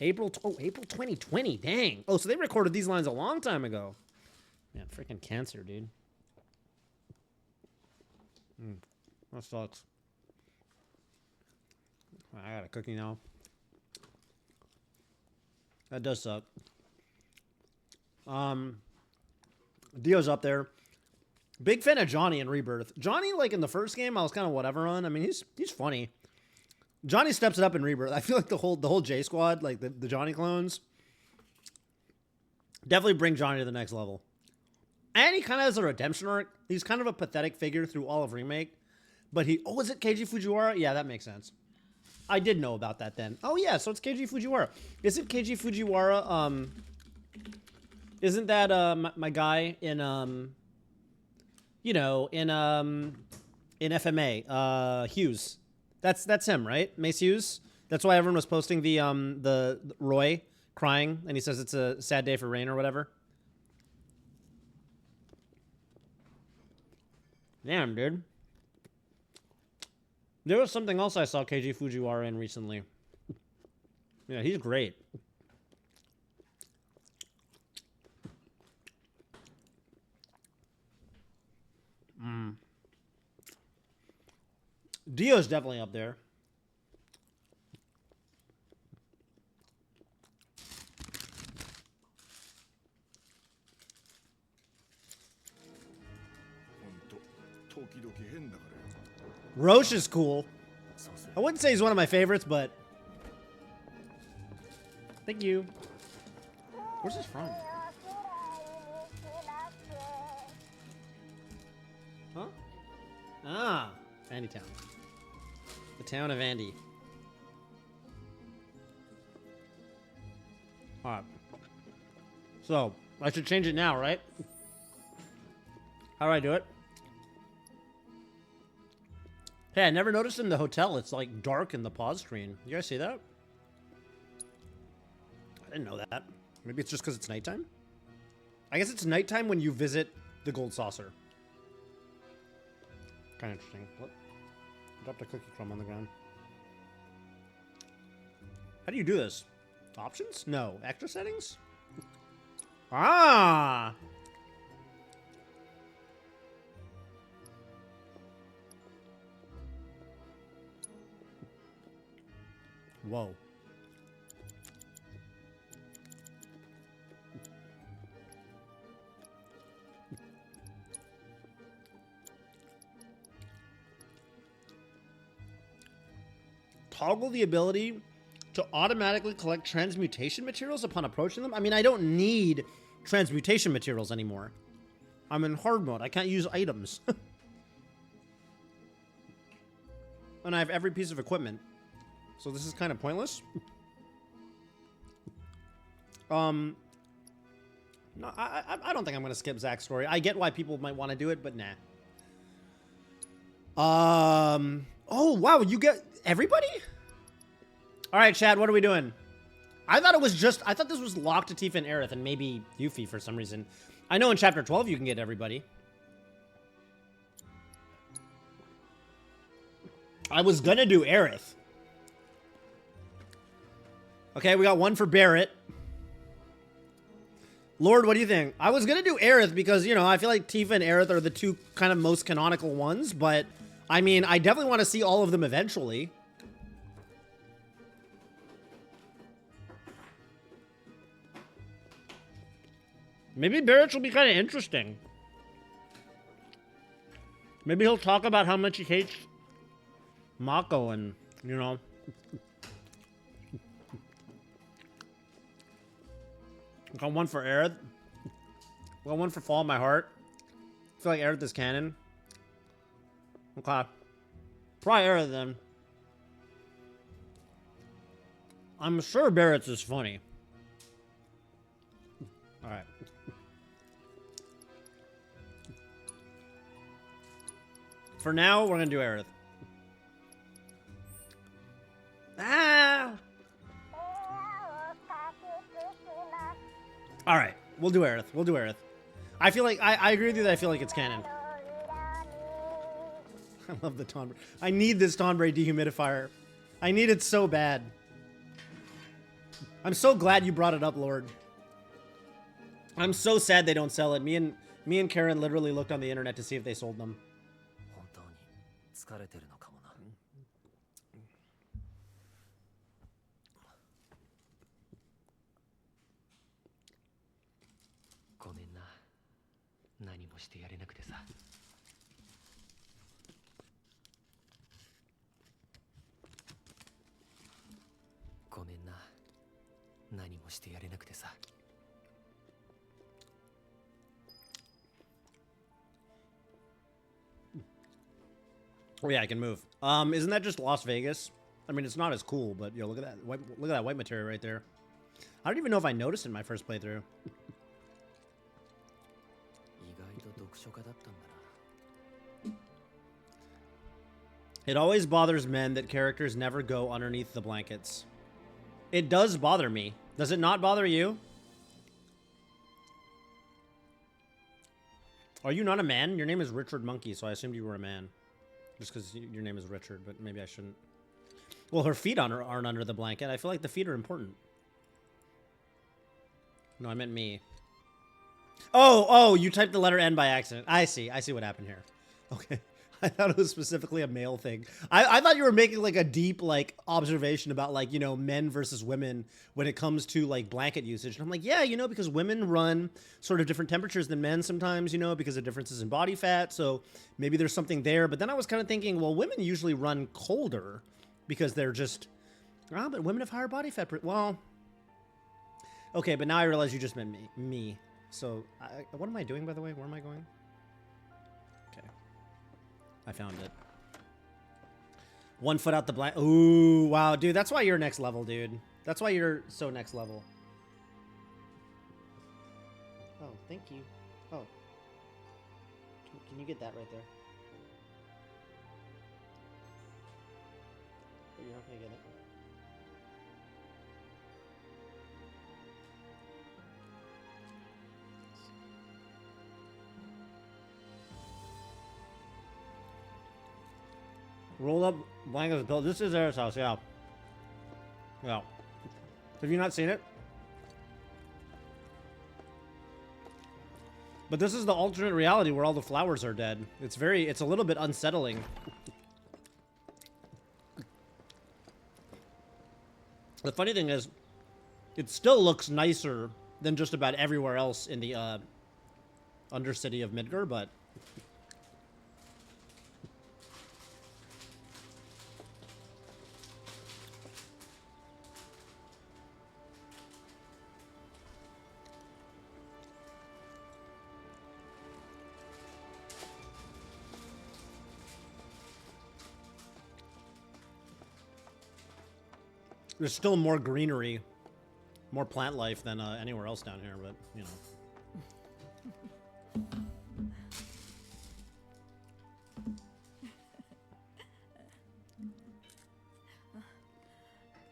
April 2020. Dang. Oh, so they recorded these lines a long time ago. Man, freaking cancer, dude. That sucks. I got a cookie now. That does suck. Dio's up there. Big fan of Johnny in Rebirth. Johnny, like in the first game, I was kind of whatever on. I mean, he's funny. Johnny steps it up in Rebirth. I feel like the whole J squad, like the Johnny clones, definitely bring Johnny to the next level. And he kind of has a redemption arc. He's kind of a pathetic figure through all of Remake. But is it Keiji Fujiwara? Yeah, that makes sense. I did know about that then. Oh yeah, so it's Keiji Fujiwara. Isn't Keiji Fujiwara, isn't that my guy in you know, in FMA, Hughes. That's him, right? Mace Hughes. That's why everyone was posting the Roy crying, and he says it's a sad day for Rain or whatever. Damn, dude. There was something else I saw Keiji Fujiwara in recently. Yeah, he's great. Dio's definitely up there. Roche is cool. I wouldn't say he's one of my favorites, but thank you. Where's this from? Huh? Ah, Andy Town. The town of Andy. Alright. So, I should change it now, right? How do I do it? Hey, I never noticed in the hotel it's like dark in the pause screen. You guys see that? I didn't know that. Maybe it's just because it's nighttime? I guess it's nighttime when you visit the gold saucer. Kind of interesting. What? Dropped a cookie crumb on the ground. How do you do this? Options? No. Extra settings? Ah! Whoa. Toggle the ability to automatically collect transmutation materials upon approaching them? I mean, I don't need transmutation materials anymore. I'm in hard mode. I can't use items. And I have every piece of equipment. So this is kind of pointless. No, I don't think I'm going to skip Zach's story. I get why people might want to do it, but nah. Oh, wow. You get everybody? All right, Chad, what are we doing? I thought this was locked to Tifa and Aerith and maybe Yuffie for some reason. I know in chapter 12 you can get everybody. I was gonna do Aerith. Okay, we got one for Barrett. Lord, what do you think? I was gonna do Aerith because, you know, I feel like Tifa and Aerith are the two kind of most canonical ones, but I mean, I definitely want to see all of them eventually. Maybe Barrett will be kind of interesting. Maybe he'll talk about how much he hates Mako and, you know. Got one for Aerith. Got one for Fall in My Heart. I feel like Aerith is canon. Okay. Probably Aerith then. I'm sure Barrett's is funny. Alright. For now, we're gonna do Aerith. Ah! Alright, we'll do Aerith. We'll do Aerith. I feel like, I agree with you that I feel like it's canon. I love the Tonbray. I need this Tonbray dehumidifier. I need it so bad. I'm so glad you brought it up, Lord. I'm so sad they don't sell it. Me and Karen literally looked on the internet to see if they sold them. 何もしてやれなくてさ。ごめんな。何もしてやれなくてさ。Oh yeah, I can move. Isn't that just Las Vegas? I mean, it's not as cool, but yo, look at that white material right there. I don't even know if I noticed it in my first playthrough. 意外と読書家だったんだな。 It always bothers men that characters never go underneath the blankets. It does bother me. Does it not bother you? Are you not a man? Your name is Richard Monkey, so I assumed you were a man. Just because your name is Richard, but maybe I shouldn't. Well, her feet aren't under the blanket. I feel like the feet are important. No, I meant me. Oh, you typed the letter N by accident. I see what happened here. Okay. I thought it was specifically a male thing. I thought you were making like a deep like observation about like, you know, men versus women when it comes to like blanket usage. And I'm like, yeah, you know, because women run sort of different temperatures than men sometimes, you know, because of differences in body fat. So maybe there's something there. But then I was kind of thinking, well, women usually run colder because they're just, but women have higher body fat. Well, okay, but now I realize you just meant me. So what am I doing, by the way? Where am I going? Okay. I found it. 1 foot out the blank. Ooh, wow, dude. That's why you're next level, dude. That's why you're so next level. Oh, thank you. Oh. Can you get that right there? Oh, you're not gonna get it. Roll up blankets built. This is Eric's house, yeah. Yeah. Have you not seen it? But this is the alternate reality where all the flowers are dead. It's a little bit unsettling. The funny thing is, it still looks nicer than just about everywhere else in the Undercity of Midgar, but there's still more greenery, more plant life than anywhere else down here, but, you know.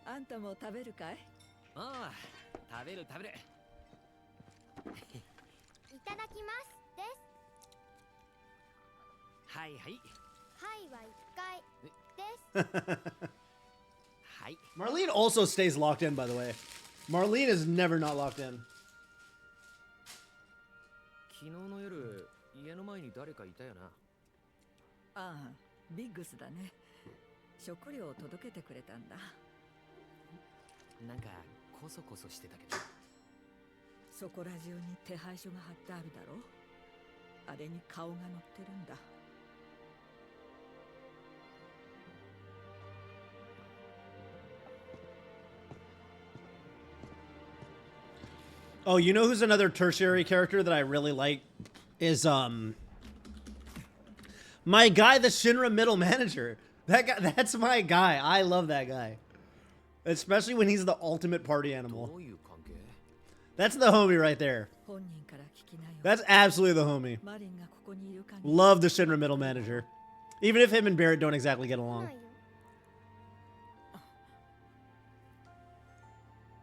あんたも食べるかい？ああ、食べる。いただきますです。はいはい。はいは1回です。はい。 Marlene also stays locked in, by the way. Marlene is never not locked in. 昨日の夜、家の前に誰かいたよな。ああ、ビッグスだね。食料を届けてくれたんだ。なんかコソコソしてたけど。そこら中に手配書が貼ってあるだろ。あれに顔が載ってるんだ。 Oh, you know who's another tertiary character that I really like is my guy, the Shinra middle manager. That guy, that's my guy. I love that guy. Especially when he's the ultimate party animal. That's the homie right there. That's absolutely the homie. Love the Shinra middle manager. Even if him and Barrett don't exactly get along.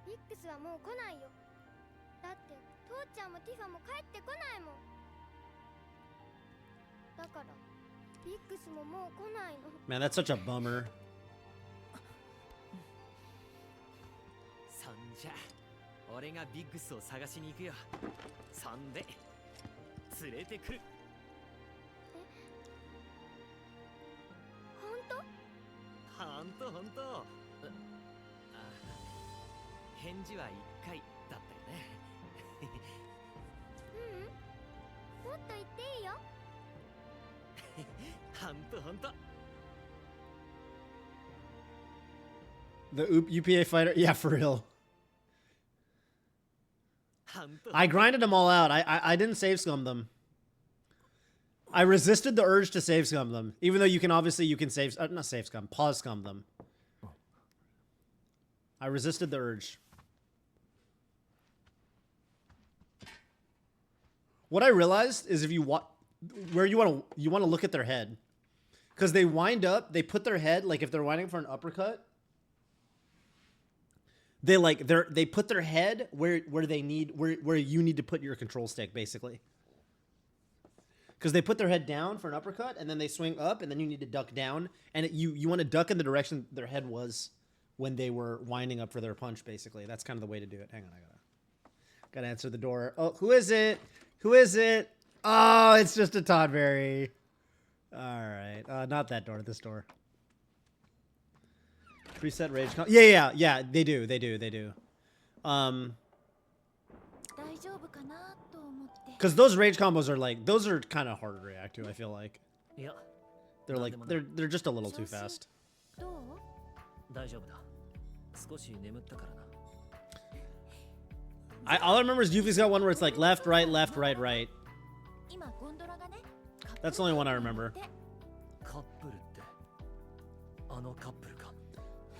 ビックスはもう来ないよ。だって父ちゃんもティファも帰ってこないもん。だからビックスももう来ないの。 Man, that's such a bummer. そんじゃ、俺がビッグスを探しに行くよ。そんで連れてくる。ほんと。返事は1回だったよね。もっといっほんとほんと。 The UPA fighter? Yeah, for real. ほんと。 I grinded them all out. I didn't save scum them. I resisted the urge to save scum them. Even though you can obviously, you can save, not save scum, pause scum them. I resisted the urge. What I realized is if you where you want to look at their head. Because they wind up, they put their head, like if they're winding for an uppercut, they put their head where you need to put your control stick, basically. Because they put their head down for an uppercut, and then they swing up, and then you need to duck down, and you want to duck in the direction their head was when they were winding up for their punch, basically. That's kind of the way to do it. Hang on, I gotta answer the door. Oh, who is it? Who is it? Oh, it's just a Toddberry. All right, not that door. This door. Preset rage. Yeah. They do. 大丈夫かなと思って。 Because those rage combos are like, those are kind of hard to react to. I feel like いや、 they're like they're just a little too fast. どう？大丈夫だ。少し眠ったからな。 All I remember is Yuffie's got one where it's like left, right, right. 今ゴンドラがね。 That's the only one I remember. カップルってあのカップルか。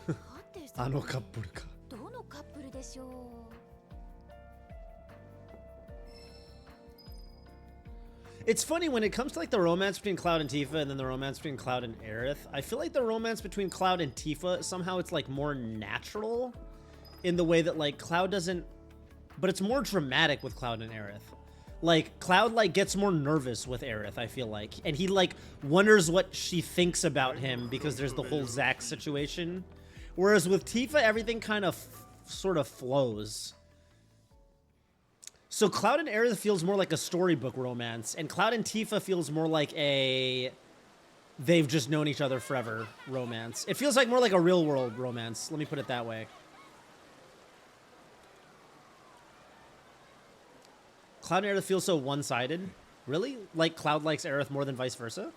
はてさ。あのカップルか。どのカップルでしょう。 It's funny when it comes to like the romance between Cloud and Tifa and then the romance between Cloud and Aerith. I feel like the romance between Cloud and Tifa, somehow it's like more natural in the way that like Cloud doesn't, but it's more dramatic with Cloud and Aerith. Like Cloud like gets more nervous with Aerith, I feel like, and he like wonders what she thinks about him because there's the whole Zack situation. Whereas with Tifa, everything kind of sort of flows. So Cloud and Aerith feels more like a storybook romance, and Cloud and Tifa feels more like a they've just known each other forever romance. It feels like more like a real world romance. Let me put it that way. Cloud and Aerith feel so one-sided. Really? Like Cloud likes Aerith more than vice versa?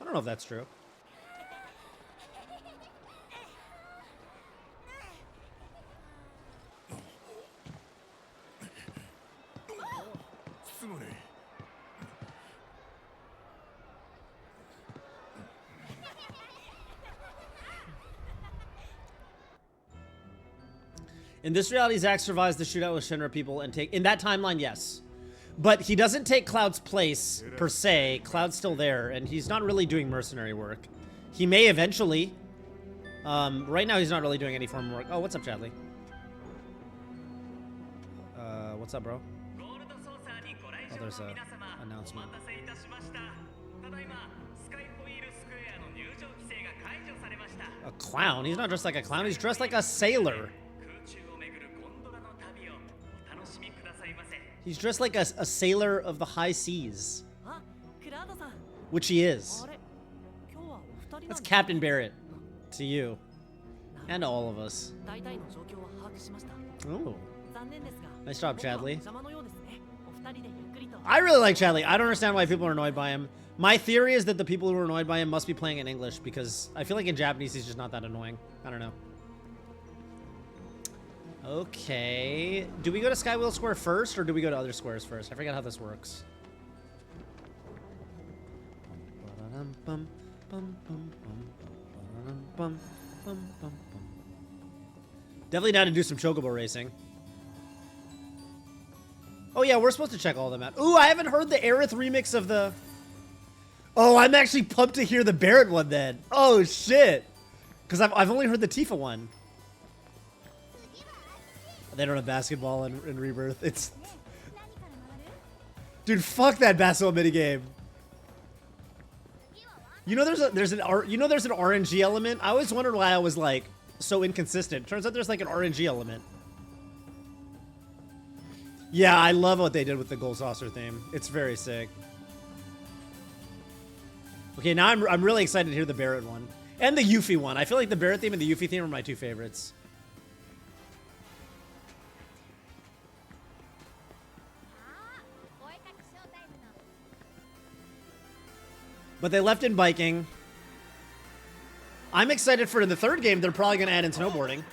I don't know if that's true. すまね In this reality, Zack survives the shootout with Shinra people and in that timeline, yes. But he doesn't take Cloud's place, per se. Cloud's still there, and he's not really doing mercenary work. He may eventually. Right now, he's not really doing any form of work. Oh, what's up, Chadley? What's up, bro? Oh, there's a announcement. A clown? He's not dressed like a clown. He's dressed like a sailor. He's dressed like a sailor of the high seas. あ、クラウドさん。 Which he is. あれ、今日はお二人なん That's です Captain Barrett. To you. And to all of us. 大体の状況は把握しました。 Oh. 残念ですが。 Nice job, 僕は Chadley. 邪魔のようですね。お二人でゆっくりと。 I really like Chadley. I don't understand why people are annoyed by him. My theory is that the people who are annoyed by him must be playing in English because I feel like in Japanese he's just not that annoying. I don't know. Okay. Do we go to Skywheel Square first or do we go to other squares first? I forget how this works. Definitely down to do some Chocobo racing. Oh yeah, we're supposed to check all of them out. Ooh, I haven't heard the Aerith remix of the... Oh, I'm actually pumped to hear the Barrett one then. Oh shit. Because I've only heard the Tifa one. They don't have basketball in Rebirth. It's... Dude, fuck that basketball minigame. You know there's an RNG element? I always wondered why I was like so inconsistent. Turns out there's like an RNG element. Yeah, I love what they did with the Gold Saucer theme. It's very sick. Okay, now I'm really excited to hear the Barrett one. And the Yuffie one. I feel like the Barrett theme and the Yuffie theme are my two favorites. But they left in biking. I'm excited for in the third game. They're probably going to add in snowboarding.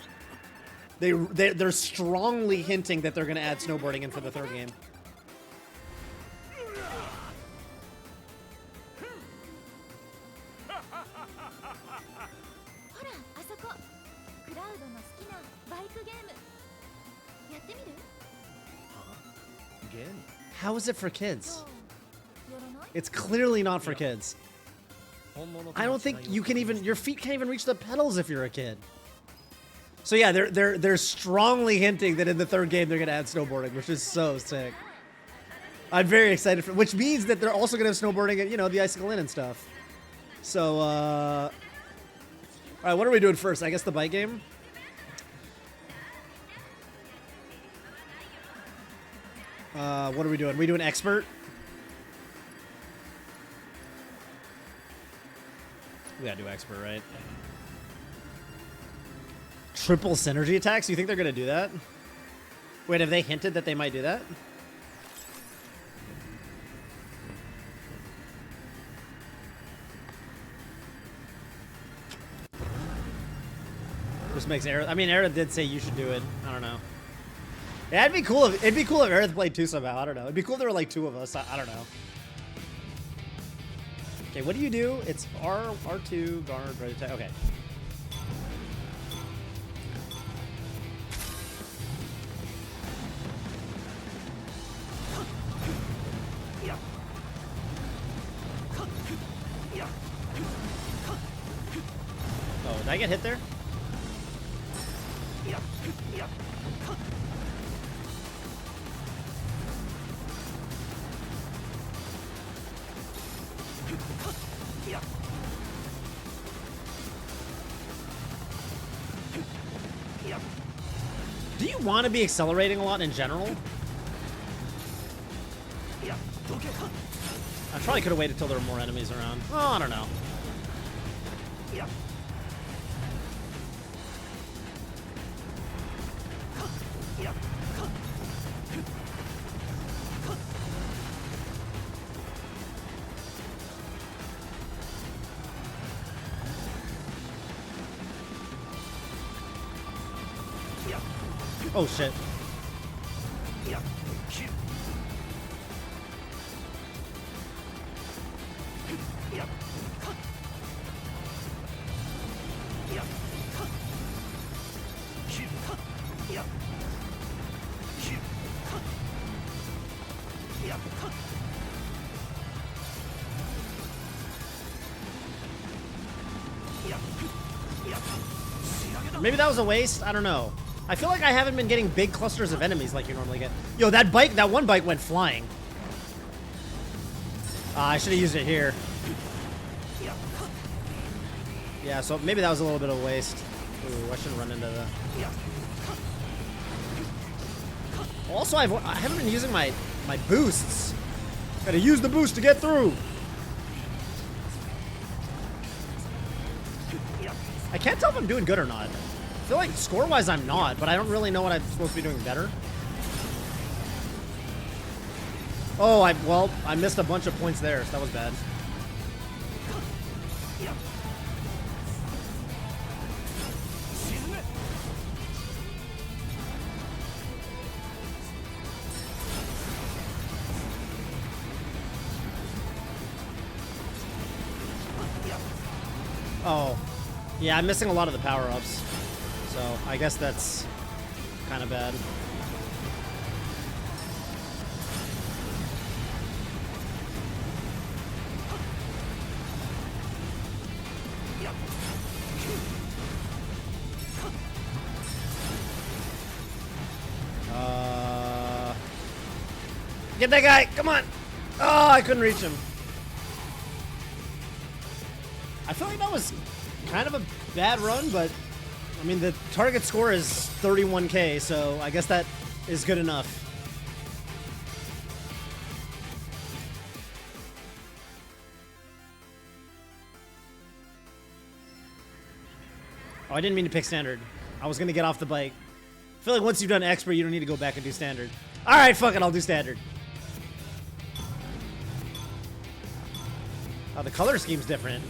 They're strongly hinting that they're going to add snowboarding in for the third game. ほらあそこクラウドの好きなバイクゲームやってみる ゲーム How is it for kids? やらない It's clearly not for kids. 本物と I の don't think 違いを you can even, your feet can't even reach the pedals if you're a kid. So yeah, they're strongly hinting that in the third game they're gonna add snowboarding, which is so sick. I'm very excited for, which means that they're also gonna have snowboarding at, you know, the Icicle Inn and stuff. So, all right, what are we doing first? I guess the bike game. What are we doing? We doing expert? We gotta do expert, right? Triple synergy attacks? You think they're gonna do that? Wait, have they hinted that they might do that? Just makes Aerith. I mean, Aerith did say you should do it. I don't know. Yeah, it'd be cool if Aerith played too somehow. I don't know. It'd be cool if there were like two of us. I don't know. Okay, what do you do? It's R2 guard right attack. Okay. Oh, did I get hit there? Do you want to be accelerating a lot in general? I probably could have waited till there were more enemies around. Oh, I don't know. Oh shit. Maybe that was a waste? I don't know. I feel like I haven't been getting big clusters of enemies like you normally get. Yo, that one bike went flying. I should have used it here. Yeah, so maybe that was a little bit of a waste. Ooh, I shouldn't run into the... Also, I haven't been using my boosts. Gotta use the boost to get through. I can't tell if I'm doing good or not. I feel like score-wise I'm not, but I don't really know what I'm supposed to be doing better. Oh, I missed a bunch of points there, so that was bad. Oh. Yeah, I'm missing a lot of the power-ups. So, I guess that's kind of bad. Get that guy! Come on! Oh, I couldn't reach him. I feel like that was kind of a bad run, but I mean, the target score is 31k, so I guess that is good enough. Oh, I didn't mean to pick standard. I was going to get off the bike. I feel like once you've done expert, you don't need to go back and do standard. All right, fuck it, I'll do standard. The color scheme's different.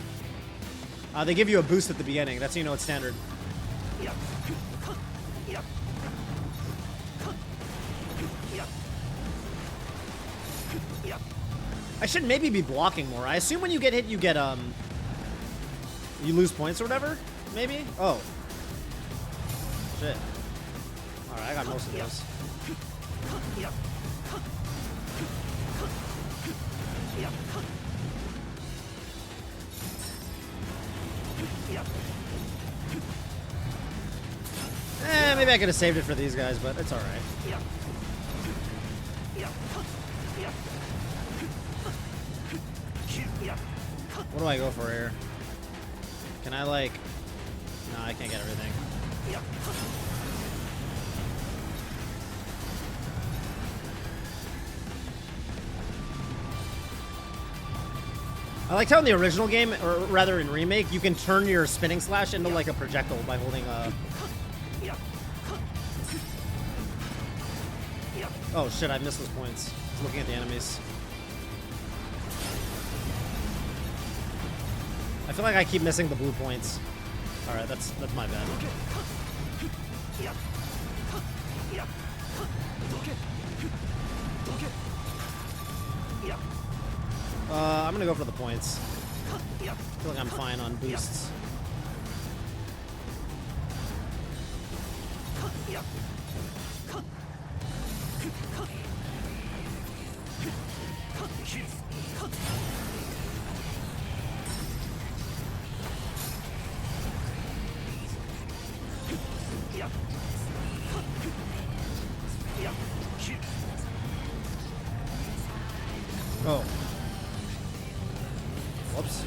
They give you a boost at the beginning. That's how you know it's standard. I should maybe be blocking more. I assume when you get hit, you get, you lose points or whatever? Maybe? Oh. Shit. Alright, I got most of those. Maybe I could have saved it for these guys, but it's alright. What do I go for here? Can I, like... No, I can't get everything. I liked how in the original game, or rather in Remake, you can turn your spinning slash into like a projectile by holding Oh shit, I missed those points. I was looking at the enemies. I feel like I keep missing the blue points. Alright, that's my bad. I'm gonna go for the points. I feel like I'm fine on boosts. Oh. Whoops.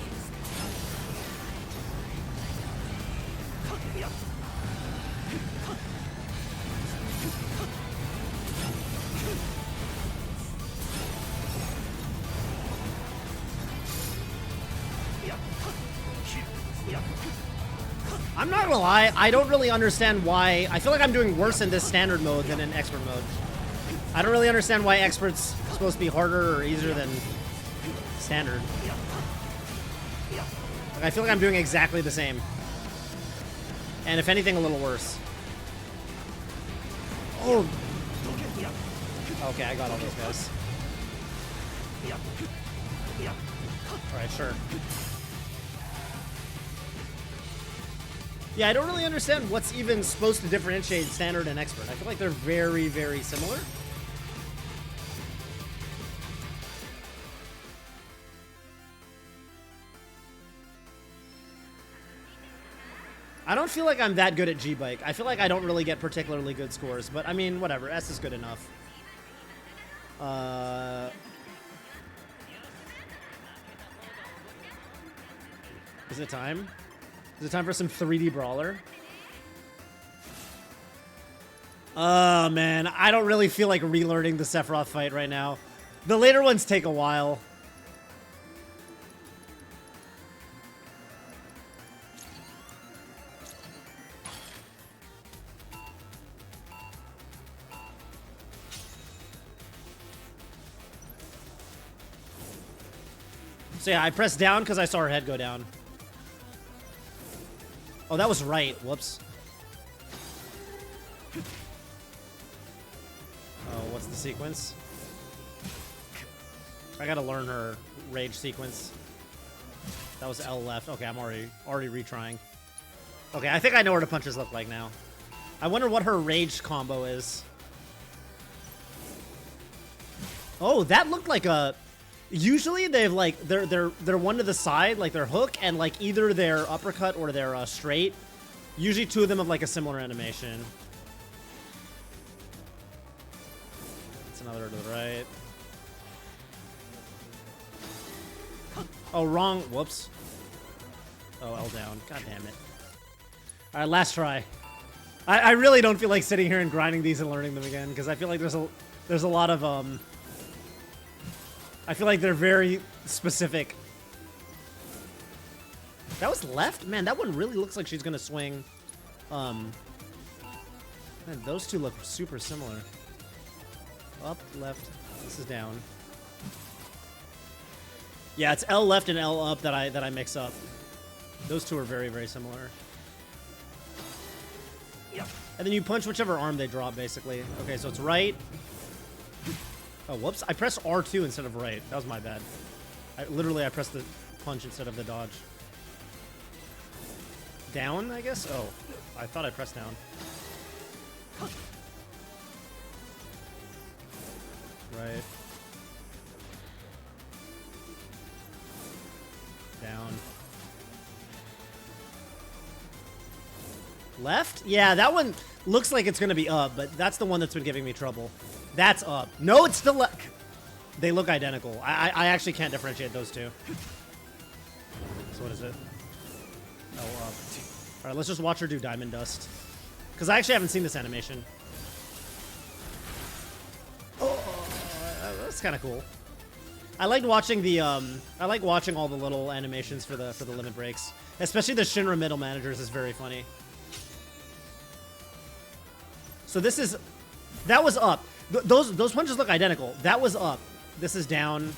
I'm not gonna lie, I don't really understand why. I feel like I'm doing worse in this standard mode than in expert mode. I don't really understand why expert's supposed to be harder or easier than standard. Like, I feel like I'm doing exactly the same. And if anything, a little worse. Oh! Okay, I got all those guys. Alright, sure. Yeah, I don't really understand what's even supposed to differentiate standard and expert. I feel like they're very, very similar. I don't feel like I'm that good at G-Bike. I feel like I don't really get particularly good scores, but I mean, whatever. S is good enough. Is it time? Is it time for some 3D brawler? Oh, man. I don't really feel like relearning the Sephiroth fight right now. The later ones take a while. So yeah, I pressed down because I saw her head go down. Oh, that was right. Whoops. Oh, what's the sequence? I gotta learn her rage sequence. That was L left. Okay, I'm already retrying. Okay, I think I know what her punches look like now. I wonder what her rage combo is. Oh, that looked like a... Usually they've like they're one to the side, like their hook, and like either their uppercut or their straight. Usually two of them have like a similar animation. It's another to the right. Oh, wrong. Whoops. Oh, L down. God damn it. All right, last try. I really don't feel like sitting here and grinding these and learning them again because I feel like there's a lot of I feel like they're very specific. That was left? Man, that one really looks like she's gonna swing. Man, those two look super similar. Up, left. This is down. Yeah, it's L left and L up that I mix up. Those two are very, very similar. And then you punch whichever arm they drop, basically. Okay, so it's right. Oh, whoops. I pressed R2 instead of right. That was my bad. I pressed the punch instead of the dodge. Down, I guess? Oh, I thought I pressed down. Right. Down. Left? Yeah, that one looks like it's going to be up, but that's the one that's been giving me trouble. That's up. No, it's still left. They look identical. I actually can't differentiate those two. So what is it? Oh, up. All right, let's just watch her do Diamond Dust. Because I actually haven't seen this animation. Oh, that's kind of cool. I liked watching the I like watching all the little animations for the limit breaks. Especially the Shinra middle managers is very funny. So this is, that was up. Those punches look identical. That was up. This is down.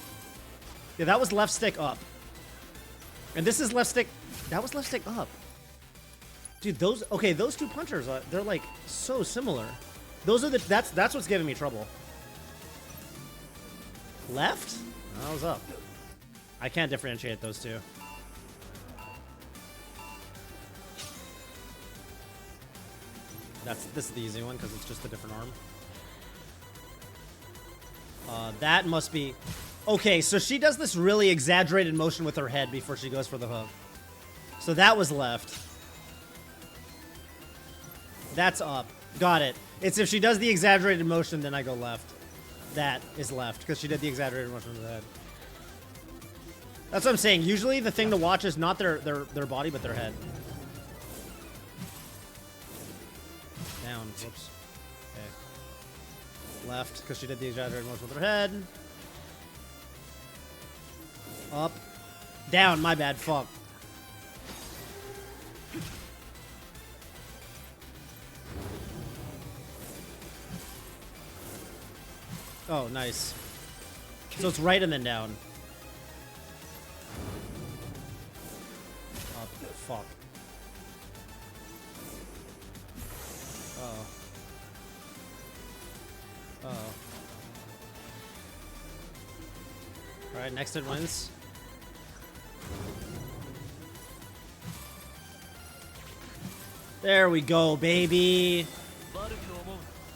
Yeah, that was left stick up. And this is left stick. That was left stick up. Dude, those two punchers, they're like so similar. Those are that's what's giving me trouble. Left? That was up. I can't differentiate those two. This is the easy one because it's just a different arm. That must be... Okay, so she does this really exaggerated motion with her head before she goes for the hook. So that was left. That's up. Got it. It's if she does the exaggerated motion, then I go left. That is left, because she did the exaggerated motion with her head. That's what I'm saying. Usually the thing to watch is not their body, but their head. Down. Whoops. Okay. Left, because she did the exaggerated motion with her head. Up. Down. My bad. Fuck. Oh, nice. So it's right and then down. Up. Fuck. Oh. Oh. Alright, next it wins. There we go, baby.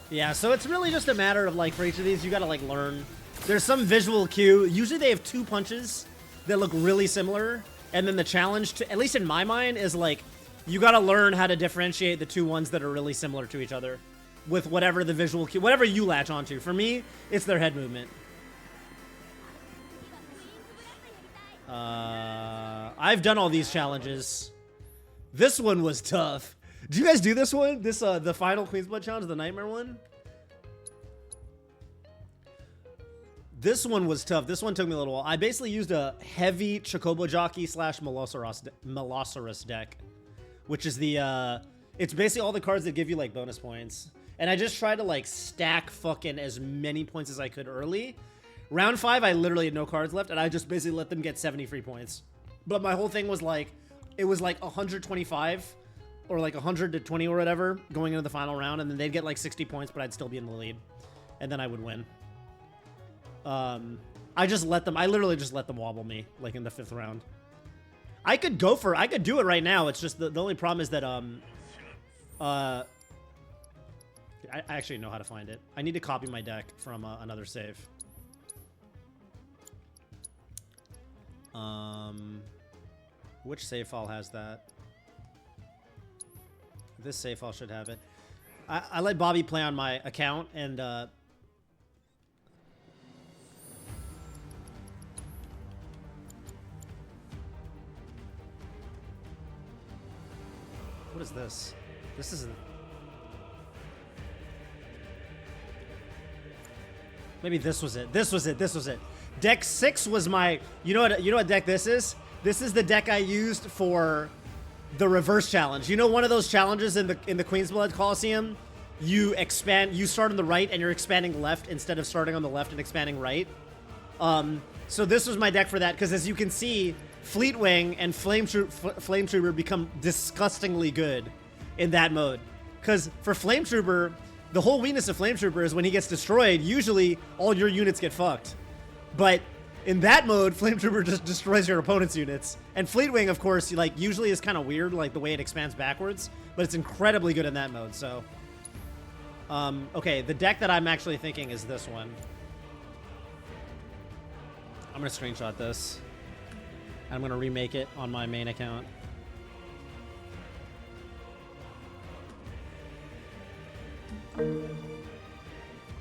Yeah, so it's really just a matter of, like, for each of these, you gotta, like, learn. There's some visual cue. Usually they have two punches that look really similar. And then the challenge, to, at least in my mind, is, like, you gotta learn how to differentiate the two ones that are really similar to each other. With whatever the visual cue, whatever you latch onto. For me, it's their head movement. I've done all these challenges. This one was tough. Did you guys do this one? This the final Queen's Blood challenge, the Nightmare one? This one was tough. This one took me a little while. I basically used a heavy Chocobo Jockey / Meloceros deck, which is the it's basically all the cards that give you like bonus points. And I just tried to like stack fucking as many points as I could early. Round 5, I literally had no cards left, and I just basically let them get 70 free points. But my whole thing was like, it was like 125 or like 100 to 20 or whatever going into the final round, and then they'd get like 60 points, but I'd still be in the lead, and then I would win. I literally just let them wobble me like in the 5th round. I could do it right now. It's just the only problem is that I actually know how to find it. I need to copy my deck from another save. Which save file has that? This save file should have it. I let Bobby play on my account, and what is this? This isn't. Maybe this was it. This was it. This was it. Deck 6 was my. You know what deck this is? This is the deck I used for the reverse challenge. You know, one of those challenges in the Queen's Blood Coliseum, you start on the right and you're expanding left instead of starting on the left and expanding right. So this was my deck for that, because as you can see, Fleetwing and Flame Trooper become disgustingly good in that mode. Because for Flame Trooper, the whole weakness of Flame Trooper is when he gets destroyed, usually all your units get fucked. But in that mode, Flame Trooper just destroys your opponent's units. And Fleetwing, of course, like usually is kind of weird, like the way it expands backwards, but it's incredibly good in that mode, so. Okay, the deck that I'm actually thinking is this one. I'm gonna screenshot this. I'm gonna remake it on my main account.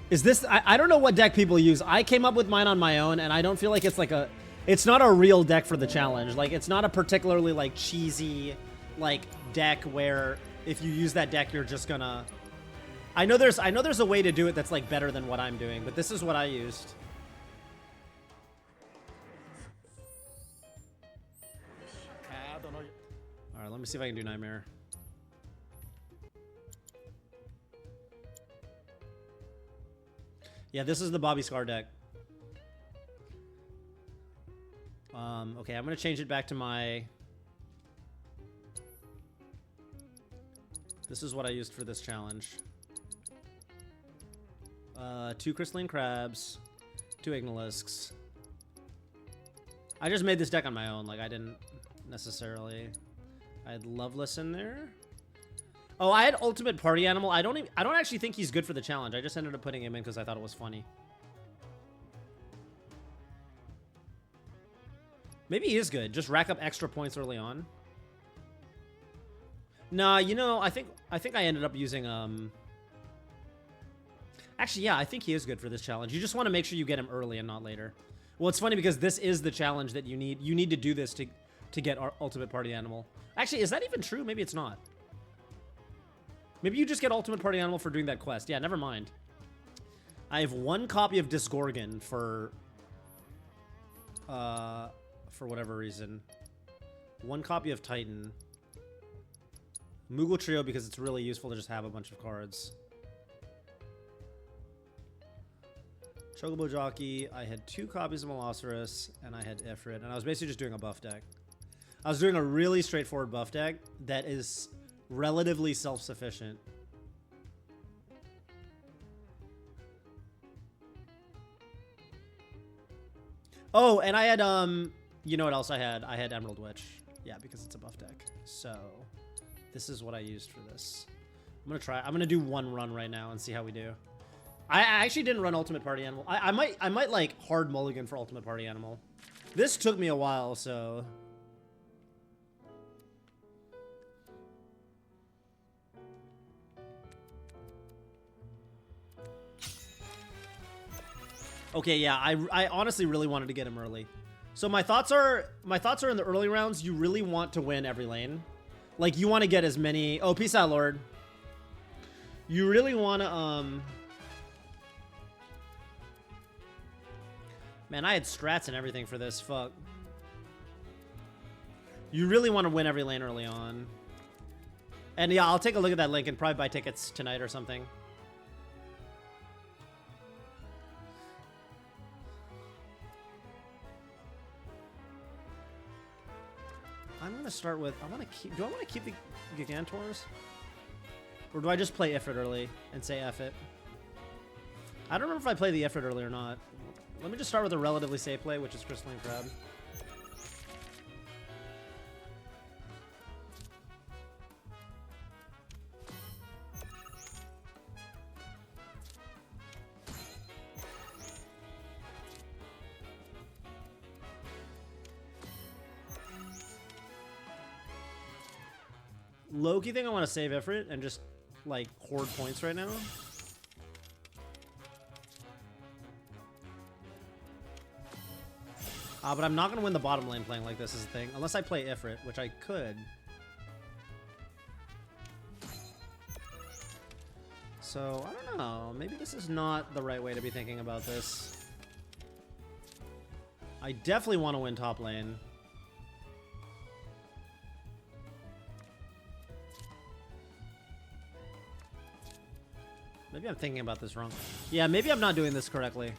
Is this, I don't know what deck people use. I came up with mine on my own, and I don't feel like it's like a, it's not a real deck for the challenge. Like, it's not a particularly like cheesy like deck where if you use that deck, you're just gonna, I know there's a way to do it that's like better than what I'm doing, but this is what I used. All right, let me see if I can do Nightmare. Yeah, this is the Bobby Scar deck. Okay, I'm gonna change it back to my... This is what I used for this challenge. 2 Crystalline Crabs, 2 Ignalisks. I just made this deck on my own, like I didn't necessarily... I had Loveless in there. Oh, I had Ultimate Party Animal. I don't actually think he's good for the challenge. I just ended up putting him in because I thought it was funny. Maybe he is good. Just rack up extra points early on. Nah, you know, I think I ended up using Actually, yeah, I think he is good for this challenge. You just want to make sure you get him early and not later. Well, it's funny because this is the challenge that you need. You need to do this to get our Ultimate Party Animal. Actually, is that even true? Maybe it's not. Maybe you just get Ultimate Party Animal for doing that quest. Yeah, never mind. I have 1 copy of Disgorgon for whatever reason. 1 copy of Titan. Moogle Trio because it's really useful to just have a bunch of cards. Chocobo Jockey. I had 2 copies of Molosserus, and I had Ifrit, and I was basically just doing a buff deck. I was doing a really straightforward buff deck that is relatively self-sufficient. Oh, and I had, you know what else I had? I had Emerald Witch. Yeah, because it's a buff deck. So, this is what I used for this. I'm gonna do 1 run right now and see how we do. I actually didn't run Ultimate Party Animal. I might like hard mulligan for Ultimate Party Animal. This took me a while, so... Okay, yeah, I honestly really wanted to get him early. So my thoughts are in the early rounds, you really want to win every lane. Like, you want to get as many... Oh, peace out, Lord. You really want to, Man, I had strats and everything for this. Fuck. You really want to win every lane early on. And yeah, I'll take a look at that link and probably buy tickets tonight or something. I'm gonna start with, do I want to keep the Gigantors? Or do I just play Ifrit early and say F it? I don't remember if I play the Ifrit early or not. Let me just start with a relatively safe play, which is Crystalline Crab. Loki thing, I want to save Ifrit and just, like, hoard points right now. But I'm not going to win the bottom lane playing like this is the thing. Unless I play Ifrit, which I could. So, I don't know. Maybe this is not the right way to be thinking about this. I definitely want to win top lane. Maybe I'm thinking about this wrong. Yeah, maybe I'm not doing this correctly.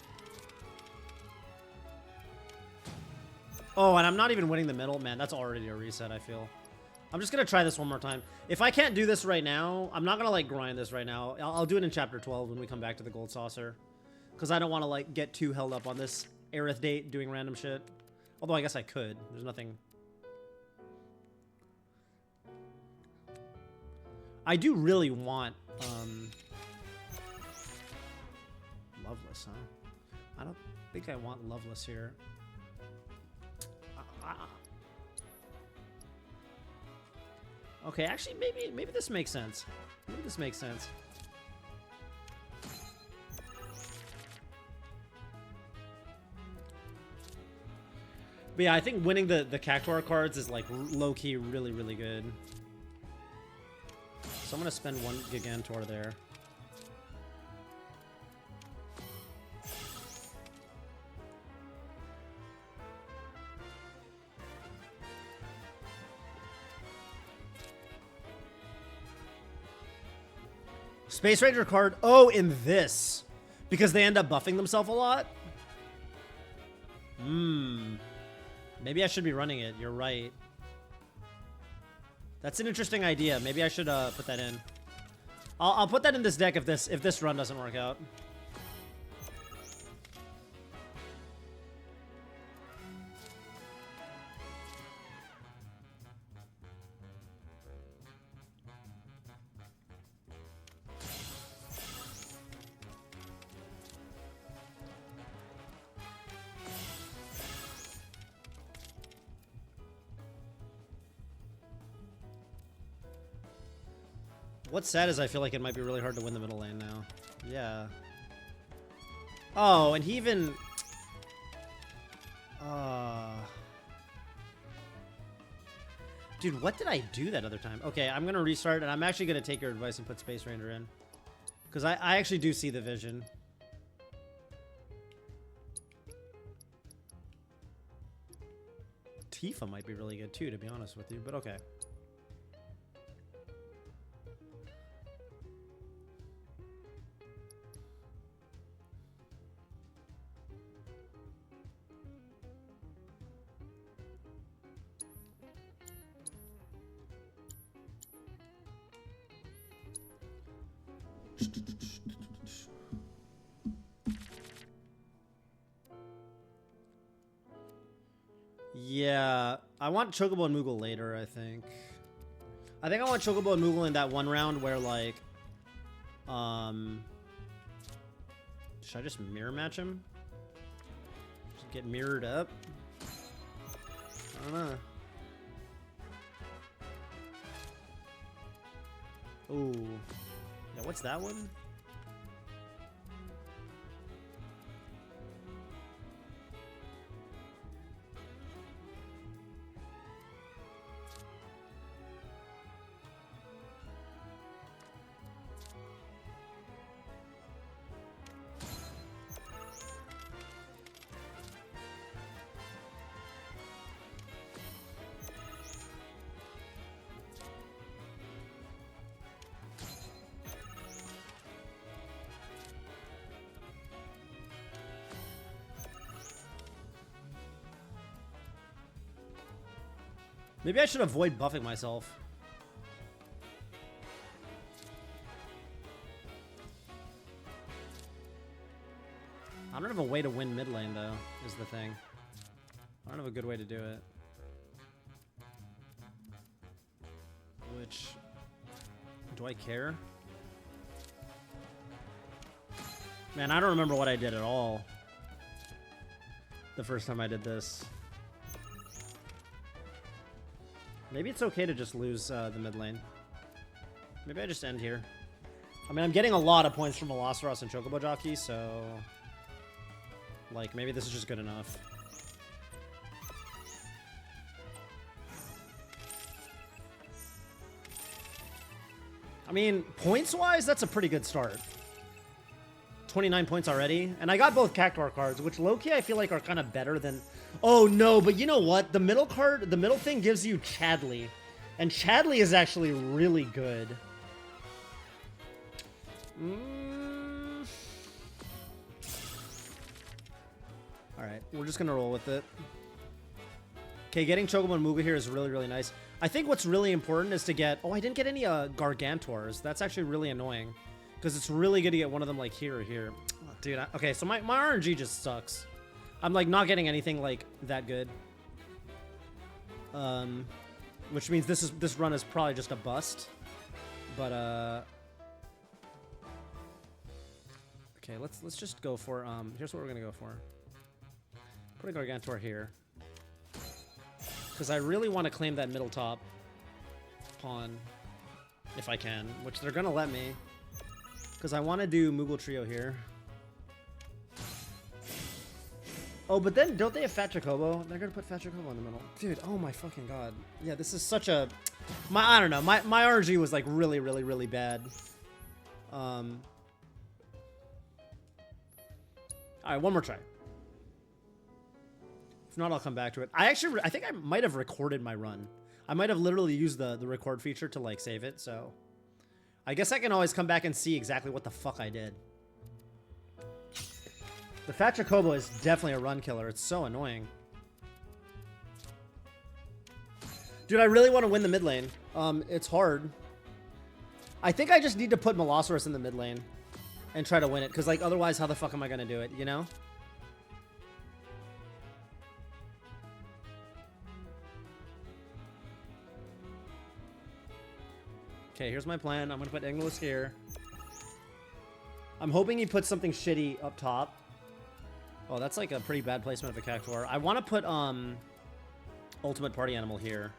Oh, and I'm not even winning the middle. Man, that's already a reset, I feel. I'm just going to try this one more time. If I can't do this right now, I'm not going to, like, grind this right now. I'll do it in Chapter 12 when we come back to the Gold Saucer. Because I don't want to, like, get too held up on this Aerith date doing random shit. Although I guess I could. There's nothing... I do really want, Loveless, huh? I don't think I want Loveless here. Okay, actually, maybe this makes sense. Maybe this makes sense. But yeah, I think winning the Cactuar cards is, like, low-key really, really good. So I'm going to spend 1 Gigantor there. Space Ranger card. Oh, in this. Because they end up buffing themselves a lot? Maybe I should be running it. You're right. That's an interesting idea. Maybe I should put that in. I'll put that in this deck if this run doesn't work out. What's sad is I feel like it might be really hard to win the middle lane now. Yeah. Oh, and he even... Dude, what did I do that other time? Okay, I'm going to restart, and I'm actually going to take your advice and put Space Ranger in. Because I actually do see the vision. Tifa might be really good too, to be honest with you, but okay. Yeah, I want Chocobo and Moogle later, I think. I want Chocobo and Moogle in that one round where, like, should I just mirror match him? Just get mirrored up? I don't know. Ooh. Yeah, what's that one? Maybe I should avoid buffing myself. I don't have a way to win mid lane, though, is the thing. I don't have a good way to do it. Which... do I care? Man, I don't remember what I did at all the first time I did this. Maybe it's okay to just lose the mid lane. Maybe I just end here. I mean, I'm getting a lot of points from Velociraptor and Chocobo Jockey, so... like, maybe this is just good enough. I mean, points-wise, that's a pretty good start. 29 points already. And I got both Cactuar cards, which low-key I feel like are kind of better than... oh, no, but you know what? The middle card, the middle thing gives you Chadley. And Chadley is actually really good. Alright, we're just going to roll with it. Okay, getting Chocobo and Muga here is really, really nice. I think what's really important is to get... Oh, I didn't get any Gargantors. That's actually really annoying. Because it's really good to get one of them, like, here or here. Oh, dude, okay, so my RNG just sucks. I'm, like, not getting anything, like, that good. Which means this run is probably just a bust. But, okay, let's just go for, here's what we're gonna go for. Put a Gargantor here. Because I really want to claim that middle top pawn, if I can, which they're going to let me. Because I want to do Moogle Trio here. Oh, but then don't they have Fat Chocobo? They're going to put Fat Chocobo in the middle. Dude, oh my fucking god. Yeah, this is such a... I don't know. My RNG was like really, really, really bad. Alright, one more try. If not, I'll come back to it. I think I might have recorded my run. I might have literally used the record feature to, like, save it, so... I guess I can always come back and see exactly what the fuck I did. The Fat Chocobo is definitely a run killer. It's so annoying. Dude, I really want to win the mid lane. It's hard. I think I just need to put Molossaurus in the mid lane and try to win it, because, like, otherwise, how the fuck am I going to do it, you know? Okay, here's my plan. I'm going to put Ignis here. I'm hoping he puts something shitty up top. Oh, that's like a pretty bad placement of a Cactuar. I want to put Ultimate Party Animal here,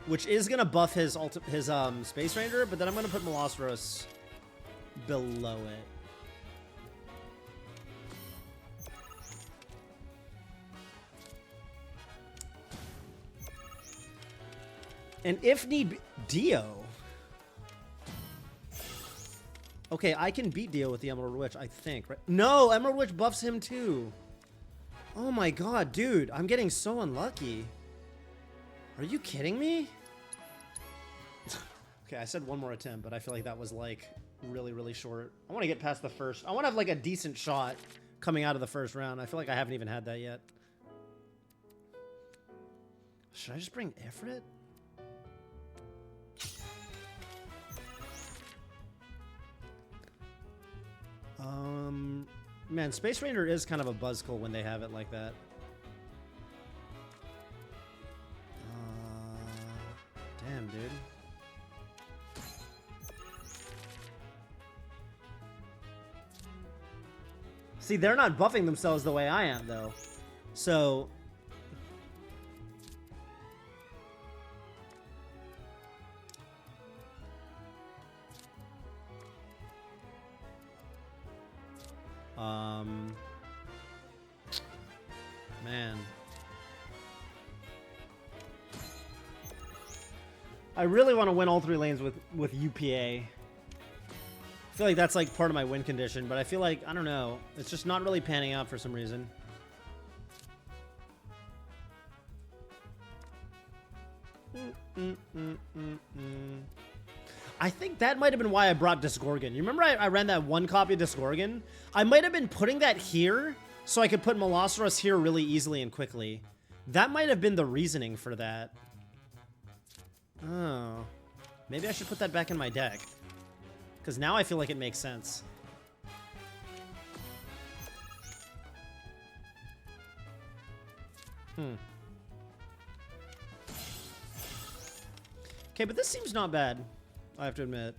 which is going to buff his Space Ranger, but then I'm going to put Molossaurus below it. And if need be, Dio. Okay, I can beat Dio with the Emerald Witch, I think, right? No, Emerald Witch buffs him too. Oh my god, dude, I'm getting so unlucky. Are you kidding me? Okay, I said one more attempt, but I feel like that was, like, really, really short. I want to get past the first. I want to have, like, a decent shot coming out of the first round. I feel like I haven't even had that yet. Should I just bring Ifrit? Man, Space Ranger is kind of a buzzkill when they have it like that. Damn, dude. See, they're not buffing themselves the way I am, though. So... Man. I really want to win all three lanes with UPA. I feel like that's like part of my win condition, but I feel like, I don't know, it's just not really panning out for some reason. I think that might have been why I brought Disgorgon. You remember I ran that one copy of Disgorgon? I might have been putting that here so I could put Molossaurus here really easily and quickly. That might have been the reasoning for that. Oh. Maybe I should put that back in my deck. Because now I feel like it makes sense. Okay, but this seems not bad, I have to admit.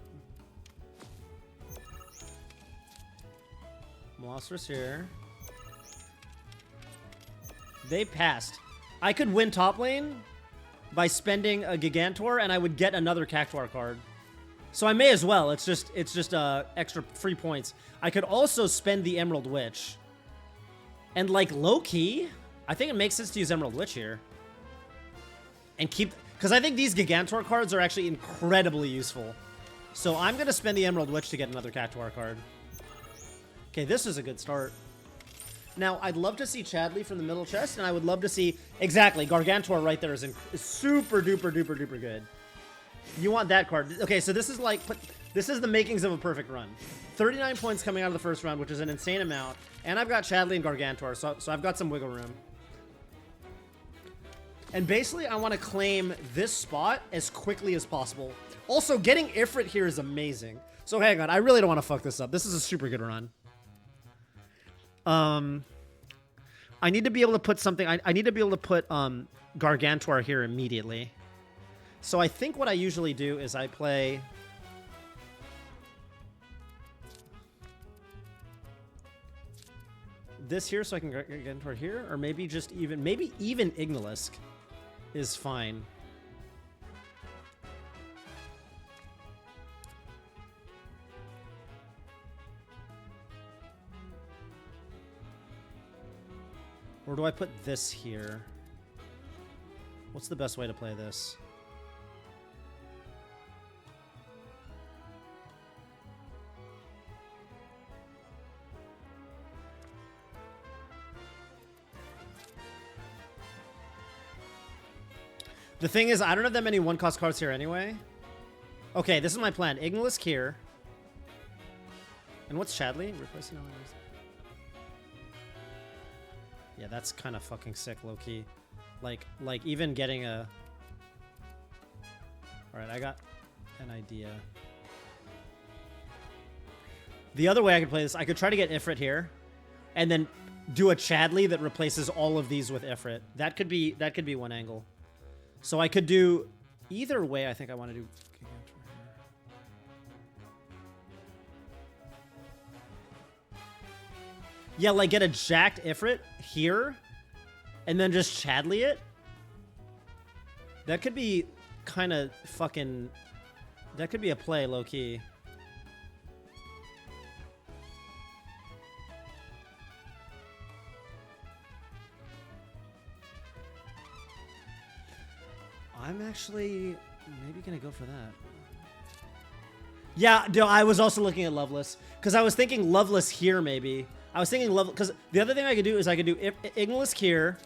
Molossaurus here. They passed. I could win top lane by spending a Gigantor, and I would get another Cactuar card. So I may as well. It's just extra free points. I could also spend the Emerald Witch. And, like, low-key, I think it makes sense to use Emerald Witch here. And keep... Because I think these Gigantor cards are actually incredibly useful. So I'm going to spend the Emerald Witch to get another Cactuar card. Okay, this is a good start. Now, I'd love to see Chadley from the middle chest, and I would love to see... Exactly, Gargantor right there is super duper duper duper good. You want that card. Okay, so this is like... This is the makings of a perfect run. 39 points coming out of the first round, which is an insane amount. And I've got Chadley and Gargantor, so I've got some wiggle room. And basically, I want to claim this spot as quickly as possible. Also, getting Ifrit here is amazing. So hang on, I really don't want to fuck this up. This is a super good run. I need to be able to put something... I need to be able to put Gargantuar here immediately. So I think what I usually do is I play... this here so I can get toward here, or maybe just even Ignalisk is fine. Or do I put this here? What's the best way to play this? The thing is, I don't have that many one-cost cards here anyway. Okay, this is my plan. Ignalisk here. And what's Chadley? Replacing all others. Yeah, that's kind of fucking sick, low-key. Like even getting a... Alright, I got an idea. The other way I could play this, I could try to get Ifrit here. And then do a Chadley that replaces all of these with Ifrit. That could be one angle. So I could do either way. I think I want to do. Yeah, like get a jacked Ifrit here, and then just Chadley it. That could be kind of fucking. That could be a play, low key. I'm actually maybe gonna go for that. Yeah, no, I was also looking at Loveless because I was thinking Loveless here maybe. I was thinking Loveless because the other thing I could do is I could do Ignalisk here,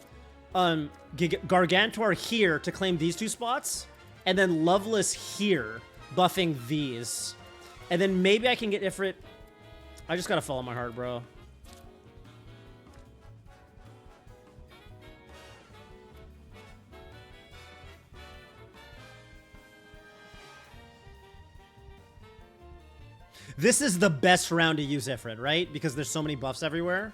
Gargantuar here to claim these two spots, and then Loveless here buffing these, and then maybe I can get Ifrit. I just gotta follow my heart, bro. This is the best round to use Ifrit, right? Because there's so many buffs everywhere.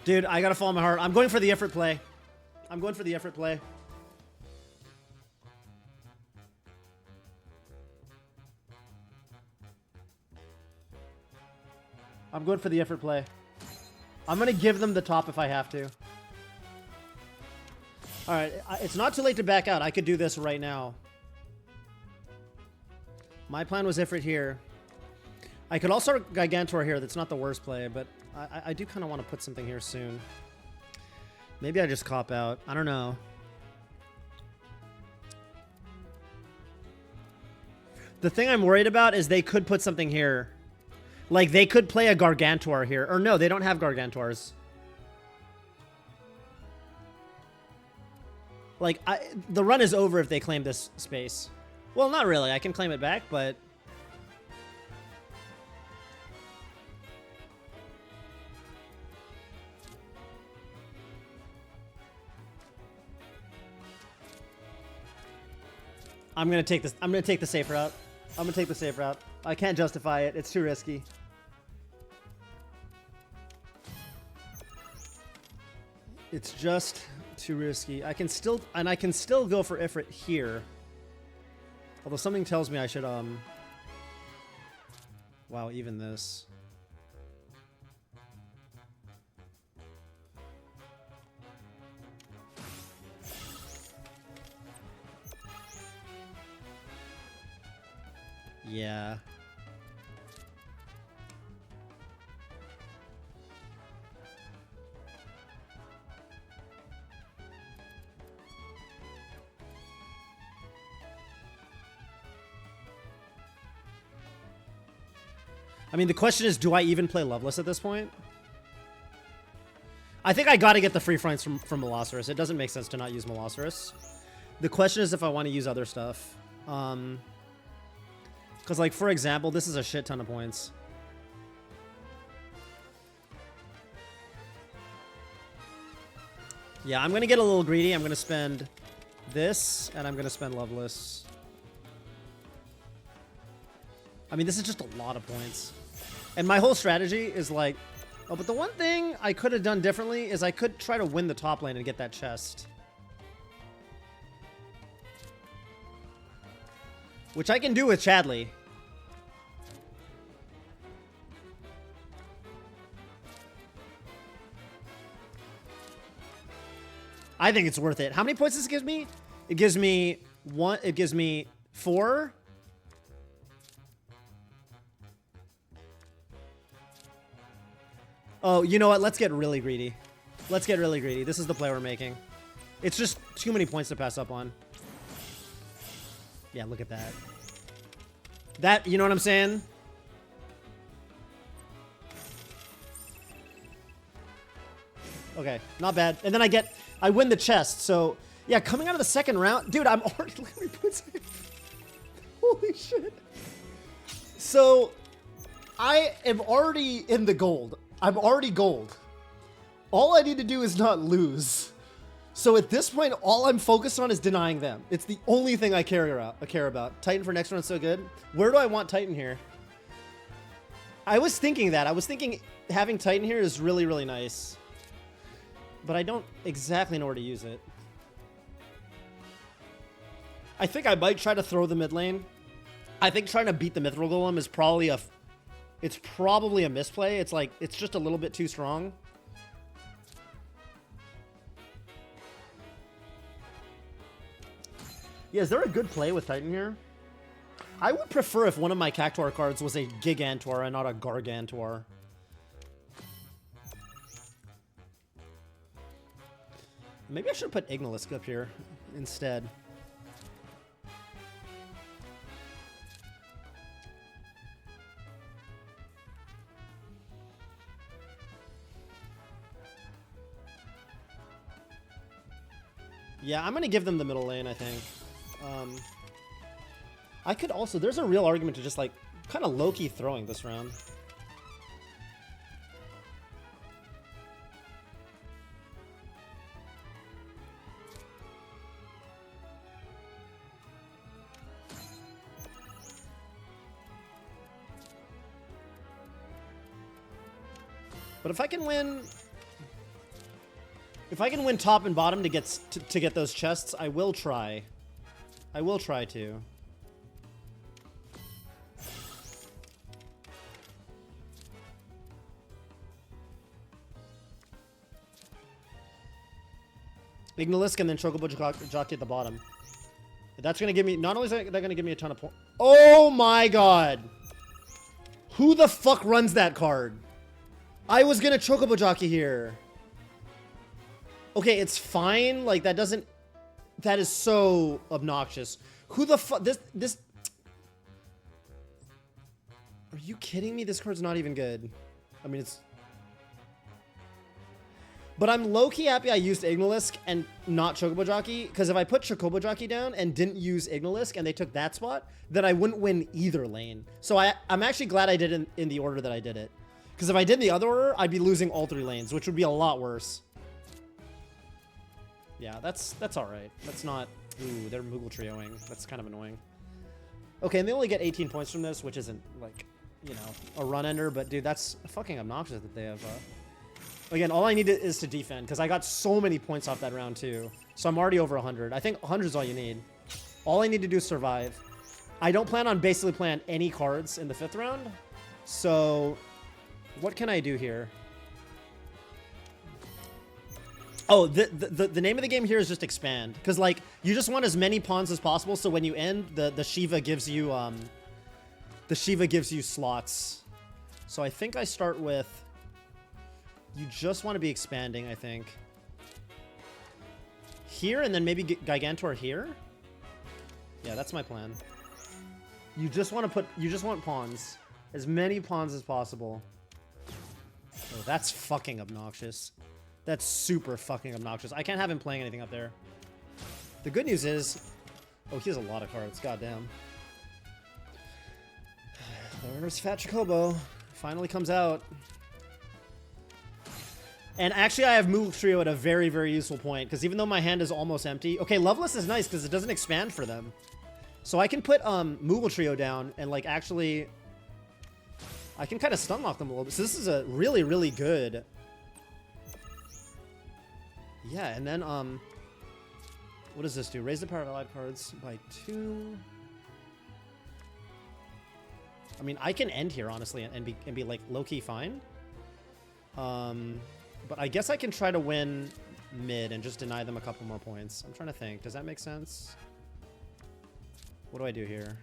Dude, I gotta follow my heart. I'm going for the Ifrit play. I'm going for the Ifrit play. I'm going for the Ifrit play. I'm gonna give them the top if I have to. Alright, it's not too late to back out. I could do this right now. My plan was Ifrit here. I could also Gigantor here. That's not the worst play, but I do kind of want to put something here soon. Maybe I just cop out. I don't know. The thing I'm worried about is they could put something here. Like, they could play a Gargantuar here. Or no, they don't have Gargantuars. Like, the run is over if they claim this space. Well, not really. I can claim it back, but... I'm gonna take this. I'm gonna take the safe route. I'm gonna take the safe route. I can't justify it. It's too risky. It's just too risky. I can still go for Ifrit here. Although something tells me I should wow, even this. Yeah. I mean, the question is, do I even play Loveless at this point? I think I gotta get the free fronts from Molosserus. It doesn't make sense to not use Molosserus. The question is if I want to use other stuff. Because, like, for example, this is a shit ton of points. Yeah, I'm gonna get a little greedy. I'm gonna spend this, and I'm gonna spend Loveless. I mean, this is just a lot of points. And my whole strategy is like... Oh, but the one thing I could have done differently is I could try to win the top lane and get that chest. Which I can do with Chadley. I think it's worth it. How many points does it give me? It gives me 1. It gives me 4. Oh, you know what? Let's get really greedy. Let's get really greedy. This is the play we're making. It's just too many points to pass up on. Yeah, look at that. That, you know what I'm saying? Okay, not bad. And then I win the chest. So, yeah, coming out of the second round, dude, I'm already, look how many points I have. Holy shit. So, I am already in the gold. I'm already gold. All I need to do is not lose. So at this point, all I'm focused on is denying them. It's the only thing I care about. Titan for next round is so good. Where do I want Titan here? I was thinking that. I was thinking having Titan here is really, really nice. But I don't exactly know where to use it. I think I might try to throw the mid lane. I think trying to beat the Mithril Golem is probably it's probably a misplay. It's like, it's just a little bit too strong. Yeah, is there a good play with Titan here? I would prefer if one of my Cactuar cards was a Gigantuar and not a Gargantuar. Maybe I should put Ignalisk up here instead. Yeah, I'm going to give them the middle lane, I think. I could also... There's a real argument to just, like, kind of low-key throwing this round. But if I can win... If I can win top and bottom to get those chests, I will try. I will try to. Ignalisk and then Chocobo Jockey at the bottom. That's going to give me... Not only is that going to give me a ton of points... Oh my god! Who the fuck runs that card? I was going to Chocobo Jockey here. Okay, it's fine. Like, that doesn't... That is so obnoxious. Who the fuck... This... Are you kidding me? This card's not even good. I mean, it's... But I'm low-key happy I used Ignalisk and not Chocobo Jockey, because if I put Chocobo Jockey down and didn't use Ignalisk and they took that spot, then I wouldn't win either lane. So I'm actually glad I did it in the order that I did it. Because if I did in the other order, I'd be losing all 3 lanes, which would be a lot worse. Yeah, that's alright. That's not... Ooh, they're Moogle Trioing. That's kind of annoying. Okay, and they only get 18 points from this, which isn't, like, you know, a run ender, but dude, that's fucking obnoxious that they have... Again, all I need is to defend, because I got so many points off that round, too. So I'm already over 100. I think 100 is all you need. All I need to do is survive. I don't plan on basically playing any cards in the 5th round. So, what can I do here? Oh, the name of the game here is just expand. Because, like, you just want as many pawns as possible, so when you end, the Shiva gives you, slots. So I think I start with... You just want to be expanding, I think. Here, and then maybe Gigantor here? Yeah, that's my plan. You just want to put... You just want pawns. As many pawns as possible. Oh, that's fucking obnoxious. That's super fucking obnoxious. I can't have him playing anything up there. The good news is... Oh, he has a lot of cards. Goddamn. There's Fat Chocobo. Finally comes out. And actually, I have Moogle Trio at a very, very useful point, because even though my hand is almost empty... Okay, Loveless is nice, because it doesn't expand for them. So I can put Moogle Trio down, and, like, actually... I can kind of stun lock them a little bit. So this is a really, really good... Yeah, and then, what does this do? Raise the power of allied cards by 2... I mean, I can end here, honestly, and be like, low-key fine. But I guess I can try to win mid and just deny them a couple more points. I'm trying to think. Does that make sense? What do I do here?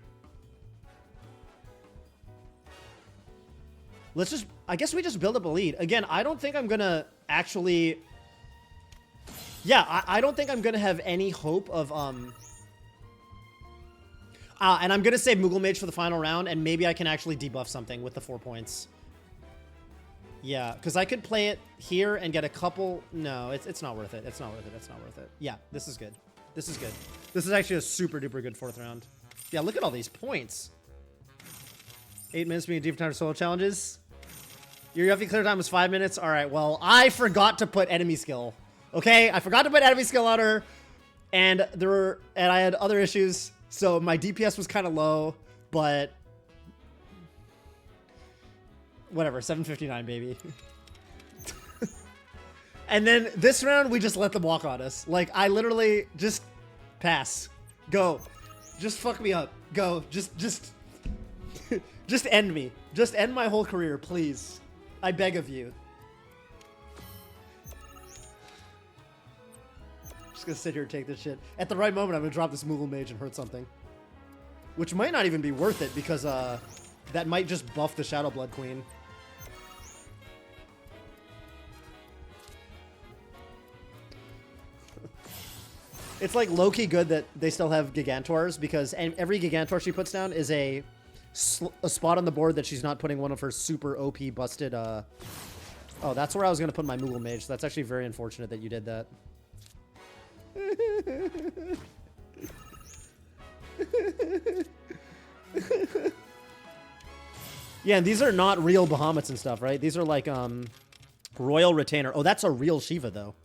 Let's just... I guess we just build up a lead. Again, I don't think I'm gonna actually... Yeah, I don't think I'm gonna have any hope of... and I'm gonna save Moogle Mage for the final round, and maybe I can actually debuff something with the 4 points. Yeah, because I could play it here and get a couple... No, it's not worth it. It's not worth it. It's not worth it. Yeah, this is good. This is good. This is actually a super duper good 4th round. Yeah, look at all these points. 8 minutes being deep time solo challenges. Your UFE clear time was 5 minutes. All right, well, I forgot to put enemy skill. Okay, I forgot to put enemy skill on her, and I had other issues, so my DPS was kind of low, but whatever, 759, baby. And then this round, we just let them walk on us. Like, I literally just pass, go, just fuck me up, go, just end me, just end my whole career, please. I beg of you. Just gonna sit here and take this shit. At the right moment, I'm gonna drop this Moogle Mage and hurt something. Which might not even be worth it, because that might just buff the Shadow Blood Queen. It's like low-key good that they still have Gigantors, because every Gigantor she puts down is a spot on the board that she's not putting one of her super OP busted... Oh, that's where I was gonna put my Moogle Mage, so that's actually very unfortunate that you did that. Yeah, and these are not real Bahamut's and stuff, right? These are like Royal Retainer. Oh, that's a real Shiva though.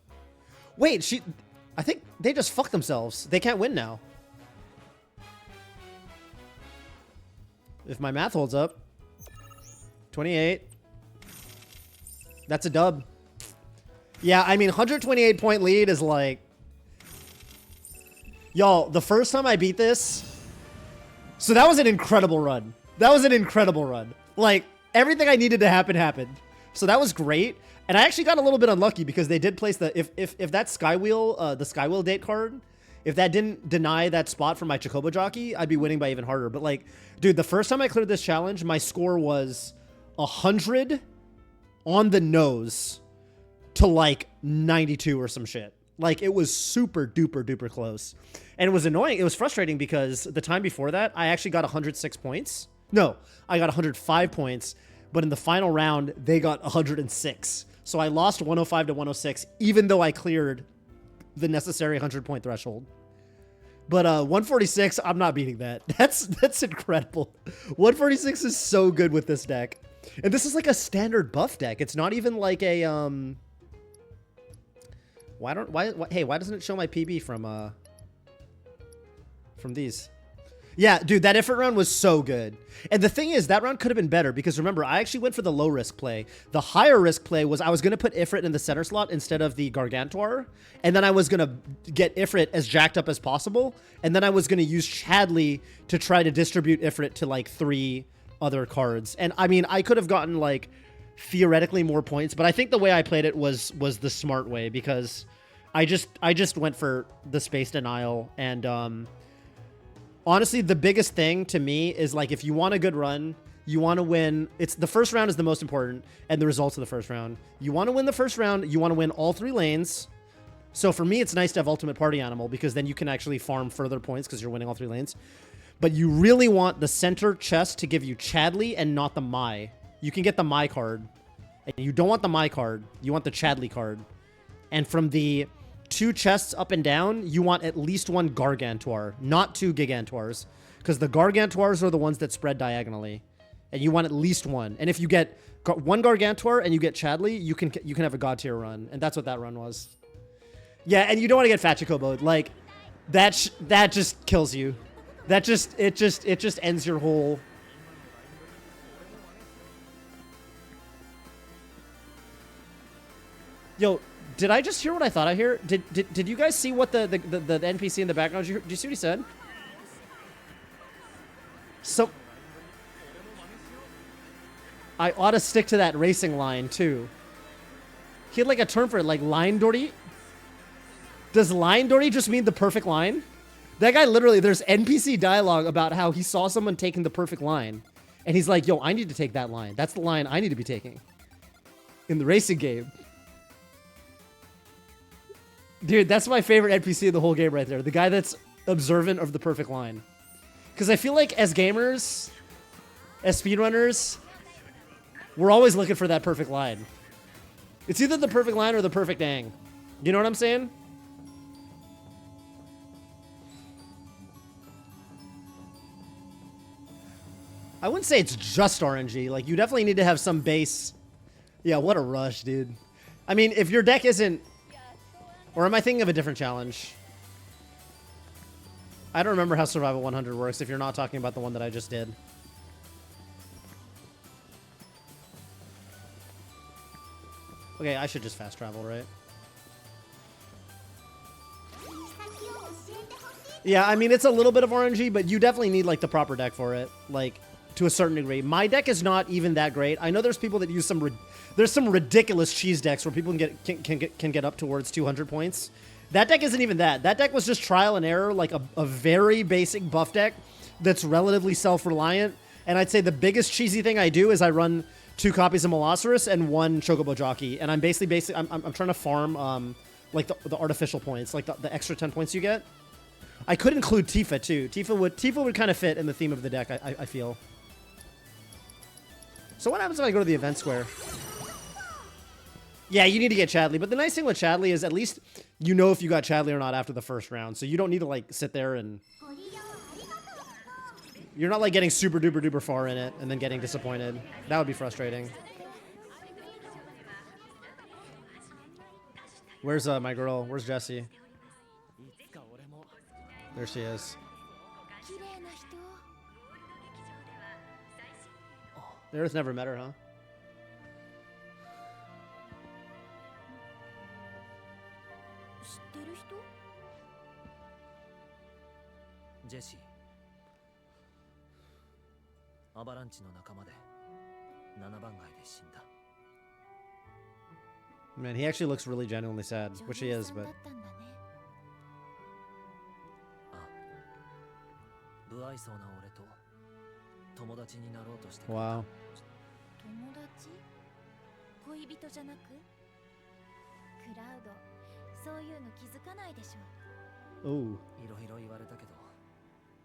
Wait, I think they just fucked themselves. They can't win now. If my math holds up. 28. That's a dub. Yeah, I mean 128 point lead is like... Y'all, the first time I beat this... So that was an incredible run. That was an incredible run. Like, everything I needed to happen happened. So that was great. And I actually got a little bit unlucky because they did place the... If that Skywheel, the Skywheel date card, if that didn't deny that spot for my Chocobo Jockey, I'd be winning by even harder. But like, dude, the first time I cleared this challenge, my score was 100 on the nose to like 92 or some shit. Like, it was super duper duper close. And it was annoying. It was frustrating because the time before that, I actually got 106 points. No, I got 105 points. But in the final round, they got 106. So I lost 105 to 106, even though I cleared the necessary 100-point threshold. But 146, I'm not beating that. That's incredible. 146 is so good with this deck. And this is like a standard buff deck. It's not even like a... Why doesn't it show my PB from these? Yeah, dude, that Ifrit round was so good. And the thing is, that round could have been better because remember, I actually went for the low risk play. The higher risk play was I was going to put Ifrit in the center slot instead of the Gargantuar. And then I was going to get Ifrit as jacked up as possible. And then I was going to use Chadley to try to distribute Ifrit to like 3 other cards. And I mean, I could have gotten like theoretically more points, but I think the way I played it was the smart way because I just went for the space denial. And honestly, the biggest thing to me is like, if you want a good run, you want to win. It's the first round is the most important and the results of the first round. You want to win the first round. You want to win all 3 lanes. So for me, it's nice to have Ultimate Party Animal because then you can actually farm further points because you're winning all 3 lanes. But you really want the center chest to give you Chadley and not the Mai. You can get the Mai card. And you don't want the Mai card. You want the Chadley card. And from the 2 chests up and down, you want at least 1 Gargantuar, not 2 Gigantuars. Because the Gargantuars are the ones that spread diagonally. and you want at least one. And if you get one Gargantor and you get Chadley, you can have a God tier run, and that's what that run was. Yeah, and you don't want to get Fat Chocobo. Like that just kills you. It just ends your whole. Yo, did I just hear what I thought I heard? Did you guys see what the NPC in the background? Did you see what he said? So I ought to stick to that racing line too. He had like a term for it, like line Dory. Does line Dory just mean the perfect line? That guy literally, there's NPC dialogue about how he saw someone taking the perfect line. And he's like, yo, I need to take that line. That's the line I need to be taking in the racing game. Dude, that's my favorite NPC in the whole game right there. The guy that's observant of the perfect line. Because I feel like as gamers, as speedrunners, we're always looking for that perfect line. It's either the perfect line or the perfect ang. You know what I'm saying? I wouldn't say it's just RNG. Like, you definitely need to have some base. Yeah, what a rush, dude. I mean, if your deck isn't... Or am I thinking of a different challenge? I don't remember how Survival 100 works if you're not talking about the one that I just did. Okay, I should just fast travel, right? Yeah, I mean, it's a little bit of RNG, but you definitely need, like, the proper deck for it. Like, to a certain degree. My deck is not even that great. I know there's people that use some... There's some ridiculous cheese decks where people can get up towards 200 points. That deck isn't even that. That deck was just trial and error, like a very basic buff deck that's relatively self-reliant. And I'd say the biggest cheesy thing I do is I run 2 copies of Molosserus and 1 Chocobo Jockey. And I'm basically I'm trying to farm like the artificial points, like the extra 10 points you get. I could include Tifa too. Tifa would kind of fit in the theme of the deck, I feel. So what happens if I go to the event square? Yeah, you need to get Chadley. But the nice thing with Chadley is at least you know if you got Chadley or not after the first round. So you don't need to, like, sit there and... You're not, like, getting super duper duper far in it and then getting disappointed. That would be frustrating. Where's my girl? Where's Jessie? There she is. Aerith never met her, huh? Jessie. アバランチの仲間で7番街で死んだ。 Man, he actually looks really genuinely sad, which he is, but... 不愛想な俺と友達になろうとしてくれた。 Wow. 友達？恋人じゃなく？クラウド、そういうの気づかないでしょ。 Ooh. いろいろ言われたけど、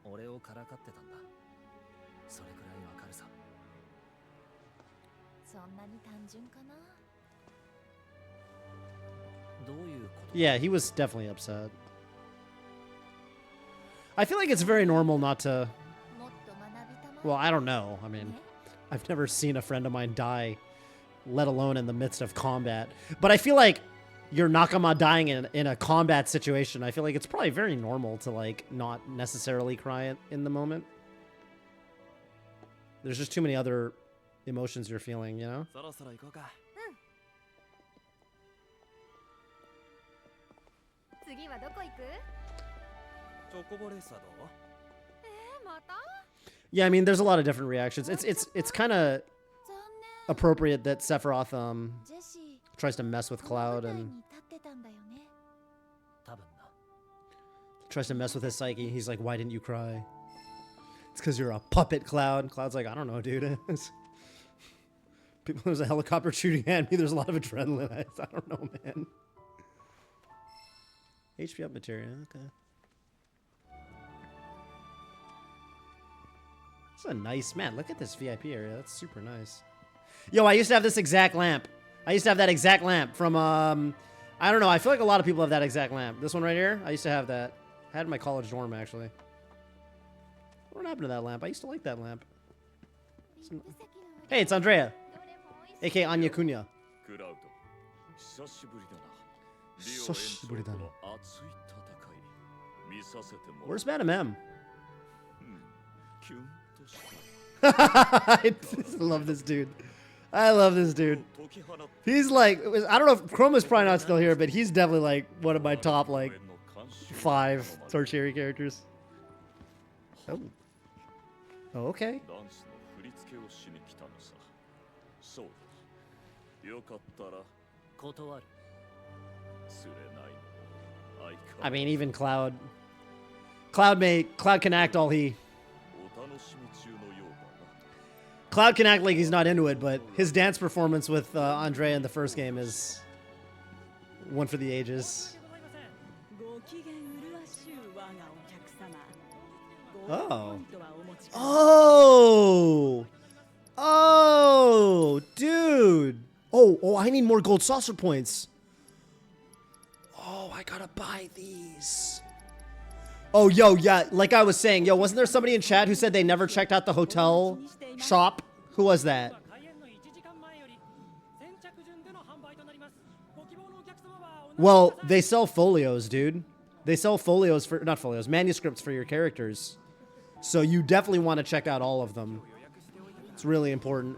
俺をからかってたんだ。それくらいわかるさ。そんなに単純かな？ どういうこと？ Yeah, he was definitely upset. I feel like it's very normal not to... Well, I don't know. I mean, I've never seen a friend of mine die, let alone in the midst of combat. But I feel like your Nakama dying in a combat situation, I feel like it's probably very normal to, like, not necessarily cry in the moment. There's just too many other emotions you're feeling, you know? そろそろ行こうか。次はどこ行く？ チョコボレースはどう？ また？ Yeah, I mean, there's a lot of different reactions. It's kind of 残念。 appropriate that Sephiroth ジェシー、 tries to mess with この Cloud 舞台 and に立ってたんだよね。 多分な。 tries to mess with his psyche. He's like, why didn't you cry? It's because you're a puppet, Cloud. Cloud's like, I don't know, dude. People, there's a helicopter shooting at me. There's a lot of adrenaline. I don't know, man. HP up material, okay. It's a nice, man, look at this VIP area. That's super nice. Yo, I used to have this exact lamp. I used to have that exact lamp from, I don't know. I feel like a lot of people have that exact lamp. This one right here, I used to have that. I had it in my college dorm, actually. What happened to that lamp? I used to like that lamp. Hey, it's Andrea, aka Anya Cunha. クラウド、久しぶりだな。久しぶりだな。リオ延長との熱い戦い見させてもらう。 Where's Madam M? キュンとした。 I just love this dude. I love this dude. 解き放っ He's like, I don't know if Chroma's probably not still here, but he's definitely like one of my top like 5 tertiary characters. Oh. Oh, okay. ダンスの振り付けをしに来たのさ。そうだ。よかったら断る。釣れないの。相変 I わら mean, ず even Cloud can act all he. お楽しみ中のようだな。 Cloud can act like he's not into it, but his dance performance with Andrea in the first game is one for the ages. ご機嫌麗しゅう我がお客様。 Oh. ゴールドポイントはお持ちか。 Oh. Oh, dude. Oh, I need more gold saucer points. Oh, I gotta buy these. Oh, yo, yeah, like I was saying, yo, wasn't there somebody in chat who said they never checked out the hotel shop? Who was that? Well, they sell folios, dude. They sell folios for, not folios, manuscripts for your characters. So you definitely want to check out all of them. It's really important.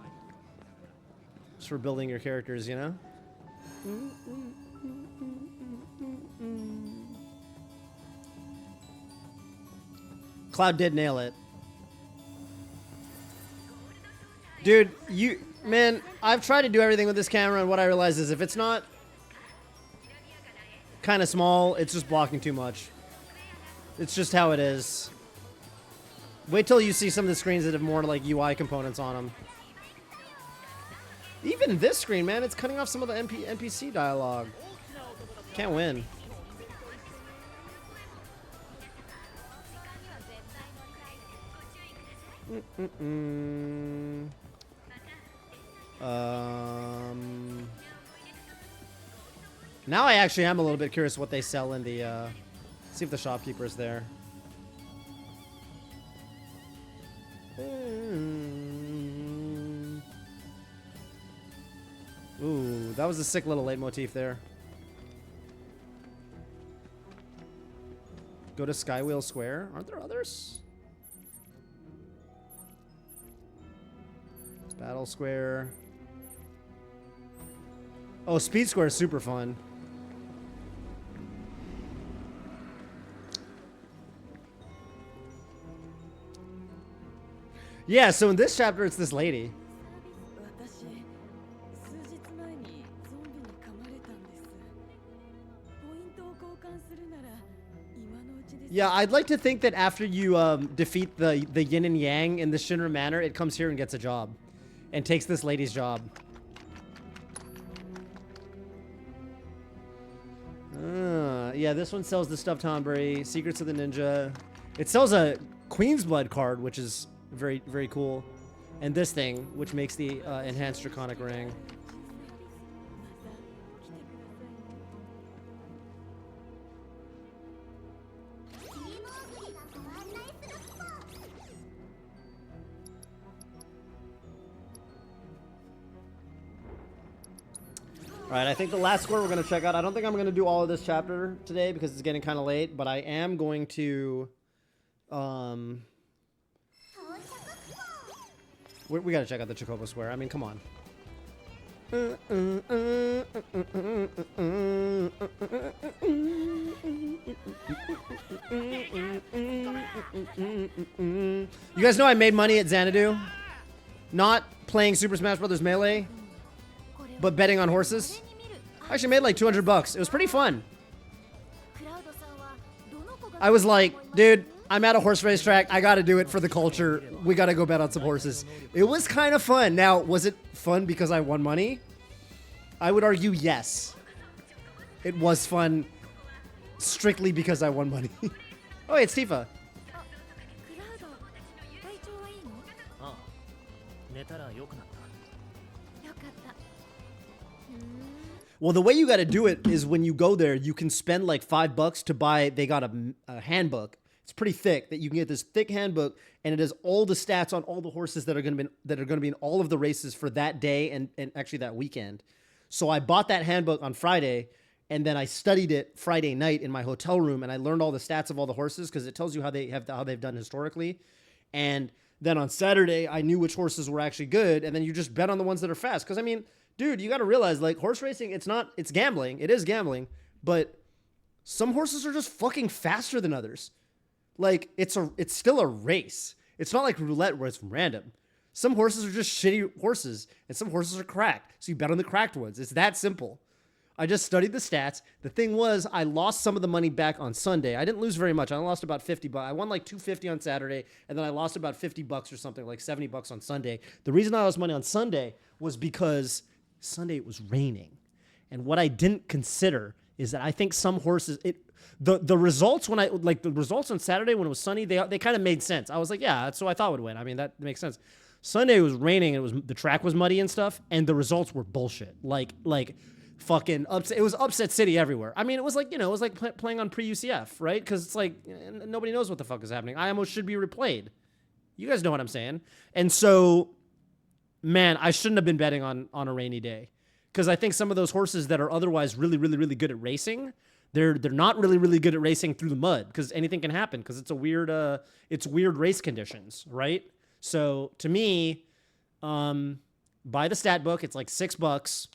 Just for building your characters, you know? Cloud did nail it. Dude, man, I've tried to do everything with this camera, and what I realize is if it's not kind of small, it's just blocking too much. It's just how it is. Wait till you see some of the screens that have more like UI components on them. Even this screen, man, it's cutting off some of the NPC dialogue. Can't win. Now I actually am a little bit curious what they sell in the, see if the shopkeeper's there. Ooh, that was a sick little leitmotif there. Go to Skywheel Square. Aren't there others? Battle Square. Oh, Speed Square is super fun. Yeah, so in this chapter, it's this lady. 私、数日前にゾンビに噛まれたんです。ポイントを交換するなら今のうちです。 Yeah, I'd like to think that after you defeat the yin and yang in the Shinra Manor, it comes here and gets a job. And takes this lady's job. Yeah, this one sells the Stuffed Hanbury, Secrets of the Ninja. It sells a Queen's Blood card, which is very, very cool. And this thing, which makes the Enhanced Draconic Ring. Alright, I think the last square we're going to check out, I don't think I'm going to do all of this chapter today because it's getting kind of late, but I am going to, we got to check out the Chocobo Square. I mean, come on. You guys know I made money at Xanadu? Not playing Super Smash Bros. Melee, but betting on horses. I actually made like 200 bucks. It was pretty fun. I was like, dude, I'm at a horse racetrack. I got to do it for the culture. We got to go bet on some horses. It was kind of fun. Now, was it fun because I won money? I would argue yes. It was fun strictly because I won money. Oh, hey, it's Tifa. ああ、寝たら良くなった。 Well, the way you got to do it is when you go there, you can spend like $5 to buy. They got a handbook. It's pretty thick that you can get this thick handbook, and it has all the stats on all the horses that are going to be in all of the races for that day and actually that weekend. So I bought that handbook on Friday, and then I studied it Friday night in my hotel room, and I learned all the stats of all the horses because it tells you how they've done historically. And then on Saturday, I knew which horses were actually good, and then you just bet on the ones that are fast. Because I mean, dude, you got to realize, like, horse racing, it's gambling. It is gambling, but some horses are just fucking faster than others. Like, it's still a race. It's not like roulette where it's random. Some horses are just shitty horses, and some horses are cracked. So you bet on the cracked ones. It's that simple. I just studied the stats. The thing was, I lost some of the money back on Sunday. I didn't lose very much. I lost about $50. I won like $250 on Saturday, and then I lost about $50 or something, like $70 on Sunday. The reason I lost money on Sunday was because Sunday it was raining. And what I didn't consider is that I think some horses, the results the results on Saturday when it was sunny, they kind of made sense. I was like, yeah, that's what I thought would win. I mean, that makes sense. Sunday it was raining, and the track was muddy and stuff, and the results were bullshit. Like fucking upset. It was upset city everywhere. I mean, it was like, it was like playing on pre-UCF, right? Because it's like nobody knows what the fuck is happening. IMO should be replayed. You guys know what I'm saying. And so, man, I shouldn't have been betting on a rainy day, because I think some of those horses that are otherwise really, really, really good at racing, they're not really, really good at racing through the mud, because anything can happen, because it's weird race conditions, right? So to me, buy the stat book. It's like $6.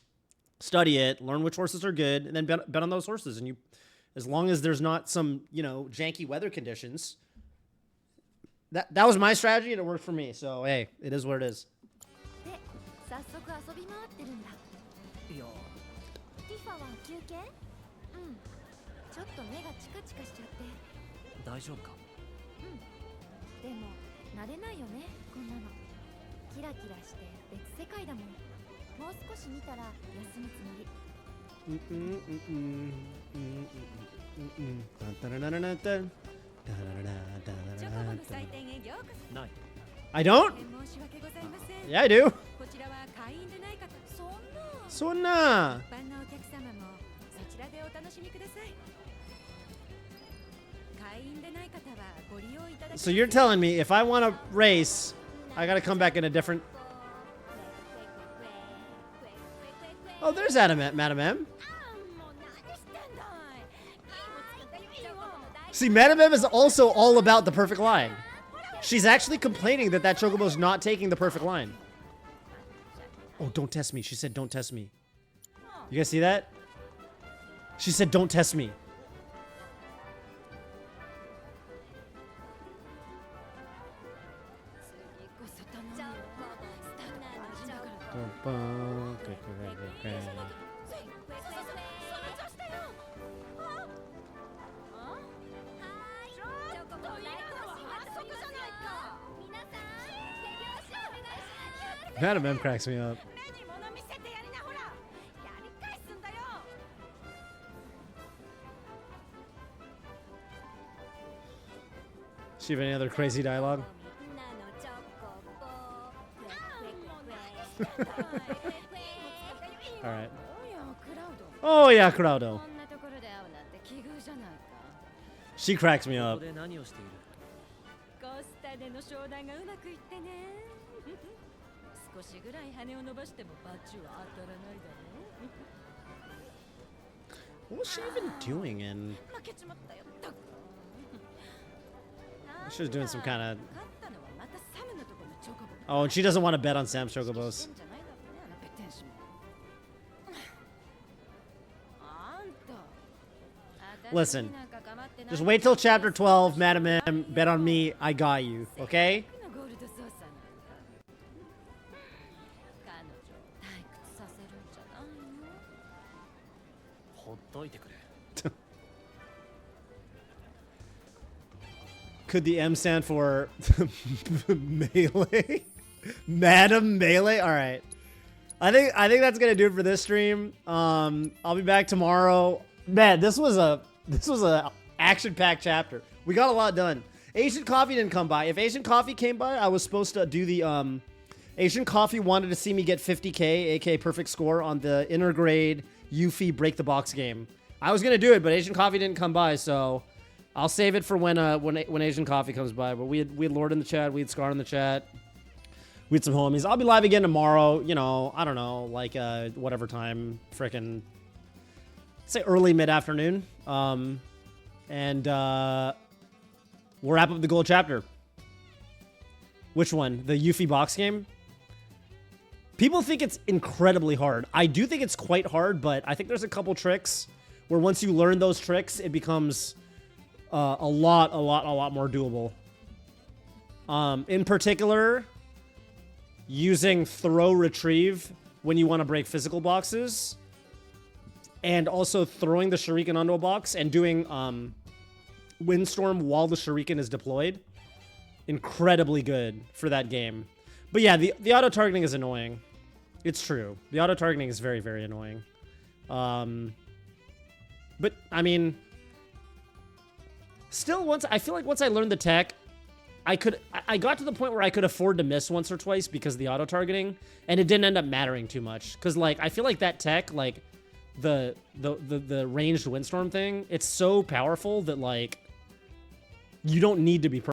Study it, learn which horses are good, and then bet on those horses. And as long as there's not some, janky weather conditions, that was my strategy, and it worked for me. So hey, it is what it is. で、早速遊び回ってるんだ。いやティファは休憩？うん。ちょっと目がチカチカしちゃって。大丈夫か。でも慣れないよね、こんなの。キラキラして別世界だもん。もう少し見たら休むつもり。チョコボの祭典へようこそ。ない。 I don't? 申し訳ございません。 Yeah, I do. こちらは会員でない方。そんな。そんな。一般のお客様もそちらでお楽しみください。会員でない方はご利用いただきます。 So you're telling me if I want to race, I got to come back in a different. Oh, there's Madam M. もう何してんだい。いいよ。 See, Madam M is also all about the perfect line. She's actually complaining that Chocobo's not taking the perfect line. Oh, don't test me. She said, don't test me. You guys see that? She said, don't test me. Madam M cracks me up. She have any other crazy dialogue? All right. Oh yeah, Crowdo. She cracks me こ up. こで何をしている。コスタでの商談がうまくいってね。少しぐらい羽を伸ばしてもバッジは当たらないだろう。 What was she even doing in? 負けちまったよ。 She was doing some kind of. 勝ったのはまたサムのところのチョコボ。 Oh, and she doesn't want to bet on Sam's Chocobos. してんじゃないだろうね、あのペテン師も。あんた。 Listen, just wait till chapter 12, Madam M. Bet on me. I got you. Okay? ゴールドソーサーなんだ。彼女を退屈させるんじゃないの？ほっといてくれ。 Could the M stand for melee? Madam Melee? All right. I think that's gonna do it for this stream. I'll be back tomorrow. Man, this was a action-packed chapter. We got a lot done. Asian Coffee didn't come by. If Asian Coffee came by, I was supposed to do the Asian Coffee wanted to see me get 50k, aka perfect score on the intergrade Yuffie break the box game. I was gonna do it, but Asian Coffee didn't come by, so I'll save it for when Asian Coffee comes by. But we had Lord in the chat, we had Scar in the chat, we had some homies. I'll be live again tomorrow. You know, I don't know, like whatever time, frickin' say early mid afternoon. And we'll wrap up the gold chapter. Which one? The Yuffie box game? People think it's incredibly hard. I do think it's quite hard, but I think there's a couple tricks where once you learn those tricks, it becomes a lot more doable. In particular, using throw retrieve when you want to break physical boxes, and also throwing the shuriken onto a box and doing windstorm while the shuriken is deployed. Incredibly good for that game. But yeah, the auto targeting is annoying. It's true. The auto targeting is very, very annoying. But I mean, still, I feel like once I learned the tech, I got to the point where I could afford to miss once or twice because of the auto targeting, and it didn't end up mattering too much. Because like I feel like that tech, like the ranged windstorm thing, it's so powerful that like you don't need to be